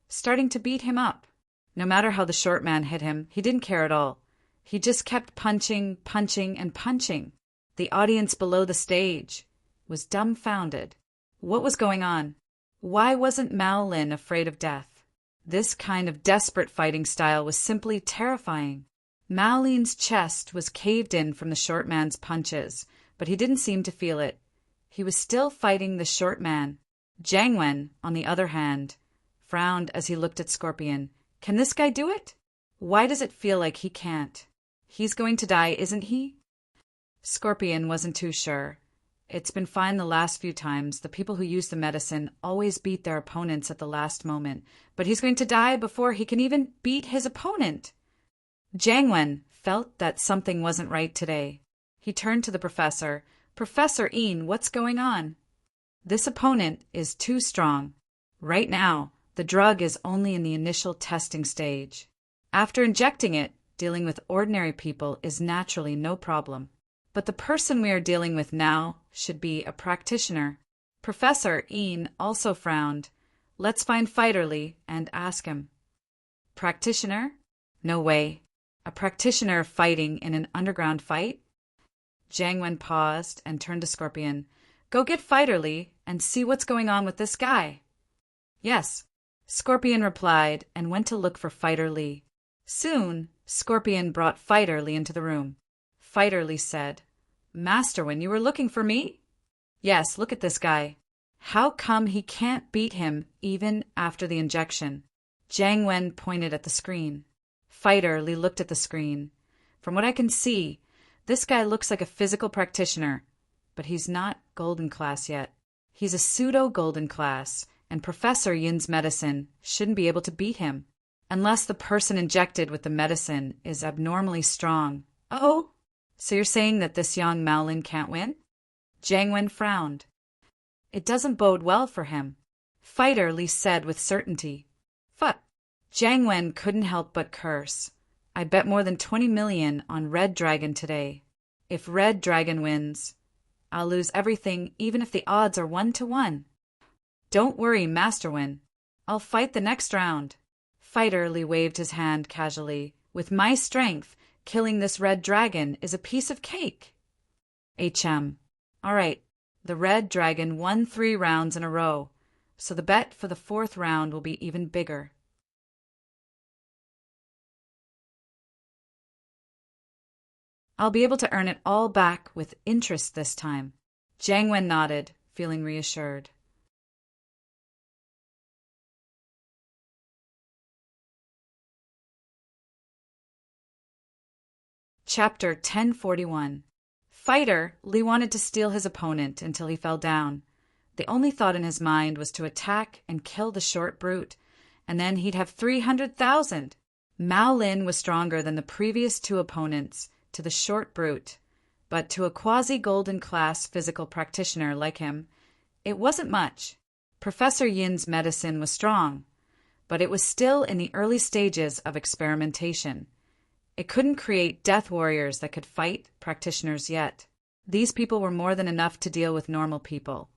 starting to beat him up. No matter how the short man hit him, he didn't care at all. He just kept punching, punching, and punching. The audience below the stage was dumbfounded. What was going on? Why wasn't Maolin afraid of death? This kind of desperate fighting style was simply terrifying. Maolin's chest was caved in from the short man's punches, but he didn't seem to feel it. He was still fighting the short man. Jiang Wen, on the other hand, frowned as he looked at Scorpion. Can this guy do it? Why does it feel like he can't? He's going to die, isn't he? Scorpion wasn't too sure. It's been fine the last few times. The people who use the medicine always beat their opponents at the last moment, but he's going to die before he can even beat his opponent. Jiang Wen felt that something wasn't right today. He turned to the professor. Professor Ian, what's going on? This opponent is too strong. Right now, the drug is only in the initial testing stage. After injecting it, dealing with ordinary people is naturally no problem. But the person we are dealing with now should be a practitioner. Professor Ian also frowned. Let's find Fighterly and ask him. Practitioner? No way. A practitioner fighting in an underground fight? Jiang Wen paused and turned to Scorpion. Go get Fighterly and see what's going on with this guy. Yes, Scorpion replied and went to look for Fighterly. Soon, Scorpion brought Fighterly into the room. Fighterly said, Master Wen, you were looking for me? Yes, look at this guy. How come he can't beat him even after the injection? Jiang Wen pointed at the screen. Fighterly looked at the screen. From what I can see, this guy looks like a physical practitioner, but he's not golden class yet. He's a pseudo-golden class, and Professor Yin's medicine shouldn't be able to beat him, unless the person injected with the medicine is abnormally strong. Oh? So you're saying that this young Maolin can't win? Jiang Wen frowned. It doesn't bode well for him. Fighter Li said with certainty. Fuck. Jiang Wen couldn't help but curse. I bet more than 20 million on Red Dragon today. If Red Dragon wins, I'll lose everything even if the odds are 1-to-1. Don't worry, Master Wen. I'll fight the next round. Fighter Li waved his hand casually. With my strength, killing this Red Dragon is a piece of cake. All right, the Red Dragon won 3 rounds in a row, so the bet for the 4th round will be even bigger. I'll be able to earn it all back with interest this time. Jiang Wen nodded, feeling reassured. Chapter 1041. Fighter Li wanted to steal his opponent until he fell down. The only thought in his mind was to attack and kill the short brute, and then he'd have 300,000. Mao Lin was stronger than the previous 2 opponents to the short brute, but to a quasi-golden class physical practitioner like him, it wasn't much. Professor Yin's medicine was strong, but it was still in the early stages of experimentation. It couldn't create death warriors that could fight practitioners yet. These people were more than enough to deal with normal people,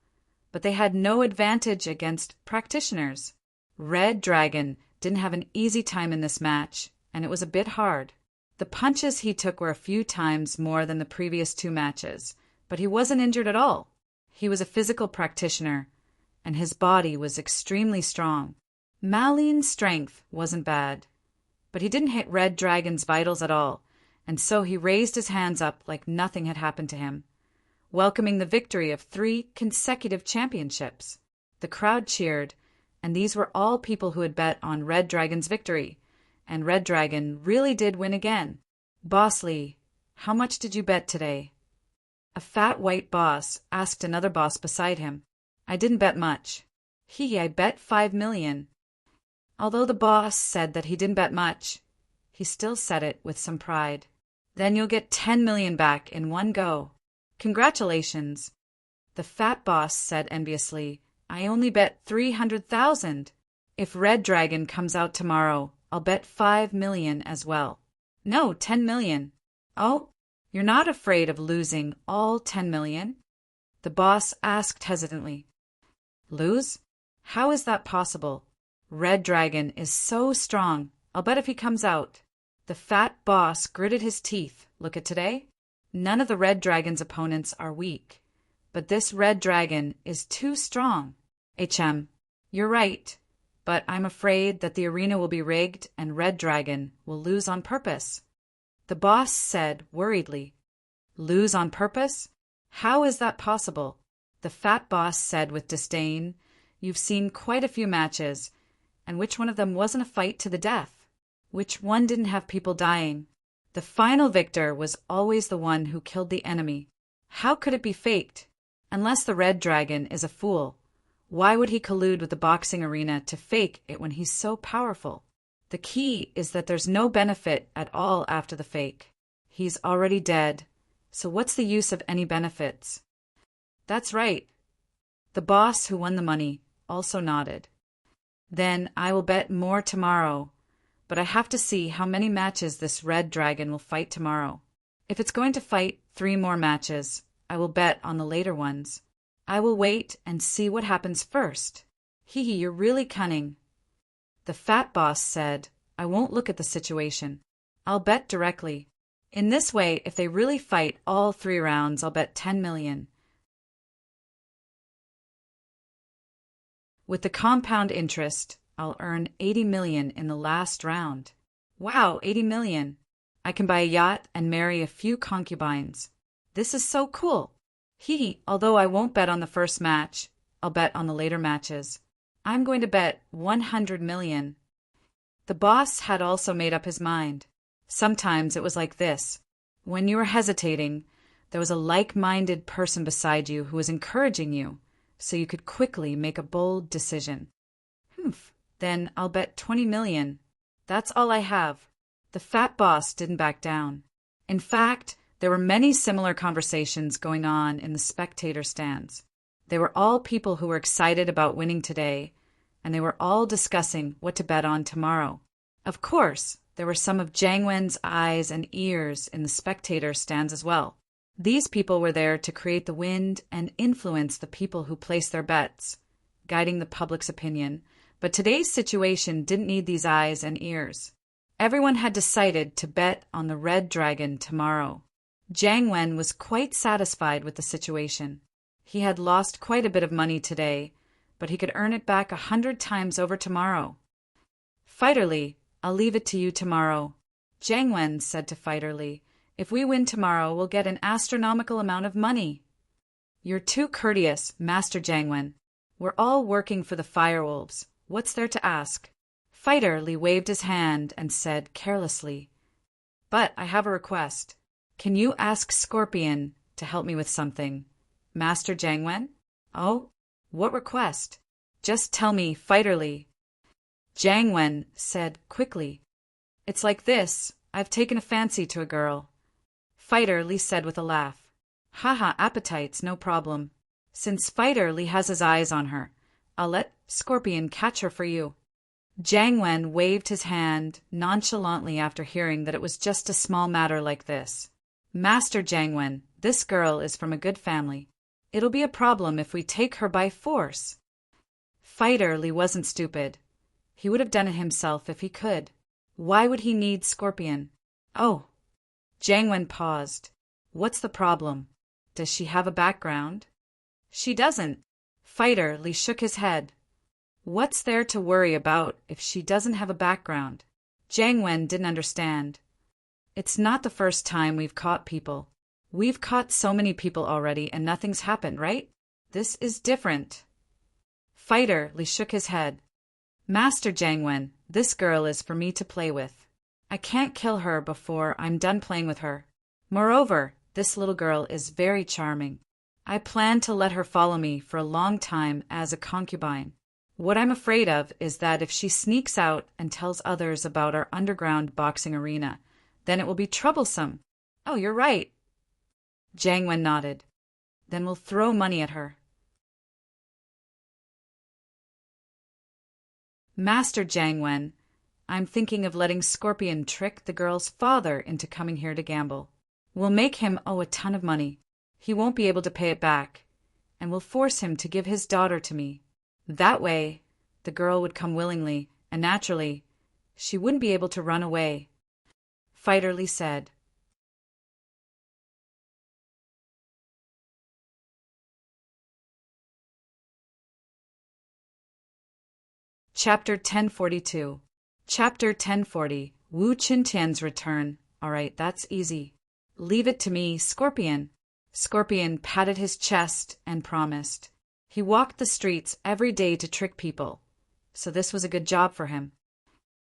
but they had no advantage against practitioners. Red Dragon didn't have an easy time in this match, and it was a bit hard. The punches he took were a few times more than the previous 2 matches, but he wasn't injured at all. He was a physical practitioner, and his body was extremely strong. Mao Lin's strength wasn't bad, but he didn't hit Red Dragon's vitals at all, and so he raised his hands up like nothing had happened to him, welcoming the victory of 3 consecutive championships. The crowd cheered, and these were all people who had bet on Red Dragon's victory, and Red Dragon really did win again. Boss Li, how much did you bet today? A fat white boss asked another boss beside him. I didn't bet much. I bet 5 million. Although the boss said that he didn't bet much, he still said it with some pride. Then you'll get 10 million back in one go. Congratulations. The fat boss said enviously, I only bet 300,000. If Red Dragon comes out tomorrow, I'll bet 5 million as well. No, 10 million. Oh, you're not afraid of losing all 10 million? The boss asked hesitantly. Lose? How is that possible? Red Dragon is so strong. I'll bet if he comes out. The fat boss gritted his teeth. Look at today. None of the Red Dragon's opponents are weak, but this Red Dragon is too strong. You're right, but I'm afraid that the arena will be rigged and Red Dragon will lose on purpose. The boss said worriedly. Lose on purpose? How is that possible? The fat boss said with disdain. You've seen quite a few matches, and which one of them wasn't a fight to the death? Which one didn't have people dying? The final victor was always the one who killed the enemy. How could it be faked? Unless the Red Dragon is a fool, why would he collude with the boxing arena to fake it when he's so powerful? The key is that there's no benefit at all after the fake. He's already dead, so what's the use of any benefits? That's right. The boss who won the money also nodded. Then I will bet more tomorrow, but I have to see how many matches this Red Dragon will fight tomorrow. If it's going to fight 3 more matches, I will bet on the later ones. I will wait and see what happens first. You're really cunning. The fat boss said, I won't look at the situation. I'll bet directly. In this way, if they really fight all 3 rounds, I'll bet 10 million. With the compound interest, I'll earn 80 million in the last round. Wow, 80 million. I can buy a yacht and marry a few concubines. This is so cool. Although I won't bet on the first match, I'll bet on the later matches. I'm going to bet 100 million. The boss had also made up his mind. Sometimes it was like this. When you were hesitating, there was a like-minded person beside you who was encouraging you, so you could quickly make a bold decision. Then I'll bet 20 million. That's all I have. The fat boss didn't back down. In fact, there were many similar conversations going on in the spectator stands. They were all people who were excited about winning today, and they were all discussing what to bet on tomorrow. Of course, there were some of Jiang Wen's eyes and ears in the spectator stands as well. These people were there to create the wind and influence the people who placed their bets, guiding the public's opinion. But today's situation didn't need these eyes and ears. Everyone had decided to bet on the red dragon tomorrow. Jiang Wen was quite satisfied with the situation. He had lost quite a bit of money today, but he could earn it back 100 times over tomorrow. Fighter Li, I'll leave it to you tomorrow. Jiang Wen said to Fighter Li, if we win tomorrow, we'll get an astronomical amount of money. You're too courteous, Master Jiang Wen. We're all working for the firewolves. What's there to ask? Fighter Li waved his hand and said carelessly, but I have a request. Can you ask Scorpion to help me with something? Master Jiang Wen? Oh, what request? Just tell me, Fighter Li. Jiang Wen said quickly, it's like this, I've taken a fancy to a girl. Fighter Li said with a laugh, haha, appetites, no problem. Since Fighter Li has his eyes on her, I'll let Scorpion catch her for you. Jiang Wen waved his hand nonchalantly after hearing that it was just a small matter like this. Master Jiang Wen, this girl is from a good family. It'll be a problem if we take her by force. Fighter Li wasn't stupid. He would have done it himself if he could. Why would he need Scorpion? Oh. Jiang Wen paused. What's the problem? Does she have a background? She doesn't. Fighter Li shook his head. What's there to worry about if she doesn't have a background? Jiang Wen didn't understand. It's not the first time we've caught people. We've caught so many people already and nothing's happened, right? This is different. Fighter Li shook his head. Master Jiang Wen, this girl is for me to play with. I can't kill her before I'm done playing with her. Moreover, this little girl is very charming. I plan to let her follow me for a long time as a concubine. What I'm afraid of is that if she sneaks out and tells others about our underground boxing arena, then it will be troublesome. Oh, you're right. Jiang Wen nodded. Then we'll throw money at her. Master Jiang Wen, I'm thinking of letting Scorpion trick the girl's father into coming here to gamble. We'll make him owe a ton of money. He won't be able to pay it back, and we'll force him to give his daughter to me. That way, the girl would come willingly, and naturally, she wouldn't be able to run away. Fighter Li said. Chapter 1042. Chapter 1040. Wu Qintian's return. All right, that's easy. Leave it to me, Scorpion. Scorpion patted his chest and promised. He walked the streets every day to trick people, so this was a good job for him.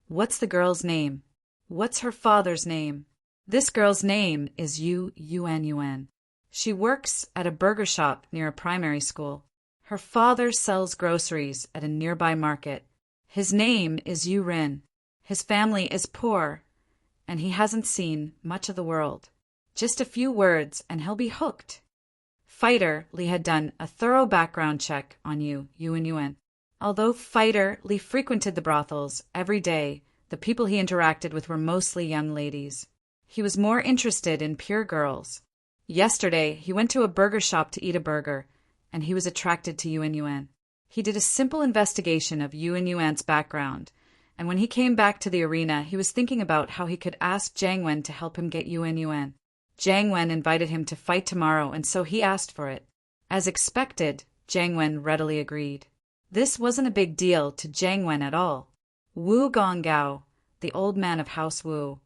What's the girl's name? What's her father's name? This girl's name is Yu Yuan. She works at a burger shop near a primary school. Her father sells groceries at a nearby market. His name is Yu Rin. His family is poor, and he hasn't seen much of the world. Just a few words, and he'll be hooked. Fighter Li had done a thorough background check on Yu Yuan. Although Fighter Li frequented the brothels every day, the people he interacted with were mostly young ladies. He was more interested in pure girls. Yesterday, he went to a burger shop to eat a burger, and he was attracted to Yuan. He did a simple investigation of Yuan's background, and when he came back to the arena, he was thinking about how he could ask Jiang Wen to help him get Yuan. Jiang Wen invited him to fight tomorrow, and so he asked for it. As expected, Jiang Wen readily agreed. This wasn't a big deal to Jiang Wen at all. Wu Gonggao, the old man of House Wu,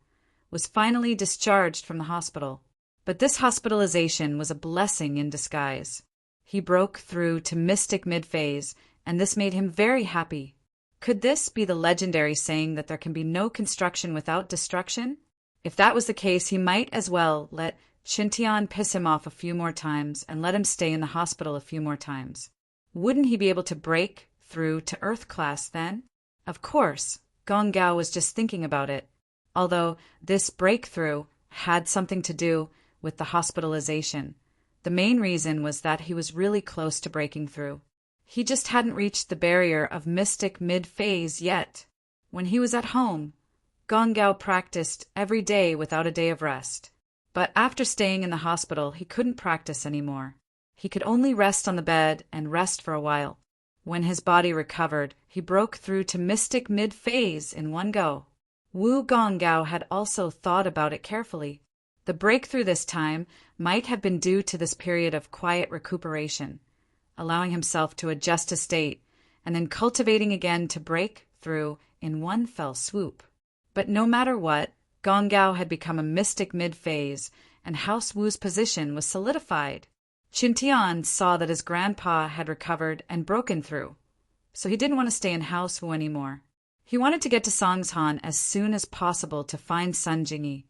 was finally discharged from the hospital. But this hospitalization was a blessing in disguise. He broke through to mystic mid-phase, and this made him very happy. Could this be the legendary saying that there can be no construction without destruction? If that was the case, he might as well let Qintian piss him off a few more times and let him stay in the hospital a few more times. Wouldn't he be able to break through to Earth class then? Of course, Gong Gao was just thinking about it, although this breakthrough had something to do with the hospitalization. The main reason was that he was really close to breaking through. He just hadn't reached the barrier of mystic mid-phase yet. When he was at home, Gong Gao practiced every day without a day of rest. But after staying in the hospital, he couldn't practice anymore. He could only rest on the bed and rest for a while. When his body recovered, he broke through to mystic mid-phase in one go. Wu Gongao had also thought about it carefully. The breakthrough this time might have been due to this period of quiet recuperation, allowing himself to adjust to state, and then cultivating again to break through in one fell swoop. But no matter what, Gongao had become a mystic mid-phase, and House Wu's position was solidified. Qintian saw that his grandpa had recovered and broken through, so he didn't want to stay in House Wu anymore. He wanted to get to Songshan as soon as possible to find Sun Jingyi,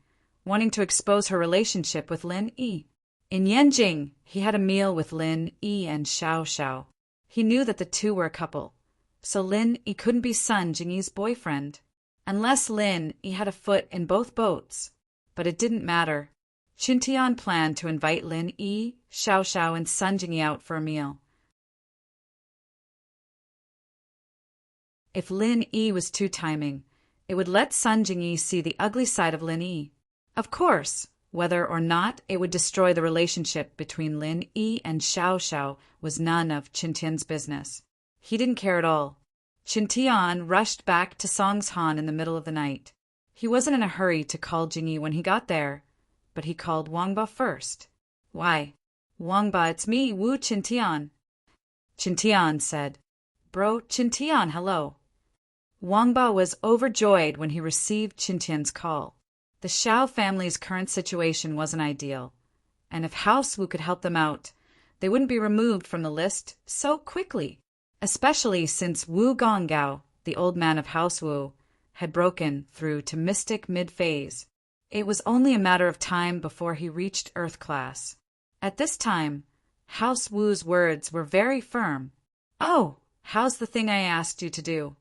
wanting to expose her relationship with Lin Yi. In Yanjing, he had a meal with Lin Yi and Xiao Xiao. He knew that the two were a couple, so Lin Yi couldn't be Sun Jingyi's boyfriend, unless Lin Yi had a foot in both boats. But it didn't matter. Qintian planned to invite Lin Yi, Xiao Xiao, and Sun Jingyi out for a meal. If Lin Yi was two-timing, it would let Sun Jingyi see the ugly side of Lin Yi. Of course, whether or not it would destroy the relationship between Lin Yi and Xiao Xiao was none of Qintian's business. He didn't care at all. Qintian rushed back to Songshan in the middle of the night. He wasn't in a hurry to call Jingyi when he got there, but he called Wangba first. "Why, Wangba, it's me, Wu Qintian." Qintian said, "Bro, Qintian, hello." Wangba was overjoyed when he received Qintian's call. The Xiao family's current situation wasn't ideal, and if House Wu could help them out, they wouldn't be removed from the list so quickly, especially since Wu Gongao, the old man of House Wu, had broken through to mystic mid-phase. It was only a matter of time before he reached Earth class. At this time, House Wu's words were very firm. "Oh, how's the thing I asked you to do?"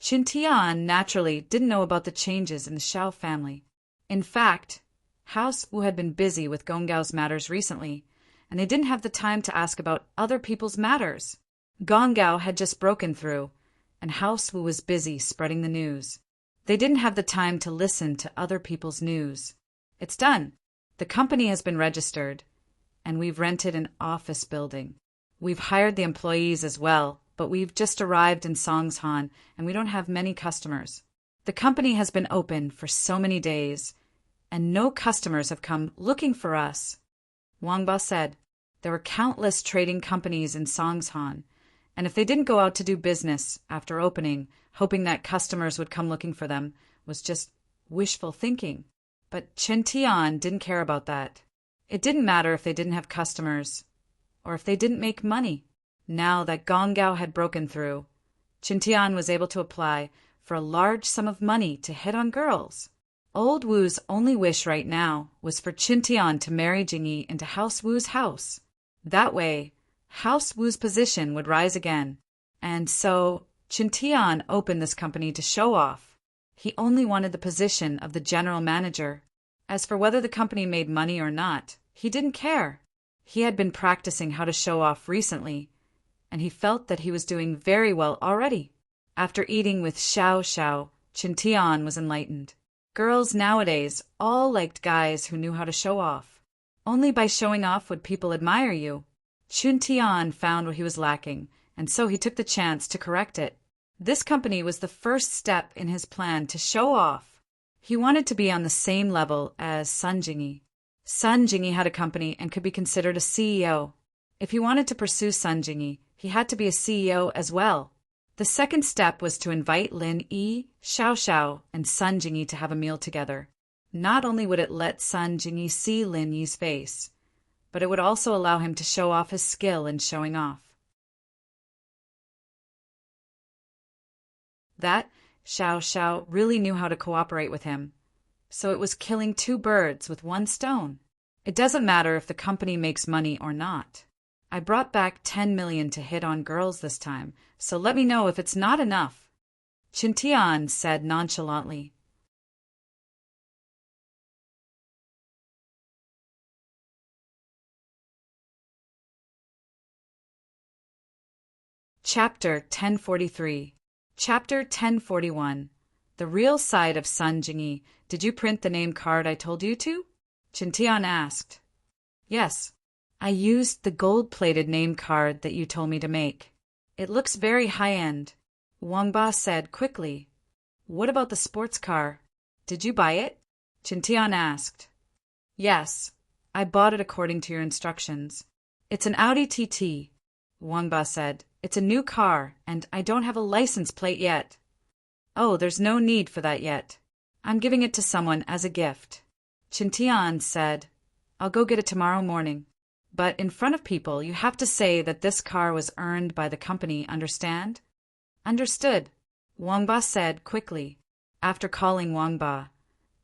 Qintian naturally didn't know about the changes in the Xiao family. In fact, House Wu had been busy with Gonggao's matters recently, and they didn't have the time to ask about other people's matters. Gonggao had just broken through, and House Wu was busy spreading the news. They didn't have the time to listen to other people's news. "It's done. The company has been registered, and we've rented an office building. We've hired the employees as well, but we've just arrived in Songshan, and we don't have many customers. The company has been open for so many days, and no customers have come looking for us." Wangba said. There were countless trading companies in Songshan, and if they didn't go out to do business after opening, hoping that customers would come looking for them, was just wishful thinking. But Qintian didn't care about that. It didn't matter if they didn't have customers, or if they didn't make money. Now that Gongao had broken through, Qintian was able to apply for a large sum of money to hit on girls. Old Wu's only wish right now was for Qintian to marry Jingyi into House Wu's house. That way, House Wu's position would rise again. And so, Qintian opened this company to show off. He only wanted the position of the general manager. As for whether the company made money or not, he didn't care. He had been practicing how to show off recently, and he felt that he was doing very well already. After eating with Xiao Xiao, Qintian was enlightened. Girls nowadays all liked guys who knew how to show off. Only by showing off would people admire you. Qintian found what he was lacking, and so he took the chance to correct it. This company was the first step in his plan to show off. He wanted to be on the same level as Sun Jingyi. Sun Jingyi had a company and could be considered a CEO. If he wanted to pursue Sun Jingyi, he had to be a CEO as well. The second step was to invite Lin Yi, Xiao Xiao, and Sun Jingyi to have a meal together. Not only would it let Sun Jingyi see Lin Yi's face, but it would also allow him to show off his skill in showing off. That Xiao Xiao really knew how to cooperate with him, so it was killing two birds with one stone. It doesn't matter if the company makes money or not. I brought back 10 million to hit on girls this time, so let me know if it's not enough. Qintian said nonchalantly. Chapter 1043. Chapter 1041. The real side of Sun Jingyi. Did you print the name card I told you to? Chintian asked. Yes. I used the gold-plated name card that you told me to make. It looks very high-end, Wangba said quickly. What about the sports car? Did you buy it? Chintian asked. Yes. I bought it according to your instructions. It's an Audi TT, Wangba said. It's a new car, and I don't have a license plate yet. Oh, there's no need for that yet. I'm giving it to someone as a gift. Chintian said, I'll go get it tomorrow morning. But in front of people, you have to say that this car was earned by the company, understand? Understood, Wangba said quickly. After calling Wangba,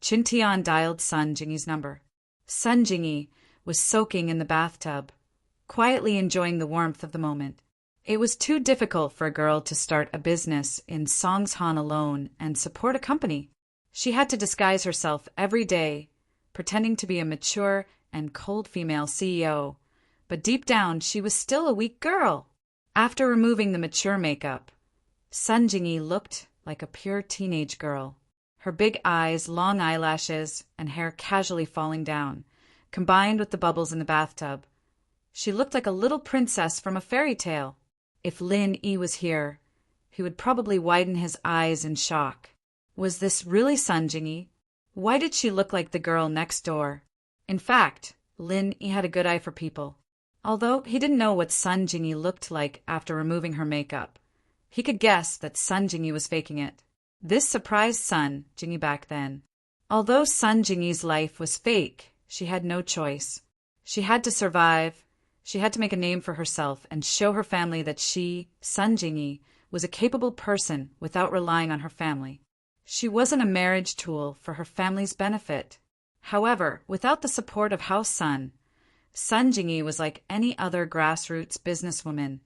Chintian dialed Sun Jingyi's number. Sun Jingyi was soaking in the bathtub, quietly enjoying the warmth of the moment. It was too difficult for a girl to start a business in Songshan alone and support a company. She had to disguise herself every day, pretending to be a mature and cold female CEO, but deep down she was still a weak girl. After removing the mature makeup, Sun Jingyi looked like a pure teenage girl. Her big eyes, long eyelashes, and hair casually falling down, combined with the bubbles in the bathtub. She looked like a little princess from a fairy tale. If Lin Yi was here, he would probably widen his eyes in shock. Was this really Sun Jingyi? Why did she look like the girl next door? In fact, Lin Yi had a good eye for people. Although he didn't know what Sun Jingyi looked like after removing her makeup, he could guess that Sun Jingyi was faking it. This surprised Sun Jingyi back then. Although Sun Jingyi's life was fake, she had no choice. She had to survive. She had to make a name for herself and show her family that she, Sun Jingyi, was a capable person without relying on her family. She wasn't a marriage tool for her family's benefit. However, without the support of House Sun, Sun Jingyi was like any other grassroots businesswoman,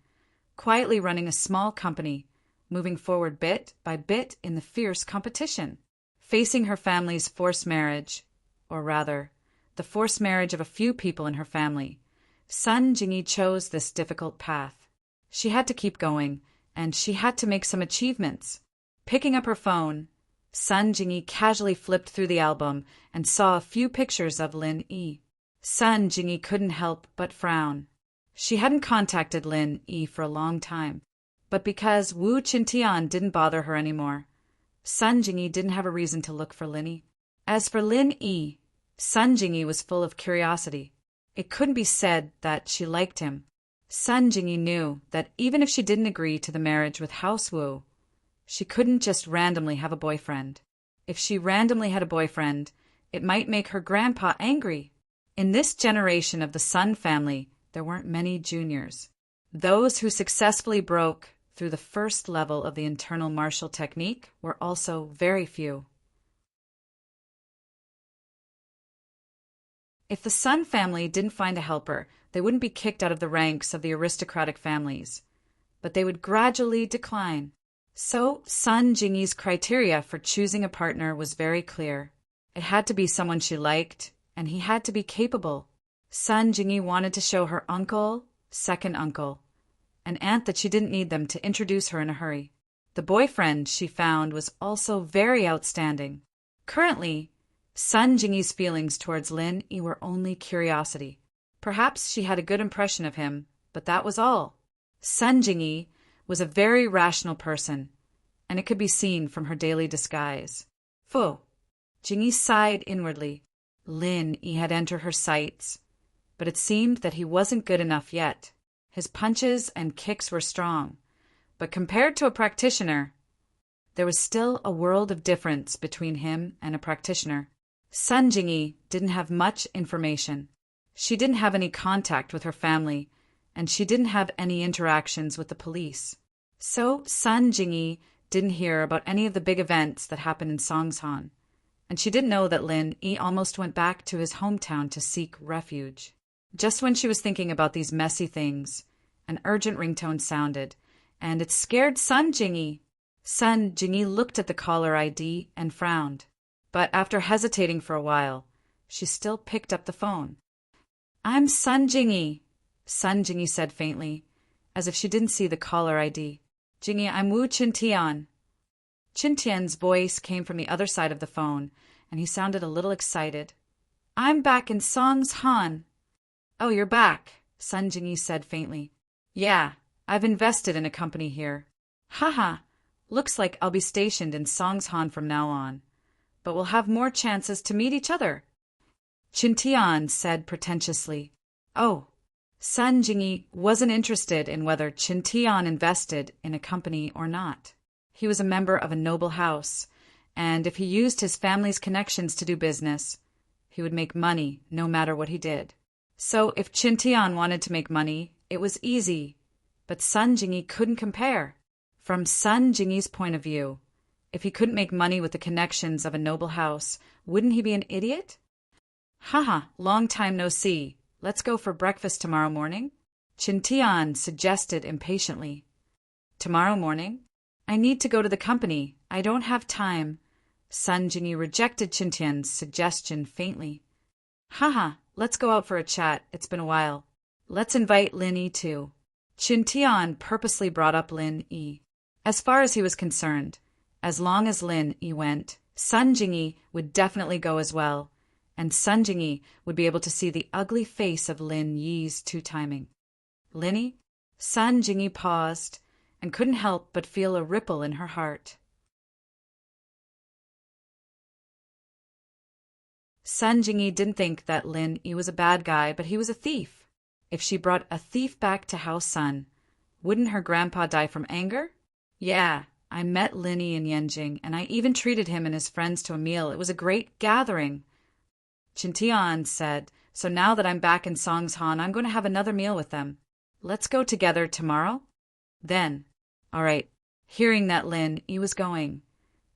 quietly running a small company, moving forward bit by bit in the fierce competition. Facing her family's forced marriage, or rather, the forced marriage of a few people in her family, Sun Jingyi chose this difficult path. She had to keep going, and she had to make some achievements. Picking up her phone, Sun Jingyi casually flipped through the album and saw a few pictures of Lin Yi. Sun Jingyi couldn't help but frown. She hadn't contacted Lin Yi for a long time, but because Wu Qintian didn't bother her anymore, Sun Jingyi didn't have a reason to look for Lin Yi. As for Lin Yi, Sun Jingyi was full of curiosity. It couldn't be said that she liked him. Sun Jingyi knew that even if she didn't agree to the marriage with House Wu, she couldn't just randomly have a boyfriend. If she randomly had a boyfriend, it might make her grandpa angry. In this generation of the Sun family, there weren't many juniors. Those who successfully broke through the first level of the internal martial technique were also very few. If the Sun family didn't find a helper, they wouldn't be kicked out of the ranks of the aristocratic families, but they would gradually decline. So Sun Jingyi's criteria for choosing a partner was very clear. It had to be someone she liked, and he had to be capable. Sun Jingyi wanted to show her uncle, second uncle, an aunt that she didn't need them to introduce her in a hurry. The boyfriend she found was also very outstanding. Currently, Sun Jingyi's feelings towards Lin Yi were only curiosity. Perhaps she had a good impression of him, but that was all. Sun Jingyi was a very rational person, and it could be seen from her daily disguise. Phew! Jingyi sighed inwardly. Lin Yi had entered her sights, but it seemed that he wasn't good enough yet. His punches and kicks were strong, but compared to a practitioner, there was still a world of difference between him and a practitioner. Sun Jingyi didn't have much information. She didn't have any contact with her family, and she didn't have any interactions with the police. So Sun Jingyi didn't hear about any of the big events that happened in Songshan, and she didn't know that Lin Yi almost went back to his hometown to seek refuge. Just when she was thinking about these messy things, an urgent ringtone sounded, and it scared Sun Jingyi. Sun Jingyi looked at the caller ID and frowned. But after hesitating for a while, she still picked up the phone. "I'm Sun Jingyi," Sun Jingyi said faintly, as if she didn't see the caller ID. Jingyi, I'm Wu Qintian. Qintian's voice came from the other side of the phone, and he sounded a little excited. I'm back in Songshan. Oh, you're back, Sun Jingyi said faintly. Yeah, I've invested in a company here. Haha, looks like I'll be stationed in Songshan from now on. But we'll have more chances to meet each other. Qintian said pretentiously. Oh, Sun Jingyi wasn't interested in whether Qintian invested in a company or not. He was a member of a noble house, and if he used his family's connections to do business, he would make money no matter what he did. So if Qintian wanted to make money, it was easy, but Sun Jingyi couldn't compare. From Sun Jingyi's point of view, if he couldn't make money with the connections of a noble house, wouldn't he be an idiot? Haha, long time no see. Let's go for breakfast tomorrow morning? Qintian suggested impatiently. Tomorrow morning? I need to go to the company. I don't have time. Sun Jingyi rejected Qintian's suggestion faintly. Haha, let's go out for a chat. It's been a while. Let's invite Lin Yi too. Qintian purposely brought up Lin Yi. As far as he was concerned, as long as Lin Yi went, Sun Jingyi would definitely go as well, and Sun Jingyi would be able to see the ugly face of Lin Yi's two-timing. Lin Yi? Sun Jingyi paused and couldn't help but feel a ripple in her heart. Sun Jingyi didn't think that Lin Yi was a bad guy, but he was a thief. If she brought a thief back to House Sun, wouldn't her grandpa die from anger? Yeah, I met Lin Yi in Yanjing, and I even treated him and his friends to a meal. It was a great gathering. Qintian said, so now that I'm back in Songshan, I'm going to have another meal with them. Let's go together tomorrow? Then. All right. Hearing that Lin Yi was going,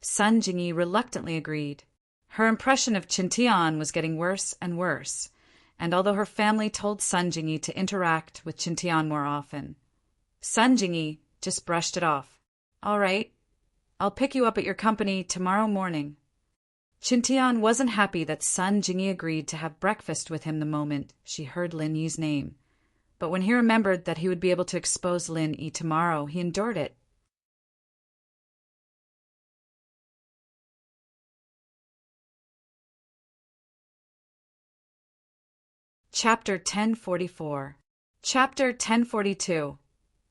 Sun Jingyi reluctantly agreed. Her impression of Qintian was getting worse and worse, and although her family told Sun Jingyi to interact with Qintian more often, Sun Jingyi just brushed it off. All right, I'll pick you up at your company tomorrow morning. Qintian wasn't happy that Sun Jingyi agreed to have breakfast with him the moment she heard Lin Yi's name, but when he remembered that he would be able to expose Lin Yi tomorrow, he endured it. Chapter 1044. Chapter 1042.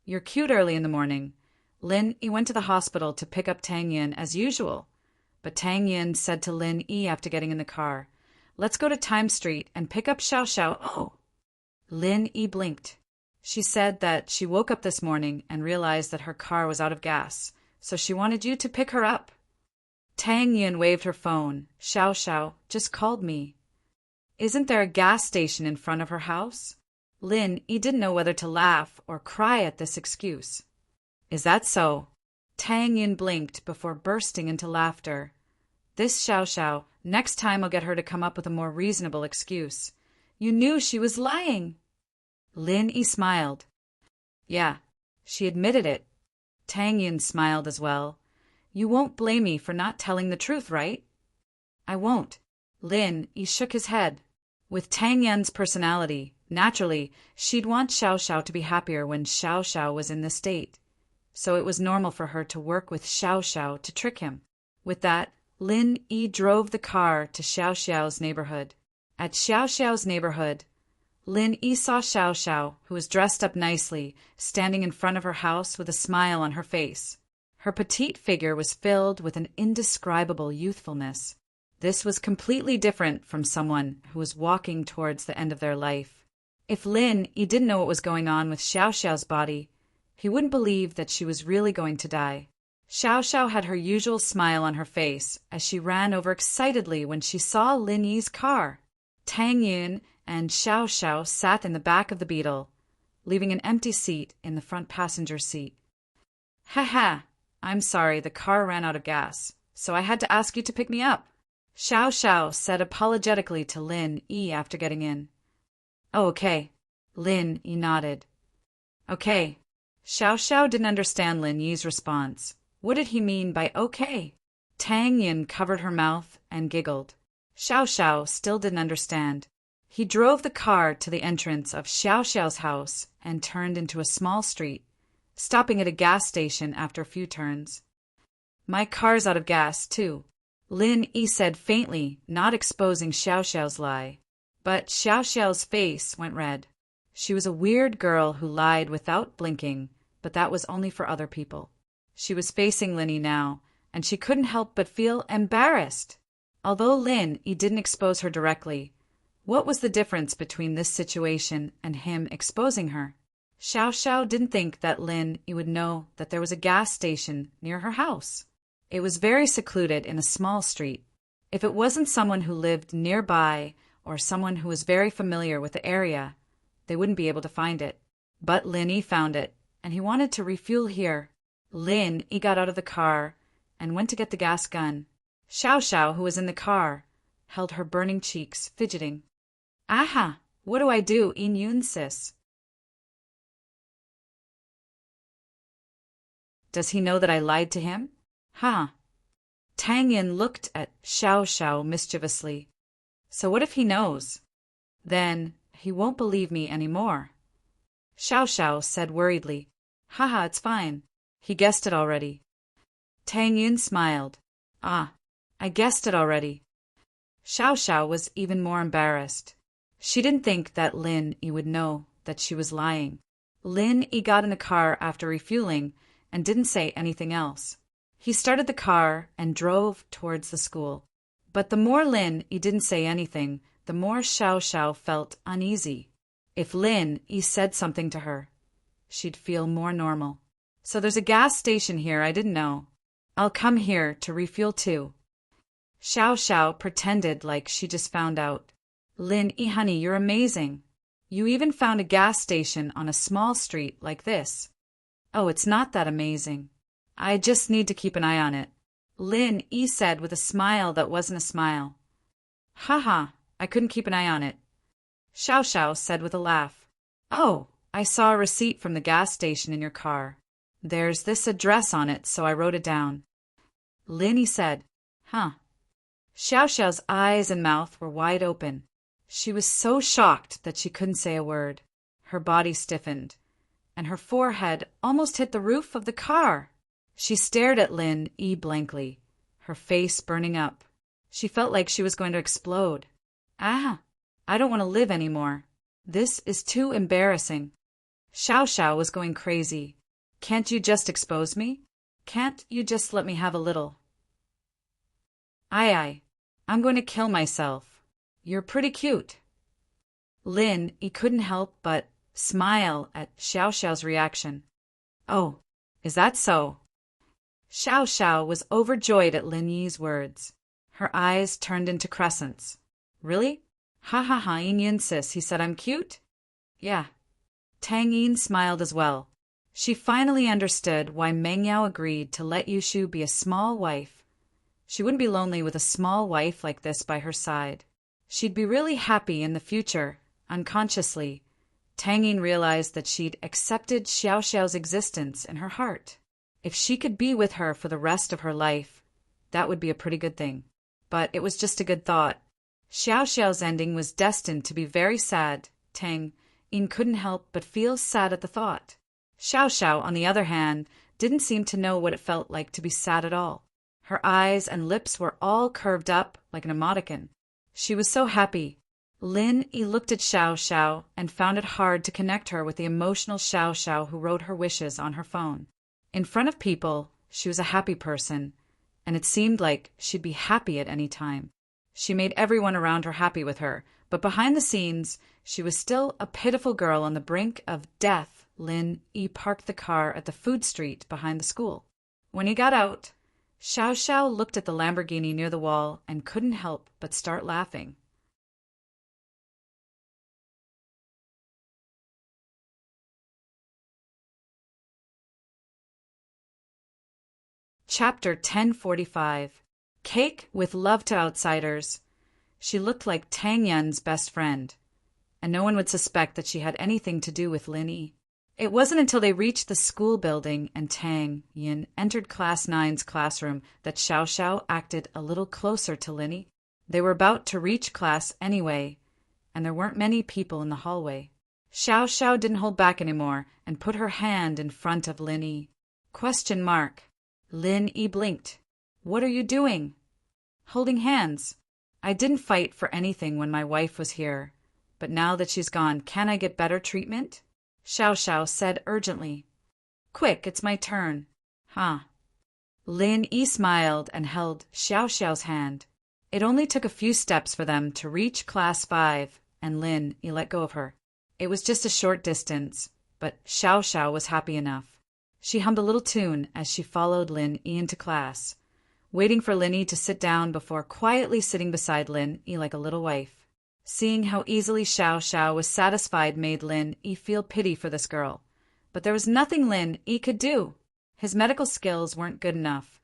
You're cute early in the morning. Lin Yi went to the hospital to pick up Tang Yin as usual, but Tang Yin said to Lin Yi after getting in the car, let's go to Time Street and pick up Xiao Xiao. Oh! Lin Yi blinked. She said that she woke up this morning and realized that her car was out of gas, so she wanted you to pick her up. Tang Yin waved her phone. Xiao Xiao just called me. Isn't there a gas station in front of her house? Lin Yi didn't know whether to laugh or cry at this excuse. Is that so? Tang Yin blinked before bursting into laughter. This Xiao Xiao, next time I'll get her to come up with a more reasonable excuse. You knew she was lying. Lin Yi smiled. Yeah, she admitted it. Tang Yin smiled as well. You won't blame me for not telling the truth, right? I won't. Lin Yi shook his head. With Tang Yin's personality, naturally, she'd want Xiao Xiao to be happier when Xiao Xiao was in this state. So it was normal for her to work with Xiao Xiao to trick him. With that, Lin Yi drove the car to Xiao Xiao's neighborhood. At Xiao Xiao's neighborhood, Lin Yi saw Xiao Xiao, who was dressed up nicely, standing in front of her house with a smile on her face. Her petite figure was filled with an indescribable youthfulness. This was completely different from someone who was walking towards the end of their life. If Lin Yi didn't know what was going on with Xiao Xiao's body, he wouldn't believe that she was really going to die. Xiao Xiao had her usual smile on her face as she ran over excitedly when she saw Lin Yi's car. Tang Yin and Xiao Xiao sat in the back of the Beetle, leaving an empty seat in the front passenger seat. Ha ha, I'm sorry, the car ran out of gas, so I had to ask you to pick me up. Xiao Xiao said apologetically to Lin Yi after getting in. Oh, okay. Lin Yi nodded. Okay. Xiao Xiao didn't understand Lin Yi's response. What did he mean by okay? Tang Yin covered her mouth and giggled. Xiao Xiao still didn't understand. He drove the car to the entrance of Xiao Xiao's house and turned into a small street. stopping at a gas station after a few turns. My car's out of gas, too, Lin Yi said faintly, not exposing Xiao Xiao's lie. But Xiao Xiao's face went red. She was a weird girl who lied without blinking, but that was only for other people. She was facing Lin Yi now, and she couldn't help but feel embarrassed. Although Lin Yi didn't expose her directly, what was the difference between this situation and him exposing her? Xiao Xiao didn't think that Lin Yi would know that there was a gas station near her house. It was very secluded in a small street. If it wasn't someone who lived nearby or someone who was very familiar with the area, they wouldn't be able to find it. But Lin Yi found it, and he wanted to refuel here. Lin Yi got out of the car and went to get the gas gun. Xiao Xiao, who was in the car, held her burning cheeks, fidgeting. Aha! What do I do, Yin Yun sis? Does he know that I lied to him? Huh. Tang Yin looked at Xiao Xiao mischievously. So what if he knows? Then he won't believe me anymore. Xiao Xiao said worriedly. Haha, it's fine. He guessed it already. Tang Yin smiled. Ah, I guessed it already. Xiao Xiao was even more embarrassed. She didn't think that Lin Yi would know that she was lying. Lin Yi got in the car after refueling and didn't say anything else. He started the car and drove towards the school. But the more Lin Yi didn't say anything, the more Xiao Xiao felt uneasy. If Lin Yi said something to her, she'd feel more normal. So there's a gas station here I didn't know. I'll come here to refuel too. Xiao Xiao pretended like she just found out. Lin Yi, honey, you're amazing. You even found a gas station on a small street like this. Oh, it's not that amazing. I just need to keep an eye on it, Lin Yi said with a smile that wasn't a smile. Haha, I couldn't keep an eye on it, Xiao Xiao said with a laugh. Oh, I saw a receipt from the gas station in your car. There's this address on it, so I wrote it down. Lin Yi said, Huh. Xiao Xiao's eyes and mouth were wide open. She was so shocked that she couldn't say a word. Her body stiffened, and her forehead almost hit the roof of the car. She stared at Lin Yi blankly, her face burning up. She felt like she was going to explode. Ah, I don't want to live anymore. This is too embarrassing. Xiao Xiao was going crazy. Can't you just expose me? Can't you just let me have a little? Aye, I'm going to kill myself. You're pretty cute. Lin Yi couldn't help but smile at Xiao Xiao's reaction. Oh, is that so? Xiao Xiao was overjoyed at Lin Yi's words. Her eyes turned into crescents. Really? Ha ha ha, Yin Yin sis, he said I'm cute? Yeah. Tang Yin smiled as well. She finally understood why Meng Yao agreed to let Yushu be a small wife. She wouldn't be lonely with a small wife like this by her side. She'd be really happy in the future. Unconsciously, Tang Yin realized that she'd accepted Xiao Xiao's existence in her heart. If she could be with her for the rest of her life, that would be a pretty good thing. But it was just a good thought. Xiao Xiao's ending was destined to be very sad. Tang Yin couldn't help but feel sad at the thought. Xiao Xiao, on the other hand, didn't seem to know what it felt like to be sad at all. Her eyes and lips were all curved up like an emoticon. She was so happy. Lin Yi looked at Xiao Xiao and found it hard to connect her with the emotional Xiao Xiao who wrote her wishes on her phone. In front of people, she was a happy person, and it seemed like she'd be happy at any time. She made everyone around her happy with her, but behind the scenes, she was still a pitiful girl on the brink of death. Lin Yi parked the car at the food street behind the school. When he got out, Xiao Xiao looked at the Lamborghini near the wall and couldn't help but start laughing. Chapter 1045. Cake with Love to Outsiders. She looked like Tang Yun's best friend, and no one would suspect that she had anything to do with Lin Yi. It wasn't until they reached the school building and Tang Yun entered Class 9's classroom that Xiao Xiao acted a little closer to Lin Yi. They were about to reach class anyway, and there weren't many people in the hallway. Xiao Xiao didn't hold back anymore and put her hand in front of Lin Yi. Question mark. Lin Yi blinked. What are you doing? Holding hands. I didn't fight for anything when my wife was here. But now that she's gone, can I get better treatment? Xiao Xiao said urgently. Quick, it's my turn. Huh. Lin Yi smiled and held Xiao Xiao's hand. It only took a few steps for them to reach Class 5, and Lin Yi let go of her. It was just a short distance, but Xiao Xiao was happy enough. She hummed a little tune as she followed Lin Yi into class, waiting for Lin Yi to sit down before quietly sitting beside Lin Yi like a little wife. Seeing how easily Xiao Xiao was satisfied made Lin Yi feel pity for this girl. But there was nothing Lin Yi could do. His medical skills weren't good enough,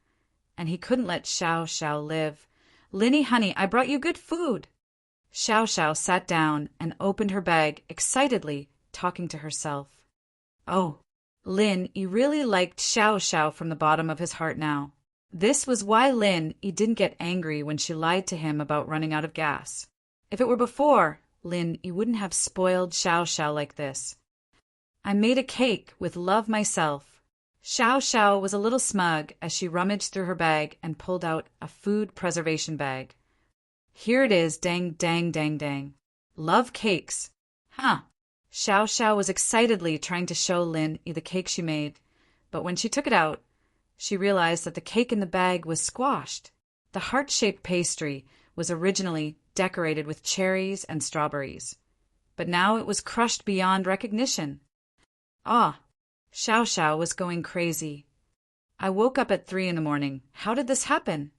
and he couldn't let Xiao Xiao live. Lin Yi, honey, I brought you good food. Xiao Xiao sat down and opened her bag excitedly, talking to herself. Oh, Lin Yi really liked Xiao Xiao from the bottom of his heart now. This was why Lin Yi didn't get angry when she lied to him about running out of gas. If it were before, Lin Yi wouldn't have spoiled Xiao Xiao like this. I made a cake with love myself. Xiao Xiao was a little smug as she rummaged through her bag and pulled out a food preservation bag. Here it is, dang, dang, dang, dang. Love cakes. Huh. Xiao Xiao was excitedly trying to show Lin Yi the cake she made, but when she took it out, she realized that the cake in the bag was squashed. The heart-shaped pastry was originally decorated with cherries and strawberries, but now it was crushed beyond recognition. Ah! Xiao Xiao was going crazy. I woke up at 3 a.m. How did this happen?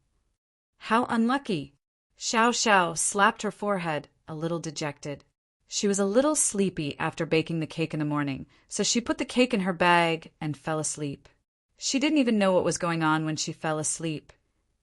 How unlucky. Xiao Xiao slapped her forehead, a little dejected. She was a little sleepy after baking the cake in the morning, so she put the cake in her bag and fell asleep. She didn't even know what was going on when she fell asleep,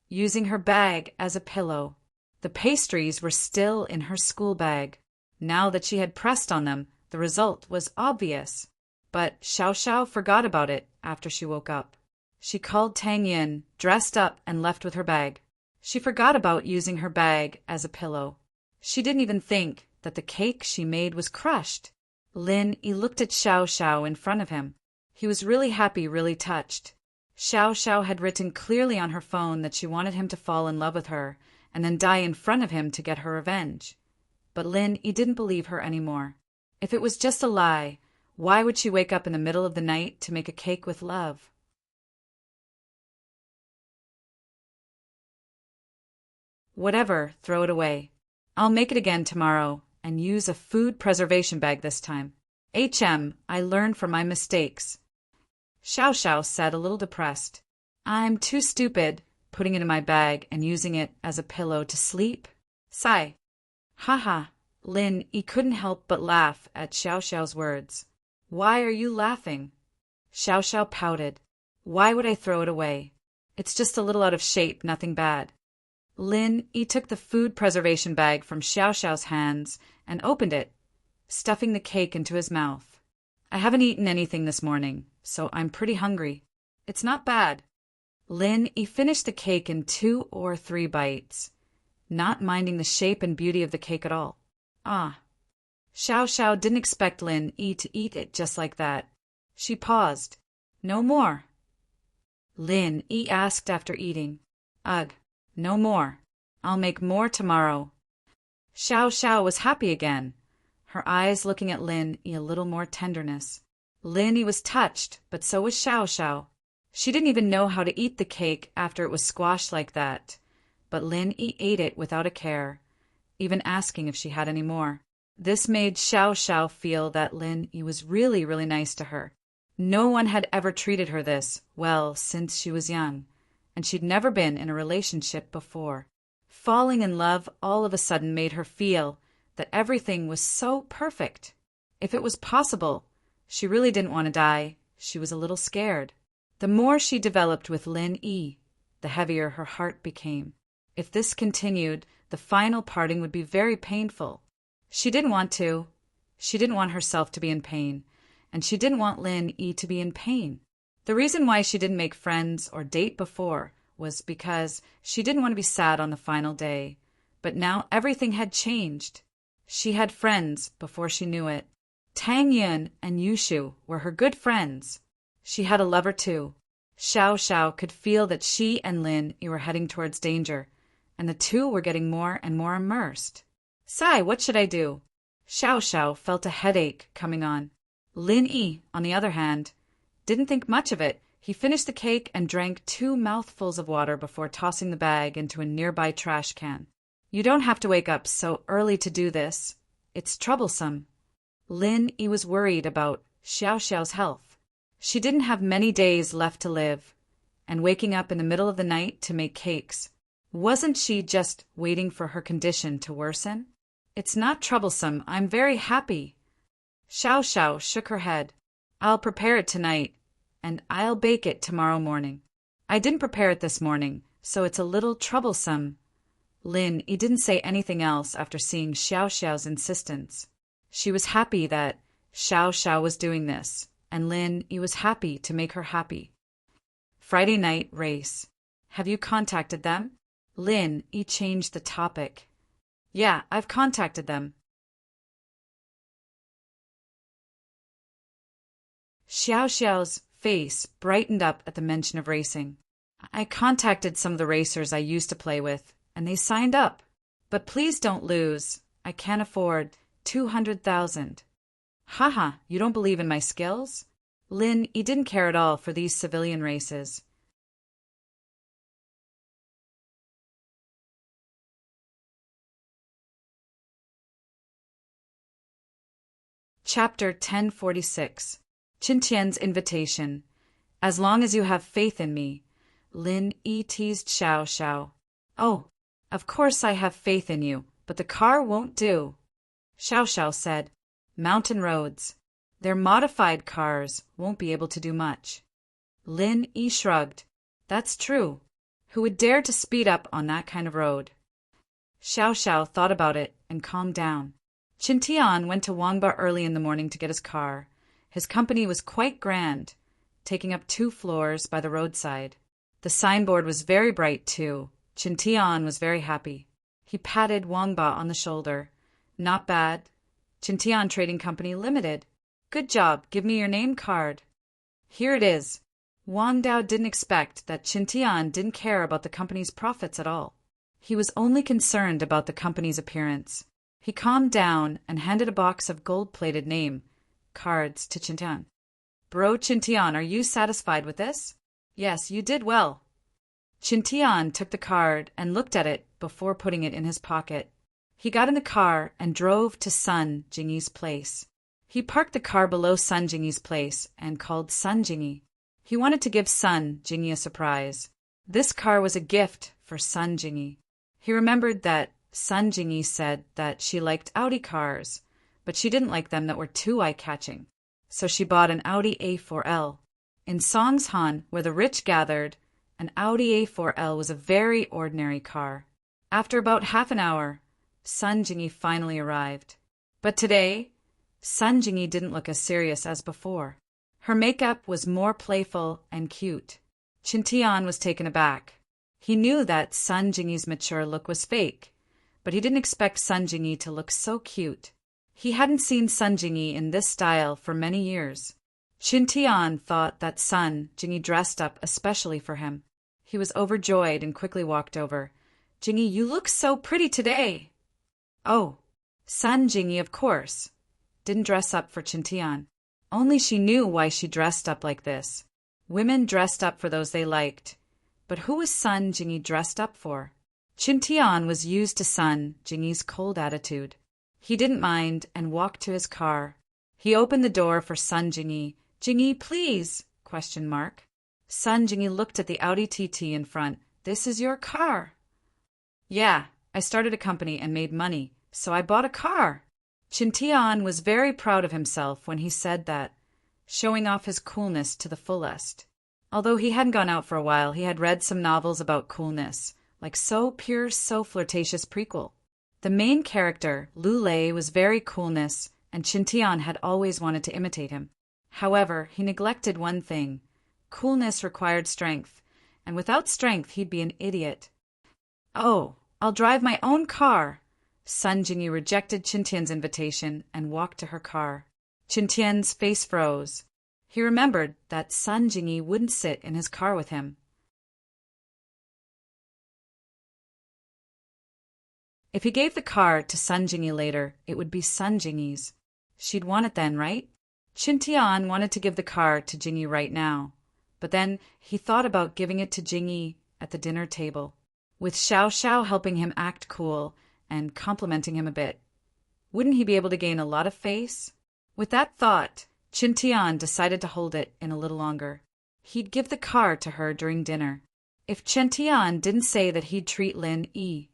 using her bag as a pillow. The pastries were still in her school bag. Now that she had pressed on them, the result was obvious. But Xiao Xiao forgot about it after she woke up. She called Tang Yin, dressed up, and left with her bag. She forgot about using her bag as a pillow. She didn't even think that the cake she made was crushed. Lin Yi looked at Xiao Xiao in front of him. He was really happy, really touched. Xiao Xiao had written clearly on her phone that she wanted him to fall in love with her and then die in front of him to get her revenge. But Lin Yi didn't believe her anymore. If it was just a lie, why would she wake up in the middle of the night to make a cake with love? Whatever, throw it away. I'll make it again tomorrow and use a food preservation bag this time. I learned from my mistakes. Xiao Xiao said, a little depressed. I'm too stupid, putting it in my bag and using it as a pillow to sleep. Sigh. Ha. Lin Yi couldn't help but laugh at Xiao Xiao's words. Why are you laughing? Xiao Xiao pouted. Why would I throw it away? It's just a little out of shape, nothing bad. Lin Yi took the food preservation bag from Xiao Xiao's hands and opened it, stuffing the cake into his mouth. I haven't eaten anything this morning, so I'm pretty hungry. It's not bad. Lin Yi finished the cake in 2 or 3 bites, not minding the shape and beauty of the cake at all. Ah. Xiao Xiao didn't expect Lin Yi to eat it just like that. She paused. No more. Lin Yi asked after eating. Ugh, no more. I'll make more tomorrow. Xiao Xiao was happy again, her eyes looking at Lin Yi a little more tenderness. Lin Yi was touched, but so was Xiao Xiao. She didn't even know how to eat the cake after it was squashed like that, but Lin Yi ate it without a care, even asking if she had any more. This made Xiao Xiao feel that Lin Yi was really, really nice to her. No one had ever treated her this well since she was young, and she'd never been in a relationship before. Falling in love all of a sudden made her feel that everything was so perfect. If it was possible, she really didn't want to die. She was a little scared. The more she developed with Lin Yi, the heavier her heart became. If this continued, the final parting would be very painful. She didn't want to. She didn't want herself to be in pain, and she didn't want Lin Yi to be in pain. The reason why she didn't make friends or date before was because she didn't want to be sad on the final day. But now everything had changed. She had friends before she knew it. Tang Yun and Yushu were her good friends. She had a lover too. Xiao Xiao could feel that she and Lin Yi were heading towards danger, and the two were getting more and more immersed. Sigh, what should I do? Xiao Xiao felt a headache coming on. Lin Yi, on the other hand, didn't think much of it. He finished the cake and drank 2 mouthfuls of water before tossing the bag into a nearby trash can. You don't have to wake up so early to do this. It's troublesome. Lin Yi was worried about Xiao Xiao's health. She didn't have many days left to live, and waking up in the middle of the night to make cakes, wasn't she just waiting for her condition to worsen? It's not troublesome. I'm very happy. Xiao Xiao shook her head. I'll prepare it tonight, and I'll bake it tomorrow morning. I didn't prepare it this morning, so it's a little troublesome. Lin Yi didn't say anything else after seeing Xiao Xiao's insistence. She was happy that Xiao Xiao was doing this, and Lin Yi was happy to make her happy. Friday night race. Have you contacted them? Lin Yi changed the topic. Yeah, I've contacted them. Xiao Xiao's face brightened up at the mention of racing. I contacted some of the racers I used to play with, and they signed up. But please don't lose. I can't afford 200,000. Haha, you don't believe in my skills? Lin Yi didn't care at all for these civilian races. Chapter 1046. Qintian's Invitation. As long as you have faith in me. Lin Yi teased Xiao Xiao. Oh, of course I have faith in you, but the car won't do. Xiao Xiao said. Mountain roads. Their modified cars won't be able to do much. Lin Yi shrugged. That's true. Who would dare to speed up on that kind of road? Xiao Xiao thought about it and calmed down. Qintian went to Wangba early in the morning to get his car. His company was quite grand, taking up 2 floors by the roadside. The signboard was very bright too. Qintian was very happy. He patted Wangba on the shoulder. Not bad. Qintian Trading Company Limited. Good job. Give me your name card. Here it is. Wang Dao didn't expect that Qintian didn't care about the company's profits at all. He was only concerned about the company's appearance. He calmed down and handed a box of gold-plated name cards to Qintian. Bro Qintian, are you satisfied with this? Yes, you did well. Qintian took the card and looked at it before putting it in his pocket. He got in the car and drove to Sun Jingyi's place. He parked the car below Sun Jingyi's place and called Sun Jingyi. He wanted to give Sun Jingyi a surprise. This car was a gift for Sun Jingyi. He remembered that Sun Jingyi said that she liked Audi cars, but she didn't like them that were too eye-catching. So she bought an Audi A4L. In Songshan, where the rich gathered, an Audi A4L was a very ordinary car. After about half an hour, Sun Jingyi finally arrived. But today, Sun Jingyi didn't look as serious as before. Her makeup was more playful and cute. Qintian was taken aback. He knew that Sun Jingyi's mature look was fake, but he didn't expect Sun Jingyi to look so cute. He hadn't seen Sun Jingyi in this style for many years. Qintian thought that Sun Jingyi dressed up especially for him. He was overjoyed and quickly walked over. Jingyi, you look so pretty today. Oh, Sun Jingyi, of course, didn't dress up for Qintian. Only she knew why she dressed up like this. Women dressed up for those they liked. But who was Sun Jingyi dressed up for? Qintian was used to Sun Jingyi's cold attitude. He didn't mind and walked to his car. He opened the door for Sun Jingyi. Jingyi, please? ? Sun Jingyi looked at the Audi TT in front. This is your car. Yeah, I started a company and made money, so I bought a car. Qintian was very proud of himself when he said that, showing off his coolness to the fullest. Although he hadn't gone out for a while, he had read some novels about coolness, like So Pure, So Flirtatious prequel. The main character, Lu Lei, was very coolness, and Qintian had always wanted to imitate him. However, he neglected one thing. Coolness required strength, and without strength he'd be an idiot. Oh, I'll drive my own car. Sun Jingyi rejected Qintian's invitation and walked to her car. Qin Tian's face froze. He remembered that Sun Jingyi wouldn't sit in his car with him. If he gave the car to Sun Jingyi later, it would be Sun Jingyi's. She'd want it then, right? Qin Tian wanted to give the car to Jingyi right now, but then he thought about giving it to Jingyi at the dinner table, with Xiao Xiao helping him act cool and complimenting him a bit. Wouldn't he be able to gain a lot of face? With that thought, Qin Tian decided to hold it in a little longer. He'd give the car to her during dinner. If Qin Tian didn't say that he'd treat Lin Yi,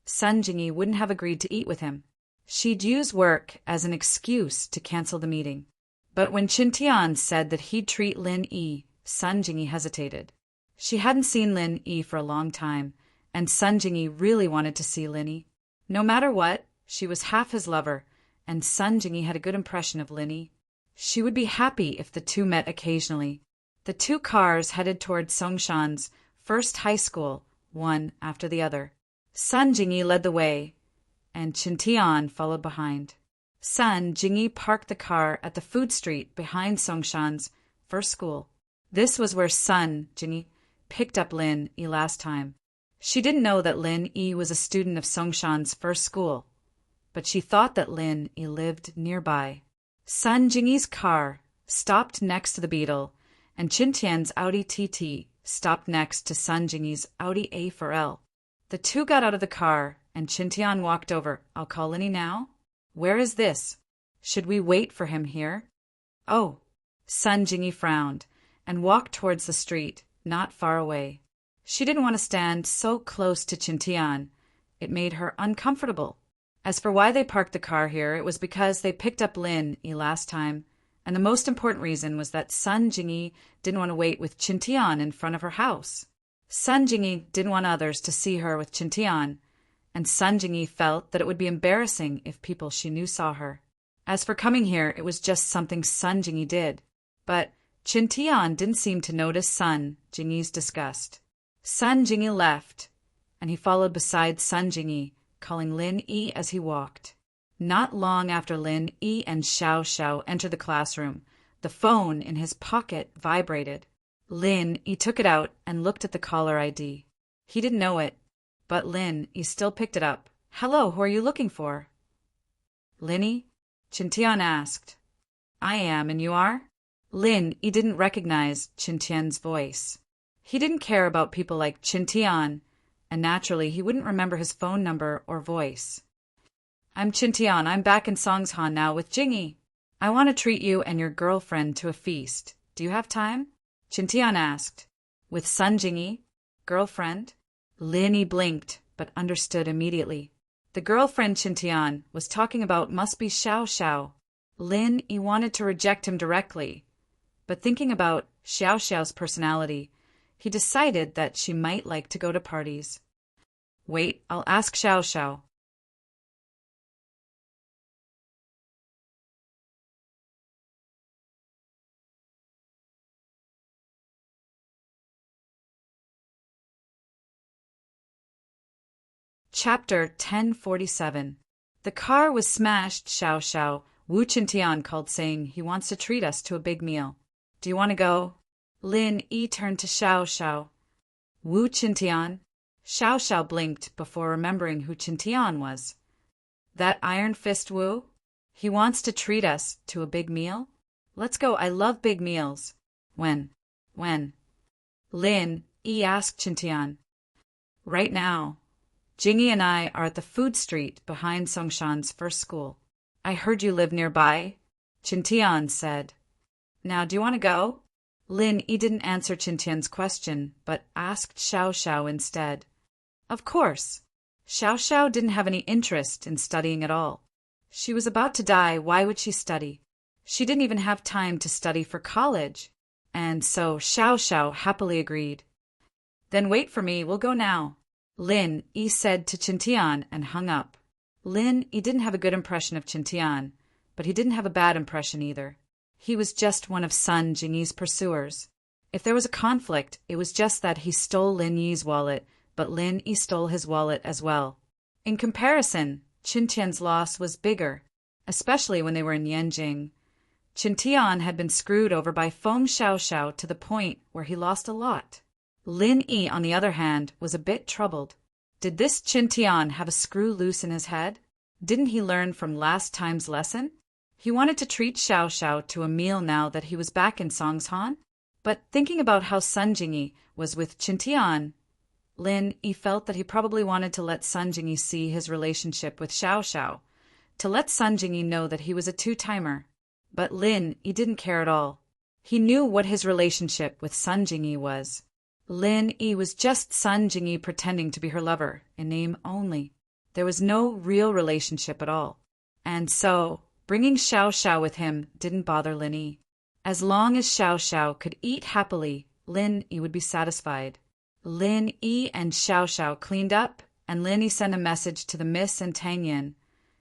Sun Jingyi wouldn't have agreed to eat with him. She'd use work as an excuse to cancel the meeting. But when Qin Tian said that he'd treat Lin Yi, Sun Jingyi hesitated. She hadn't seen Lin Yi for a long time, and Sun Jingyi really wanted to see Lin Yi. No matter what, she was half his lover, and Sun Jingyi had a good impression of Lin Yi. She would be happy if the two met occasionally. The two cars headed toward Songshan's first high school, one after the other. Sun Jingyi led the way, and Qin Tian followed behind. Sun Jingyi parked the car at the food street behind Songshan's first school. This was where Sun Jingyi picked up Lin Yi last time. She didn't know that Lin Yi was a student of Songshan's first school, but she thought that Lin Yi lived nearby. Sun Jingyi's car stopped next to the Beetle, and Qin Tian's Audi TT stopped next to Sun Jingyi's Audi A4L. The two got out of the car, and Qin Tian walked over. I'll call Lin Yi now? Where is this? Should we wait for him here? Oh. Sun Jingyi frowned and walked towards the street, not far away. She didn't want to stand so close to Qin Tian. It made her uncomfortable. As for why they parked the car here, it was because they picked up Lin Yi last time, and the most important reason was that Sun Jingyi didn't want to wait with Qin Tian in front of her house. Sun Jingyi didn't want others to see her with Qin Tian, and Sun Jingyi felt that it would be embarrassing if people she knew saw her. As for coming here, it was just something Sun Jingyi did. But Qin Tian didn't seem to notice Sun Jingyi's disgust. Sun Jingyi left, and he followed beside Sun Jingyi, calling Lin Yi as he walked. Not long after Lin Yi and Xiao Xiao entered the classroom, the phone in his pocket vibrated. Lin Yi took it out and looked at the caller ID. He didn't know it, but Lin Yi still picked it up. Hello, who are you looking for? Lin Yi? Qin Tian asked. I am, and you are? Lin Yi didn't recognize Qin Tian's voice. He didn't care about people like Qin Tian, and naturally he wouldn't remember his phone number or voice. I'm Qin Tian. I'm back in Songshan now with Jingyi. I want to treat you and your girlfriend to a feast. Do you have time? Qin Tian asked. With Sun Jingyi? Girlfriend? Lin Yi blinked, but understood immediately. The girlfriend Qin Tian was talking about must be Xiao Xiao. Lin Yi wanted to reject him directly, but thinking about Xiao Xiao's personality, he decided that she might like to go to parties. Wait, I'll ask Xiao Xiao. Chapter 1047. The car was smashed, Xiao Xiao. Wu Qintian called saying he wants to treat us to a big meal. Do you want to go? Lin Yi turned to Xiao Xiao. Wu Qintian? Xiao Xiao blinked before remembering who Qintian was. That Iron Fist Wu? He wants to treat us to a big meal? Let's go, I love big meals. When? Lin Yi asked Qintian. Right now. Jingyi and I are at the food street behind Songshan's first school. I heard you live nearby, Qin Tian said. Now, do you want to go? Lin Yi didn't answer Qin Tian's question, but asked Xiao Xiao instead. Of course. Xiao Xiao didn't have any interest in studying at all. She was about to die, why would she study? She didn't even have time to study for college. And so Xiao Xiao happily agreed. Then wait for me, we'll go now. Lin Yi said to Qin Tian and hung up. Lin Yi didn't have a good impression of Qin Tian, but he didn't have a bad impression either. He was just one of Sun Jingyi's pursuers. If there was a conflict, it was just that he stole Lin Yi's wallet, but Lin Yi stole his wallet as well. In comparison, Qin Tian's loss was bigger, especially when they were in Yanjing. Chintian had been screwed over by Feng Xiaoxiao to the point where he lost a lot. Lin Yi, on the other hand, was a bit troubled. Did this Chintian have a screw loose in his head? Didn't he learn from last time's lesson? He wanted to treat Xiaoxiao to a meal now that he was back in Songshan. But thinking about how Sun Jingyi was with Chintian, Lin Yi felt that he probably wanted to let Sun Jingyi see his relationship with Xiaoxiao, to let Sun Jingyi know that he was a two-timer. But Lin Yi didn't care at all. He knew what his relationship with Sun Jingyi was. Lin Yi was just Sun Jingyi pretending to be her lover, in name only. There was no real relationship at all. And so, bringing Xiaoxiao with him didn't bother Lin Yi. As long as Xiaoxiao could eat happily, Lin Yi would be satisfied. Lin Yi and Xiaoxiao cleaned up, and Lin Yi sent a message to the Miss and Tang Yin,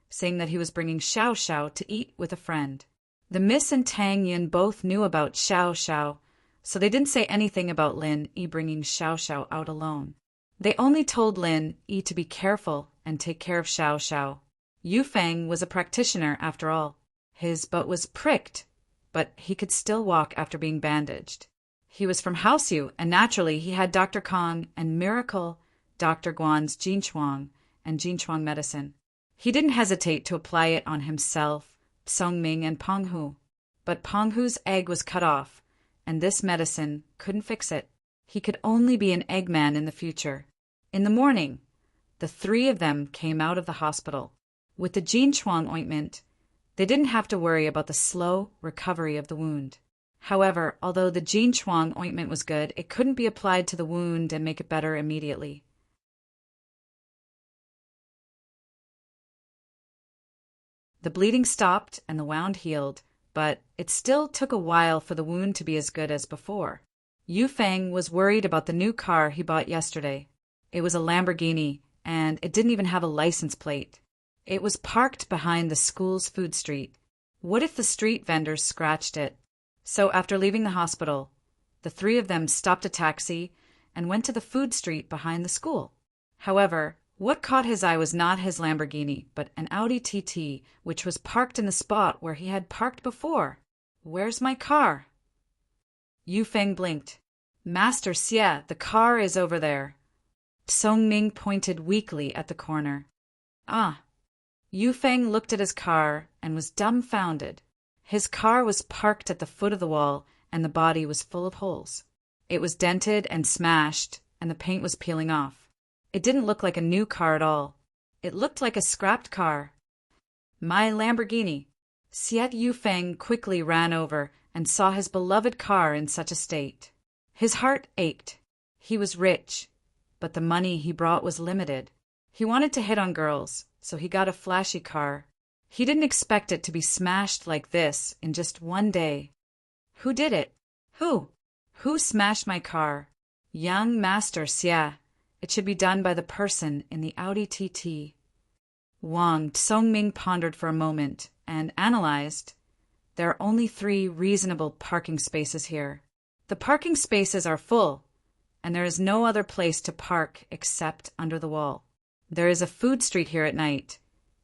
saying that he was bringing Xiaoxiao to eat with a friend. The Miss and Tang Yin both knew about Xiaoxiao, so they didn't say anything about Lin Yi bringing Xiaoxiao out alone. They only told Lin Yi to be careful and take care of Xiaoxiao. Yu Feng was a practitioner after all. His butt was pricked, but he could still walk after being bandaged. He was from Haosu, and naturally he had Dr. Kong and miracle Dr. Guan's Jinchuang and Jinchuang medicine. He didn't hesitate to apply it on himself, Songming, and Penghu. But Penghu's egg was cut off, and this medicine couldn't fix it. He could only be an Eggman in the future. In the morning, the three of them came out of the hospital. With the Jinchuang ointment, they didn't have to worry about the slow recovery of the wound. However, although the Jinchuang ointment was good, it couldn't be applied to the wound and make it better immediately. The bleeding stopped and the wound healed, but it still took a while for the wound to be as good as before. Yu Feng was worried about the new car he bought yesterday. It was a Lamborghini, and it didn't even have a license plate. It was parked behind the school's food street. What if the street vendors scratched it? So after leaving the hospital, the three of them stopped a taxi and went to the food street behind the school. However, what caught his eye was not his Lamborghini, but an Audi TT, which was parked in the spot where he had parked before. "Where's my car?" Yu Feng blinked. "Master Xie, the car is over there." Songming pointed weakly at the corner. "Ah." Yu Feng looked at his car and was dumbfounded. His car was parked at the foot of the wall, and the body was full of holes. It was dented and smashed, and the paint was peeling off. It didn't look like a new car at all. It looked like a scrapped car. "My Lamborghini." Xie Yu Feng quickly ran over and saw his beloved car in such a state. His heart ached. He was rich, but the money he brought was limited. He wanted to hit on girls, so he got a flashy car. He didn't expect it to be smashed like this in just one day. Who did it? Who? Who smashed my car? Young Master Xie. It should be done by the person in the Audi TT. Wang Songming pondered for a moment and analyzed. There are only 3 reasonable parking spaces here. The parking spaces are full, and there is no other place to park except under the wall. There is a food street here at night,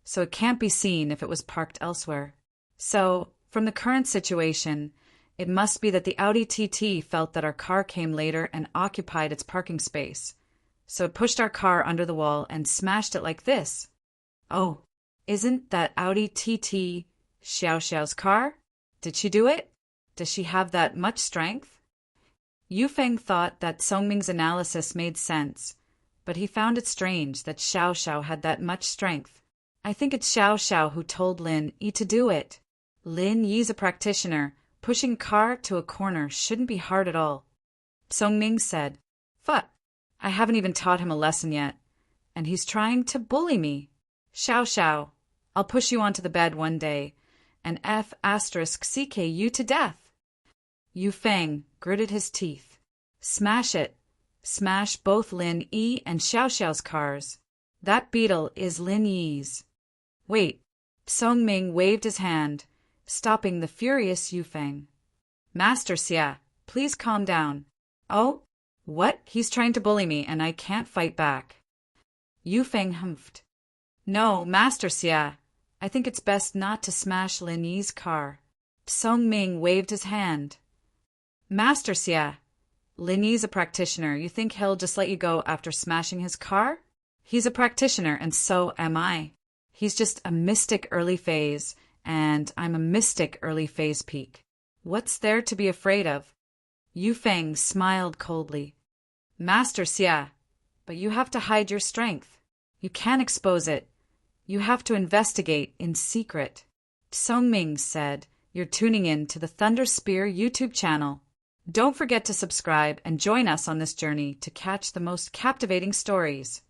so it can't be seen if it was parked elsewhere. So, from the current situation, it must be that the Audi TT felt that our car came later and occupied its parking space. So it pushed our car under the wall and smashed it like this. Oh, isn't that Audi TT Xiaoxiao's car? Did she do it? Does she have that much strength? Yu Feng thought that Songming's analysis made sense, but he found it strange that Xiaoxiao had that much strength. I think it's Xiaoxiao who told Lin Yi to do it. Lin Yi's a practitioner. Pushing car to a corner shouldn't be hard at all. Songming said, "Fuck. I haven't even taught him a lesson yet, and he's trying to bully me. Xiaoxiao, I'll push you onto the bed one day, and CK you to death." Yu Feng gritted his teeth. "Smash it. Smash both Lin Yi and Xiaoxiao's cars. That beetle is Lin Yi's." "Wait." Songming waved his hand, stopping the furious Yu Feng. "Master Xie, please calm down." "Oh? What? He's trying to bully me, and I can't fight back." Yu Feng humphed. "No, Master Xie, I think it's best not to smash Lin Yi's car." Song Ming waved his hand. Master Xia, Linyi's a practitioner. You think he'll just let you go after smashing his car? He's a practitioner, and so am I. He's just a mystic early phase, and I'm a mystic early phase peak. What's there to be afraid of? Yufeng smiled coldly. Master Xia, but you have to hide your strength. You can't expose it. You have to investigate in secret. Song Ming said, You're tuning in to the Thunder Spear YouTube channel. Don't forget to subscribe and join us on this journey to catch the most captivating stories.